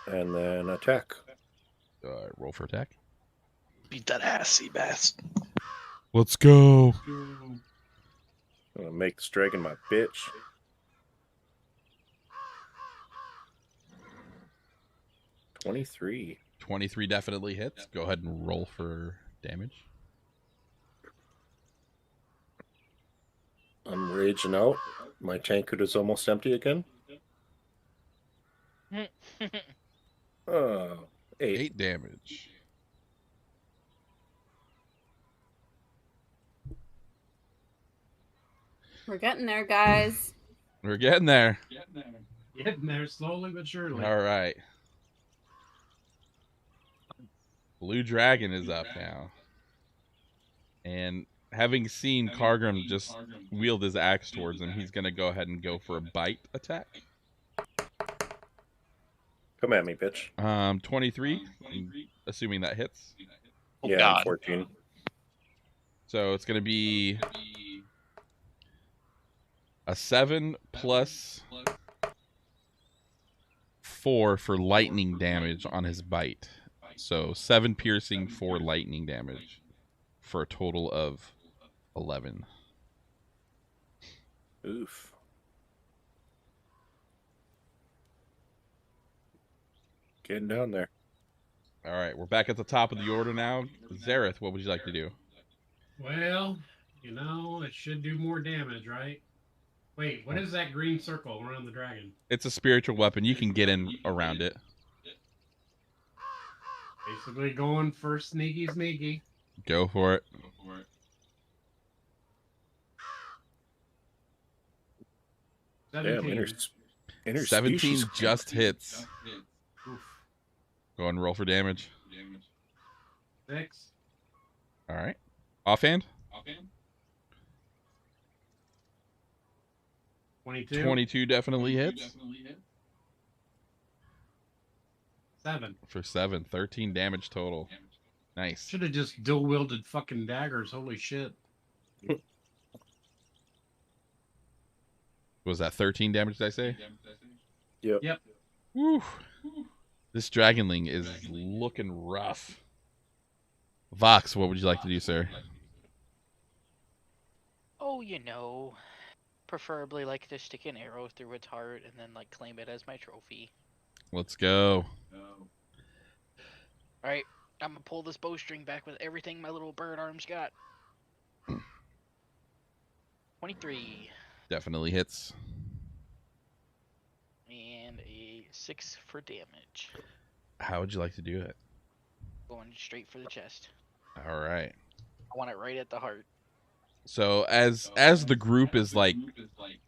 and then attack. Roll for attack. Beat that ass, Seabass. Let's go. I'm gonna make this dragon my bitch. $23. 23 definitely hits. Go ahead and roll for damage. I'm raging out. My tankard is almost empty again. 8. 8 damage. We're getting there, guys. We're getting there. Getting there slowly but surely. All right. Blue Dragon is up now. And having seen Kargrim just wield his axe towards him, he's going to go ahead and go for a bite attack. Come at me, bitch. 23, assuming that hits. Oh, yeah, God. 14. So it's going to be a 7 plus 4 for lightning damage on his bite. So 7 piercing, 4 lightning damage for a total of 11. Oof. Getting down there. All right, we're back at the top of the order now. Zareth, what would you like to do? Well, you know, it should do more damage, right? Wait, what is that green circle around the dragon? It's a spiritual weapon. You can get in around it. Basically going for sneaky. Go for it. Damn, 17. 17 just hits. Oof. Go ahead and roll for damage. 6. All right. Offhand? 22. 22 definitely hits. 7. For 7. 13 damage total. Nice. Should have just dual wielded fucking daggers. Holy shit. Was that 13 damage, did I say? Yep. Woo. This dragonling is looking rough. Vox, what would you like to do, sir? Oh, you know, preferably like to stick an arrow through its heart and then like claim it as my trophy. Let's go. All right, I'm gonna pull this bowstring back with everything my little bird arms got. 23 Definitely hits. and a 6 for damage. How would you like to do it? Going straight for the chest. All right. I want it right at the heart. So as the group is like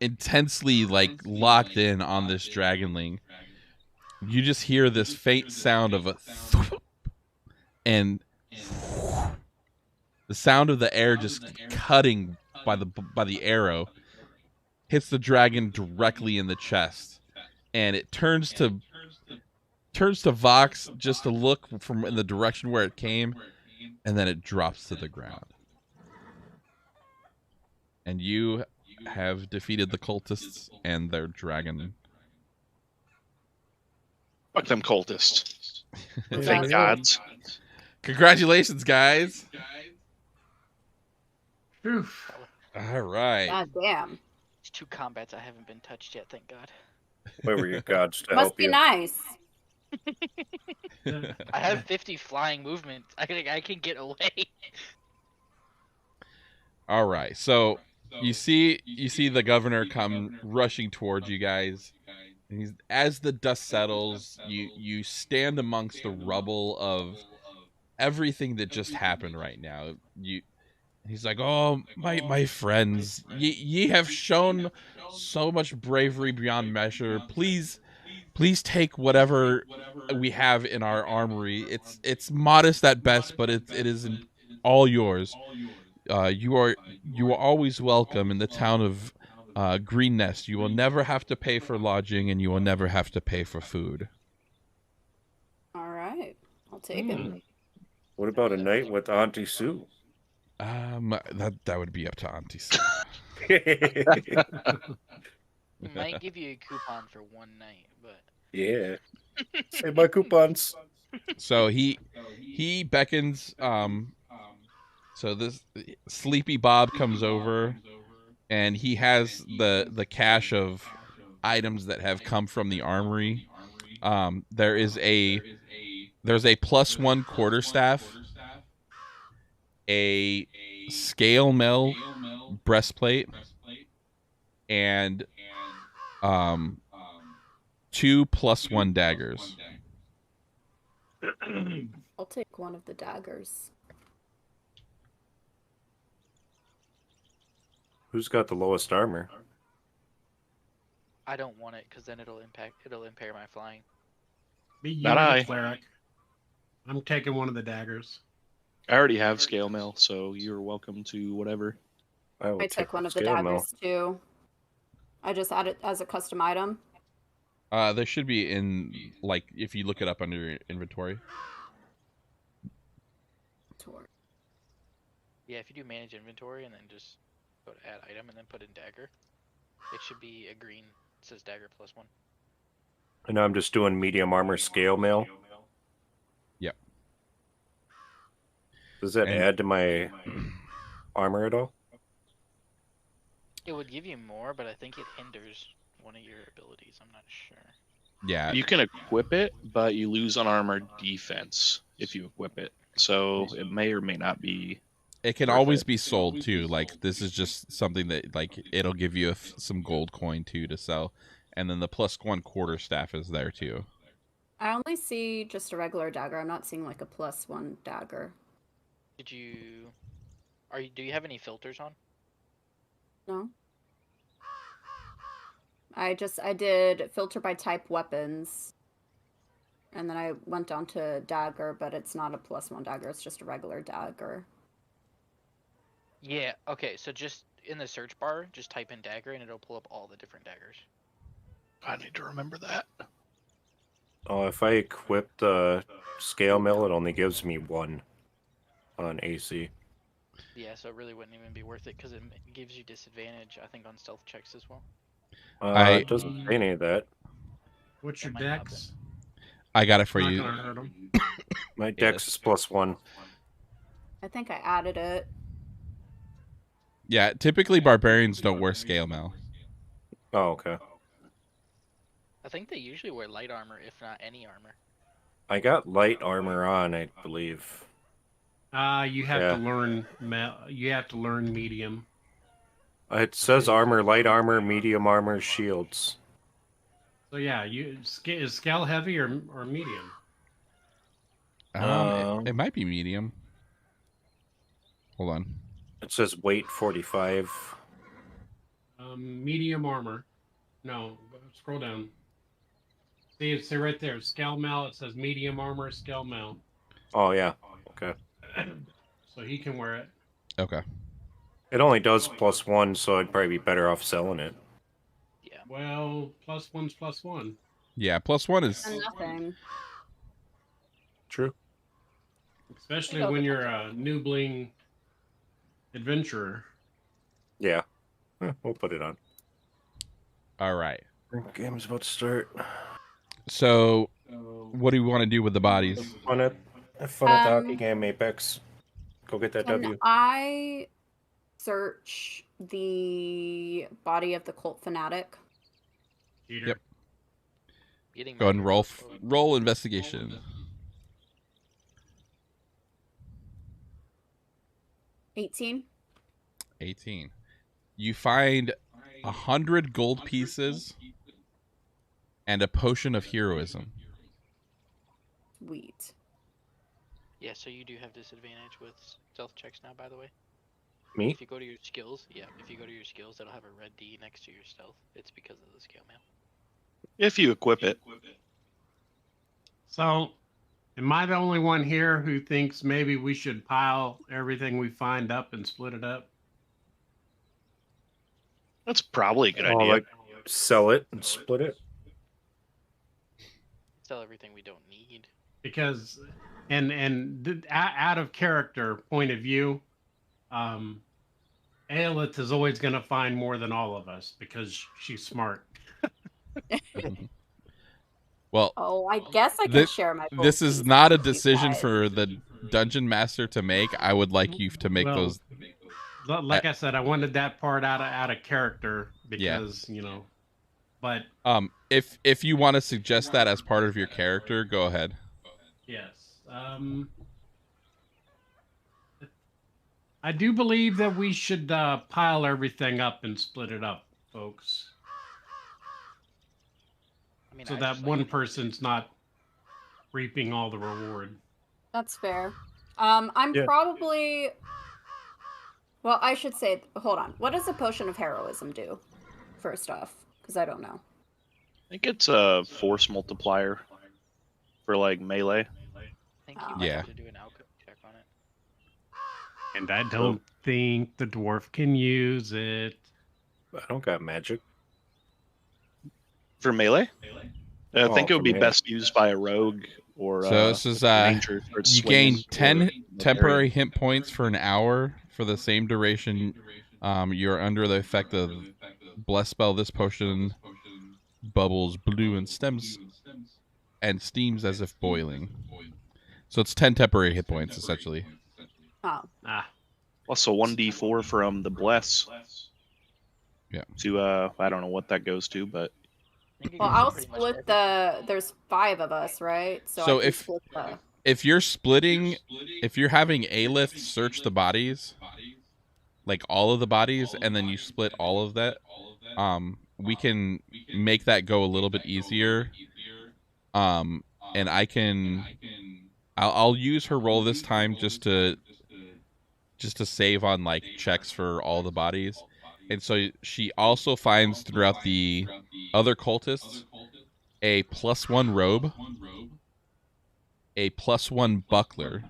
intensely like locked in on this dragonling, you just hear this faint sound of a thwart, and the sound of the air just cutting by the arrow hits the dragon directly in the chest, and it turns to Vox just to look from in the direction where it came, and then it drops to the ground. And you have defeated the cultists and their dragon. Fuck them cultists. Yeah. Fake gods. Congratulations, guys. Oof. All right. God damn. It's 2 combats I haven't been touched yet, thank God. Where were your gods to Must help be you? nice. I have 50 flying movement. I can get away. All right. So you see the governor come rushing towards you guys. And as the dust settles, you stand amongst the rubble of everything that just happened right now. He's like, "Oh, my friends, ye have shown so much bravery beyond measure. Please take whatever we have in our armory. It's modest at best, but it is all yours. You are always welcome in the town of Greenest. You will never have to pay for lodging, and you will never have to pay for food." All right, I'll take it. What about a night with Auntie Sue? That would be up to Auntie Sue. He might give you a coupon for one night, but Yeah. Save my coupons. So he beckons. So this Sleepy Bob comes over, and he has the cache of items that have come from the armory. There's a +1 quarterstaff, a scale mill breastplate, and 2 +1 daggers. I'll take one of the daggers. Who's got the lowest armor? I don't want it because then it'll impair my flying. You're I. the cleric. I'm taking one of the daggers. I already have scale mail, so you're welcome to whatever. I took one of the daggers too. I just add it as a custom item. There should be in, like, if you look it up under your inventory. Yeah, if you do manage inventory and then just go to add item and then put in dagger, it should be a green. It says dagger +1. And I'm just doing medium armor scale mail. Yep. Does that add to my armor at all? It would give you more, but I think it hinders one of your abilities. I'm not sure. Yeah. You can equip it, but you lose on armor defense if you equip it. So it may or may not be. It can always be sold too. Like, this is just something that, like, it'll give you some gold coin too to sell, and then the +1 quarterstaff is there too. I only see just a regular dagger. I'm not seeing like a +1 dagger. Do you have any filters on? No. I did filter by type weapons, and then I went down to dagger, but it's not a +1 dagger. It's just a regular dagger. Yeah, okay, so just in the search bar, just type in dagger and it'll pull up all the different daggers. I need to remember that. Oh, if I equip the scale mill, it only gives me 1 on AC. Yeah, so it really wouldn't even be worth it because it gives you disadvantage, I think, on stealth checks as well. It doesn't say any of that. What's your dex? I got it for Not you. gonna hurt 'em. My dex is +1. I think I added it. Yeah, typically barbarians don't wear scale mail. Oh, okay. I think they usually wear light armor, if not any armor. I got light armor on, I believe. You have to learn. You have to learn medium. It says armor, light armor, medium armor, shields. So yeah, is scale heavy or medium? It might be medium. Hold on. It says weight 45. Medium armor. No, scroll down. See, it's right there. Scale mail. It says medium armor, scale mail. Oh, yeah. Okay. So he can wear it. Okay. It only does +1, so I'd probably be better off selling it. Yeah. Well, +1's +1. Yeah, +1 is... And nothing. True. Especially when you're a new bling adventurer. Yeah. We'll put it on. All right. Game's about to start. So, what do you want to do with the bodies? Fun at the hockey game, Apex. Go get that W. I search the body of the cult fanatic? Peter. Yep. Getting Go ahead and roll investigation. 18. 18. You find 100 gold pieces and a potion of heroism. Sweet. Yeah, so you do have disadvantage with stealth checks now, by the way. Me? If you go to your skills, if you go to your skills, it'll have a red D next to your stealth. It's because of the scale mail. If you equip it. So, am I the only one here who thinks maybe we should pile everything we find up and split it up? That's probably a good Oh, idea. like sell it and split it. Sell everything we don't need. Because, out of character point of view, Aelyth is always going to find more than all of us because she's smart. Well, Oh, I guess I can share my. This is gold not a piece with you decision guys. for the dungeon master to make. I would like you to make those. Like I said, I wanted that part out of character because but if you want to suggest that as part of your character, go ahead. yes, I do believe that we should pile everything up and split it up, folks. I mean, So I that just like one it. person's not reaping all the reward. That's fair. I'm Yeah. probably. Well, I should say. Hold on. What does a potion of heroism do? First off, because I don't know. I think it's a force multiplier for like melee. I think you might Yeah. have to do an alchemy check on it. And I don't think the dwarf can use it. I don't got magic. For melee? I think it would for be melee. best used by a rogue or So this is ranger. Or you swinging gain 10 or temporary hit points for an hour for the same duration. You're under the effect of bless spell. This potion bubbles blue and stems and steams as if boiling. So it's 10 temporary hit points essentially. Oh. Plus a 1d4 from the bless. Yeah. To I don't know what that goes to, but I think it Well, goes to I'll pretty much split everything. There's 5 of us, right? So I can if- split the. If you're splitting, if you're having Aelyth search the bodies, like all of the bodies, and then you split all of that, we can make that go a little bit easier. And I'll use her roll this time just to save on like checks for all the bodies. And so she also finds throughout the other cultists a +1 robe, a +1 buckler,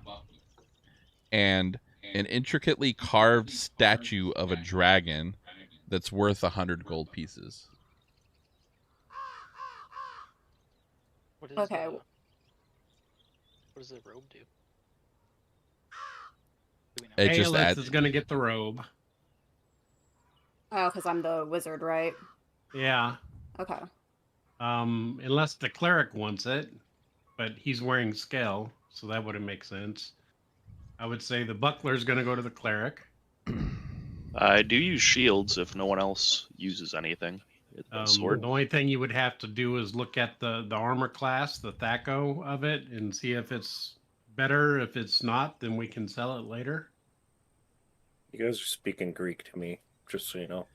and an intricately carved statue of a dragon that's worth 100 gold pieces. What is Okay. what does the robe do? Do we know? It just Aelyth adds. is going to get the robe. Oh, because I'm the wizard, right? Yeah. Okay. Unless the cleric wants it, but he's wearing scale, so that wouldn't make sense. I would say the buckler's going to go to the cleric. I do use shields if no one else uses anything. Sword. The only thing you would have to do is look at the armor class, the THACO of it, and see if it's better. If it's not, then we can sell it later. You guys are speaking Greek to me, just so you know.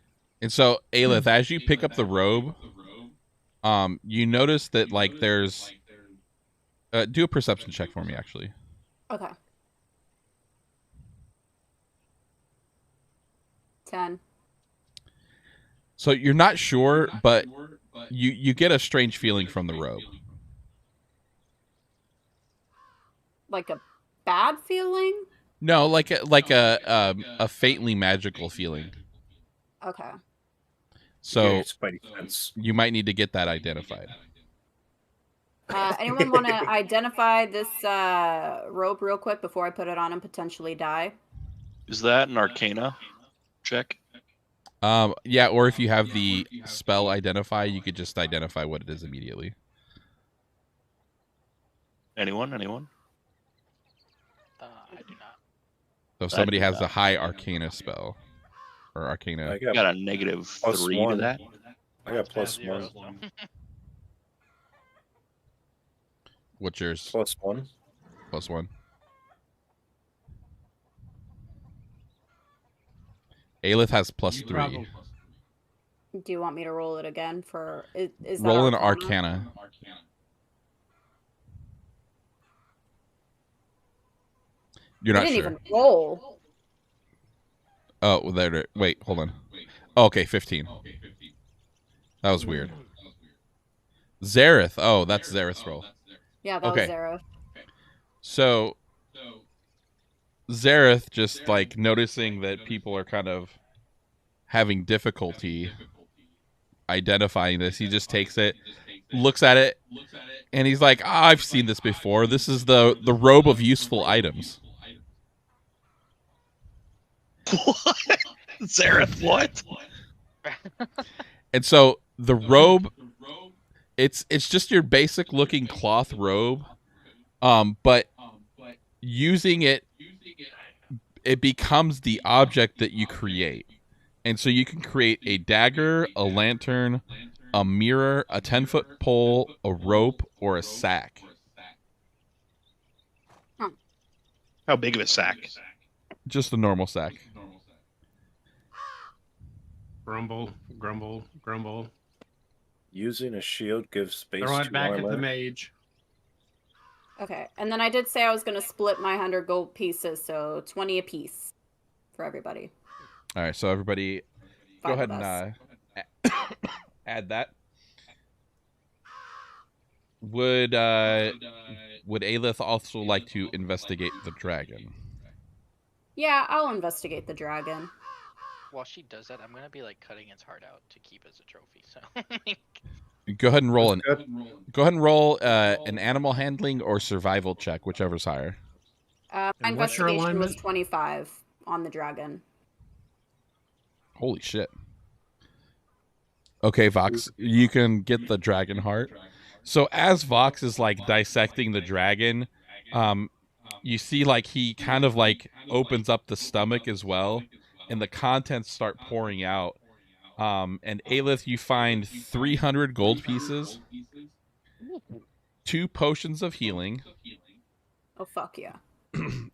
And so, Aelyth, as you pick up the robe, you notice that like there's. Do a perception check for me, actually. Okay. 10. So you're not sure, but you get a strange feeling from the robe. Like a bad feeling? No, like a faintly magical feeling. Okay. So Yeah, Spidey sense. you might need to get that identified. Anyone want to identify this robe real quick before I put it on and potentially die? Is that an Arcana check? Yeah, or if you have the spell identify, you could just identify what it is immediately. Anyone? I do not. So if somebody do has not. the high Arcana spell or Arcana, I Got got a negative Plus 3 one. to that. I got Pass +1. what's yours? +1. +1. Aelyth has +3. Do you want me to roll it again for? Is that Roll an Arcana? Arcana. You're I not didn't sure. even roll. Oh, there. Wait, hold on. Oh, okay, 15. That was weird. Zareth. Oh, that's Zareth's roll. Yeah, that was Zareth. So Zareth just like noticing that people are kind of having difficulty identifying this. He just takes it, looks at it, and he's like, I've seen this before. This is the robe of useful items. What? Zareth, what? And so the robe, it's just your basic looking cloth robe, but using it, it becomes the object that you create. And so you can create a dagger, a lantern, a mirror, a 10-foot pole, a rope, or a sack. How big of a sack? Just a normal sack. Grumble, grumble, grumble. Using a shield gives space Throw to it back armor. at the mage. Okay, and then I did say I was going to split my 100 gold pieces, so 20 apiece for everybody. All right, so everybody go ahead and add that. Would Aelyth also like to investigate the dragon? Yeah, I'll investigate the dragon. While she does that, I'm gonna be like cutting its heart out to keep as a trophy. So Go ahead and roll an animal handling or survival check, whichever's higher. My And what's your investigation was alignment? 25 on the dragon. Holy shit. Okay, Vox, you can get the dragon heart. So as Vox is like dissecting the dragon, you see like he kind of like opens up the stomach as well, and the contents start pouring out. And Aelyth, you find 300 gold pieces, 2 potions of healing, Oh, fuck yeah.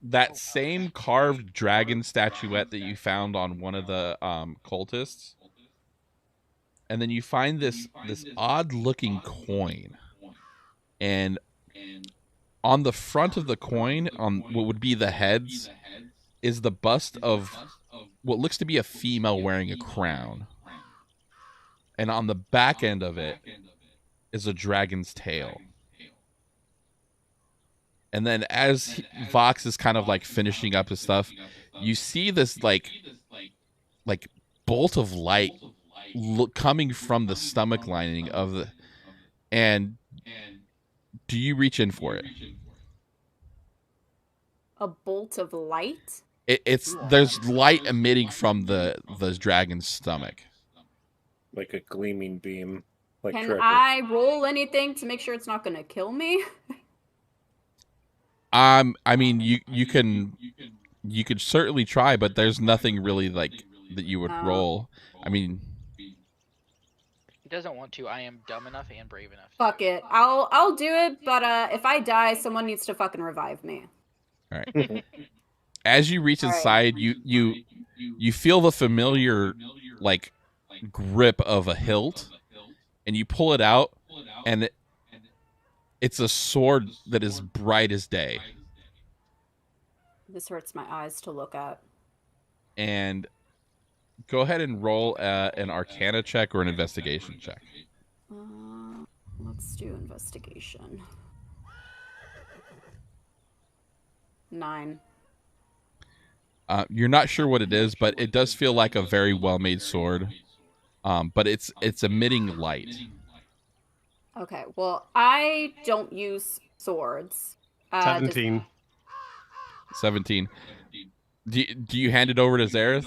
that same carved dragon statuette that you found on one of the cultists, and then you find this odd looking coin, and on the front of the coin, on what would be the heads, is the bust of what looks to be a female wearing a crown, and on the back end of it is a dragon's tail. And then as Vox is kind of like finishing up his stuff, you see this like bolt of light coming from the stomach lining of the, and do you reach in for it? A bolt of light? There's light emitting from the dragon's stomach. Like a gleaming beam. Like Can treasure. I roll anything to make sure it's not going to kill me? I mean, you could certainly try, but there's nothing really like that you would roll. I mean, he doesn't want to. I am dumb enough and brave enough. Fuck it. I'll do it, but if I die, someone needs to fucking revive me. all right. As you reach inside, you feel the familiar like grip of a hilt, and you pull it out, and it's a sword that is bright as day. This hurts my eyes to look at. And go ahead and roll an Arcana check or an investigation check. Let's do investigation. 9. You're not sure what it is, but it does feel like a very well-made sword. But it's emitting light. Okay, well, I don't use swords. 17. 17. Do you hand it over to Zareth?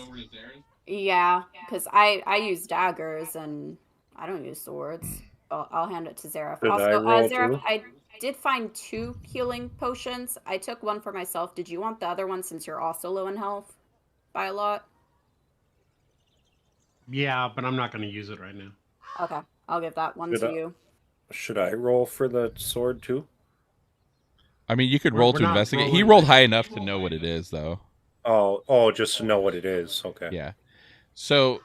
Yeah, because I use daggers and I don't use swords. I'll hand it to Zareth. Did Also, I roll Zareth, too? I did find 2 healing potions. I took one for myself. Did you want the other one since you're also low in health by a lot? Yeah, but I'm not going to use it right now. Okay, I'll give that one to you. Should I roll for the sword too? I mean, you could We're roll to not investigate. He rolling. rolled high enough to know what it is, though. Oh, just to know what it is. Okay. Yeah. So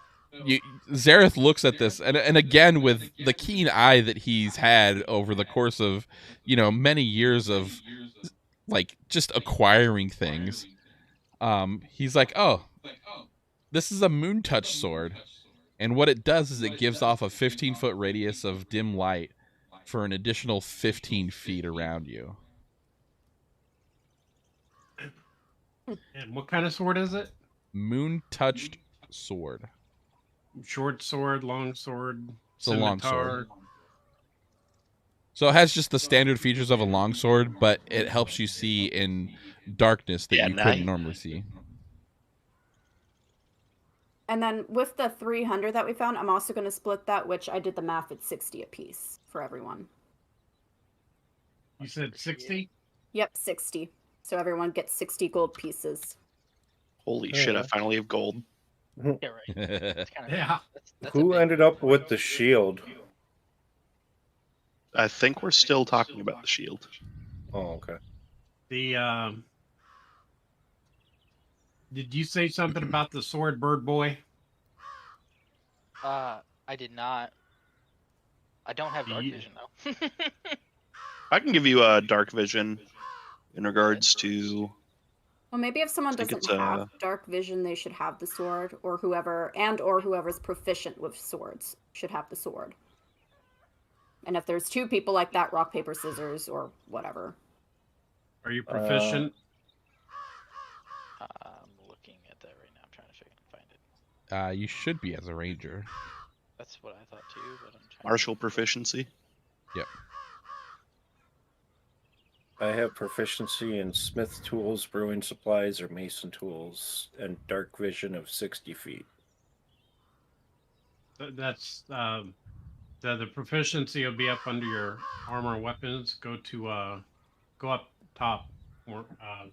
Zareth looks at this, and again with the keen eye that he's had over the course of, many years of like just acquiring things. He's like, oh, This is a moon touch sword, and what it does is it gives off a 15-foot radius of dim light for an additional 15 feet around you. And what kind of sword is it? Moon touched sword. Short sword, long sword, It's a long scimitar. sword. So it has just the standard features of a longsword, but it helps you see in darkness that you couldn't normally see. And then with the 300 that we found, I'm also going to split that, which I did the math at 60 apiece for everyone. You said 60? Yep, 60. So everyone gets 60 gold pieces. Holy shit! I finally have gold. Yeah, right. That's kind of, Yeah. that's Who ended up with the shield? I think we're still talking about the shield. Oh, okay. The did you say something about the sword bird boy? I did not. I don't have dark vision though. I can give you a dark vision in regards to. Well, maybe if someone I think doesn't it's, have dark vision, they should have the sword, or whoever's proficient with swords should have the sword. And if there's two people like that, rock, paper, scissors, or whatever. Are you proficient? I'm looking at that right now. I'm trying to see if I can find it. You should be as a ranger. That's what I thought too, but I'm trying. Martial proficiency. Yep. I have proficiency in smith tools, brewing supplies, or mason tools, and dark vision of 60 feet. That's the proficiency will be up under your armor and weapons. Go up top, or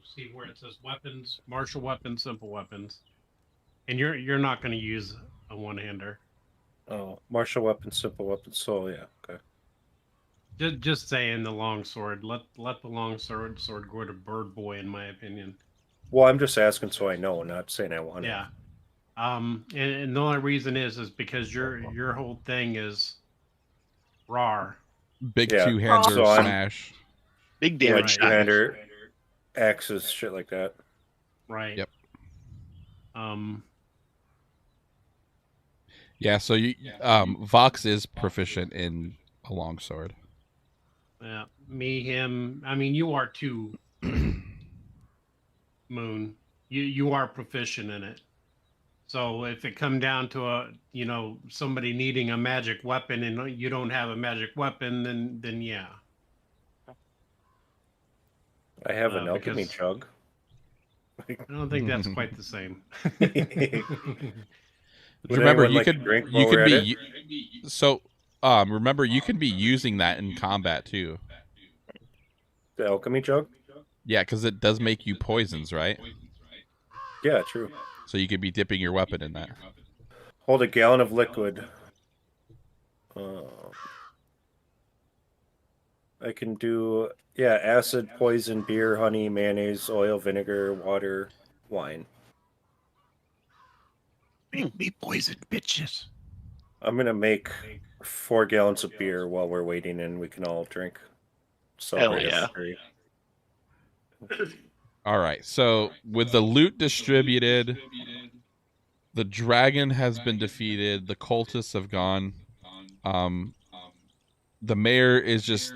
see where it says weapons, martial weapons, simple weapons, and you're not going to use a one-hander. Oh, martial weapons, simple weapons. So yeah, okay. Just saying the long sword. Let the long sword go to bird boy, in my opinion. Well, I'm just asking so I know, not saying I want Yeah. And the only reason is because your whole thing is rar. Big Yeah. two-hander So I'm- smash. Big Yeah, damage. Right. two-hander, axes, shit like that. Right. Yep. Yeah, so you Vox is proficient in a longsword. Yeah. Me, him. I mean, you are too. Moon. You are proficient in it. So if it come down to somebody needing a magic weapon and you don't have a magic weapon, then yeah. I have an alchemy because- jug. I don't think that's quite the same. Would Remember, anyone you like to could drink while we're at it? remember you can be using that in combat too. The alchemy jug? Yeah, because it does make you poisons, right? Yeah, true. So you could be dipping your weapon in that. Hold a gallon of liquid. I can do, acid, poison, beer, honey, mayonnaise, oil, vinegar, water, wine. Make me poison, bitches. I'm going to make 4 gallons of beer while we're waiting and we can all drink. Celebrate yeah. victory. All right. So with the loot distributed, the dragon has been defeated. The cultists have gone. The mayor is just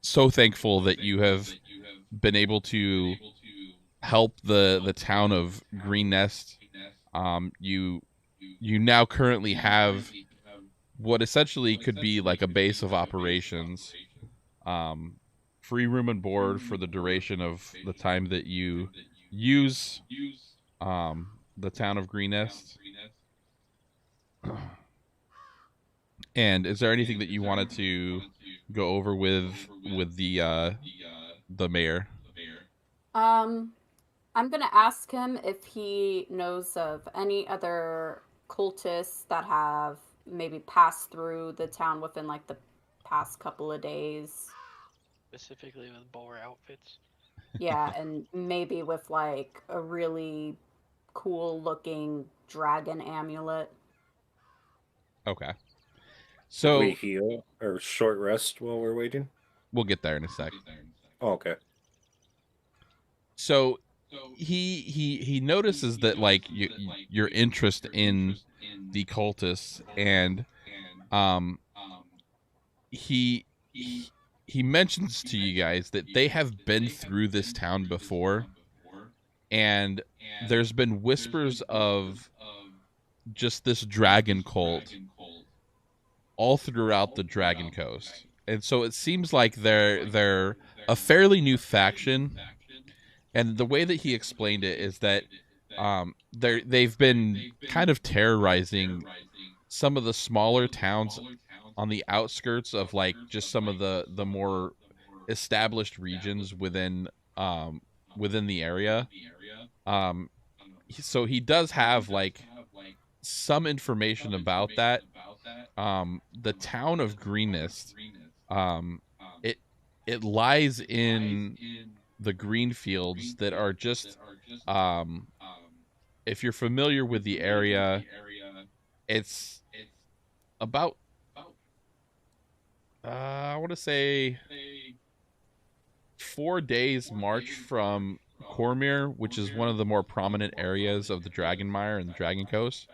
so thankful that you have been able to help the town of Greenest. You now currently have what essentially could be like a base of operations. Free room and board for the duration of the time that you use the town of Greenest. And is there anything that you wanted to go over with the mayor? I'm gonna ask him if he knows of any other cultists that have maybe passed through the town within like the past couple of days. Specifically with boar outfits. Yeah, and maybe with like a really cool looking dragon amulet. Okay. Do So we heal or short rest while we're waiting? we'll get there in a sec. Oh, okay. So he notices that like your interest in the cultists, and he mentions to you guys that they have been through this town before, and there's been whispers of just this dragon cult all throughout the Dragon Coast. And so it seems like they're a fairly new faction. And the way that he explained it is that they've been kind of terrorizing some of the smaller towns on the outskirts of like just some of the more established regions within the area. So he does have like some information about that. The town of Greenest, it lies in the green fields that are just if you're familiar with the area, it's about I want to say 4 days march from Cormyr, which is one of the more prominent areas of the Dragonmire and the Dragon Coast.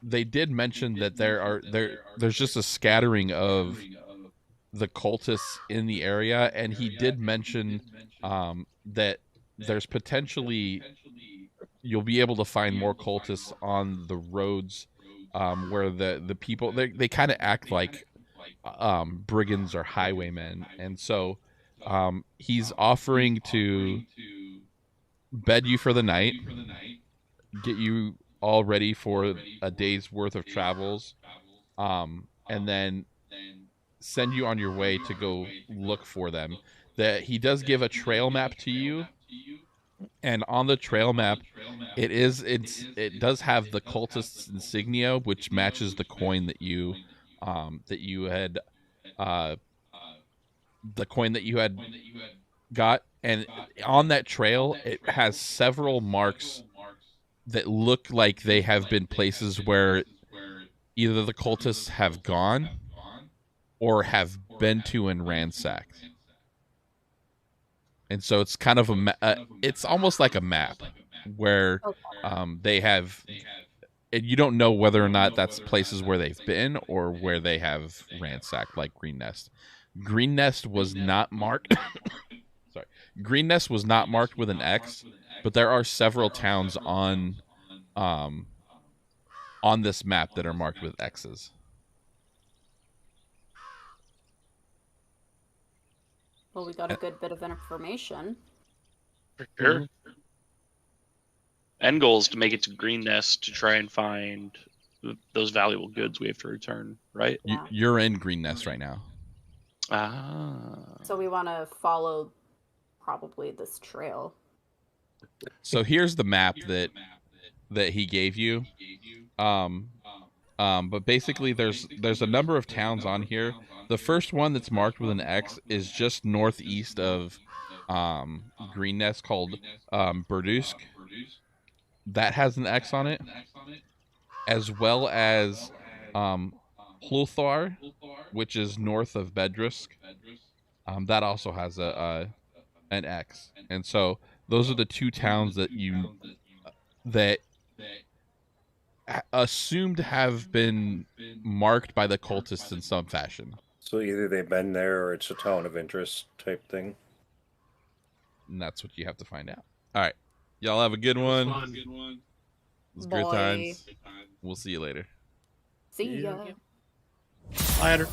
They did mention that there's just a scattering of the cultists in the area, and he did mention that there's potentially you'll be able to find more cultists on the roads where the people they kind of act like brigands or highwaymen, and so he's offering to bed you for the night, get you all ready for a day's worth of travels, and then send you on your way to go look for them. That he does give a trail map to you, and on the trail map it does have the cultist's insignia, which matches the coin that you had got, and on that trail it has several marks that look like they have been places where either the cultists have gone or have been to and ransacked. And so it's kind of it's almost like a map where they have, and you don't know whether or not that's places where they've been or where they have ransacked, like Greenest. Greenest was not marked. Sorry, Greenest was not marked with an X, but there are several towns on this map that are marked with X's. Well, we got a good bit of information. For sure. End goal is to make it to Greenest to try and find those valuable goods we have to return, right? Yeah. You're in Greenest right now. So we want to follow probably this trail. So here's the map that he gave you. But basically there's a number of towns on here. The first one that's marked with an X is just northeast of Greenest, called Burdusk. That has an X on it, as well as Hlthar, which is north of Bedrisk. That also has an X. And so those are the two towns that that assumed have been marked by the cultists in some fashion. So either they've been there or it's a town of interest type thing. And that's what you have to find out. All right. Y'all have a good one. It was good times. We'll see you later. See ya. Later.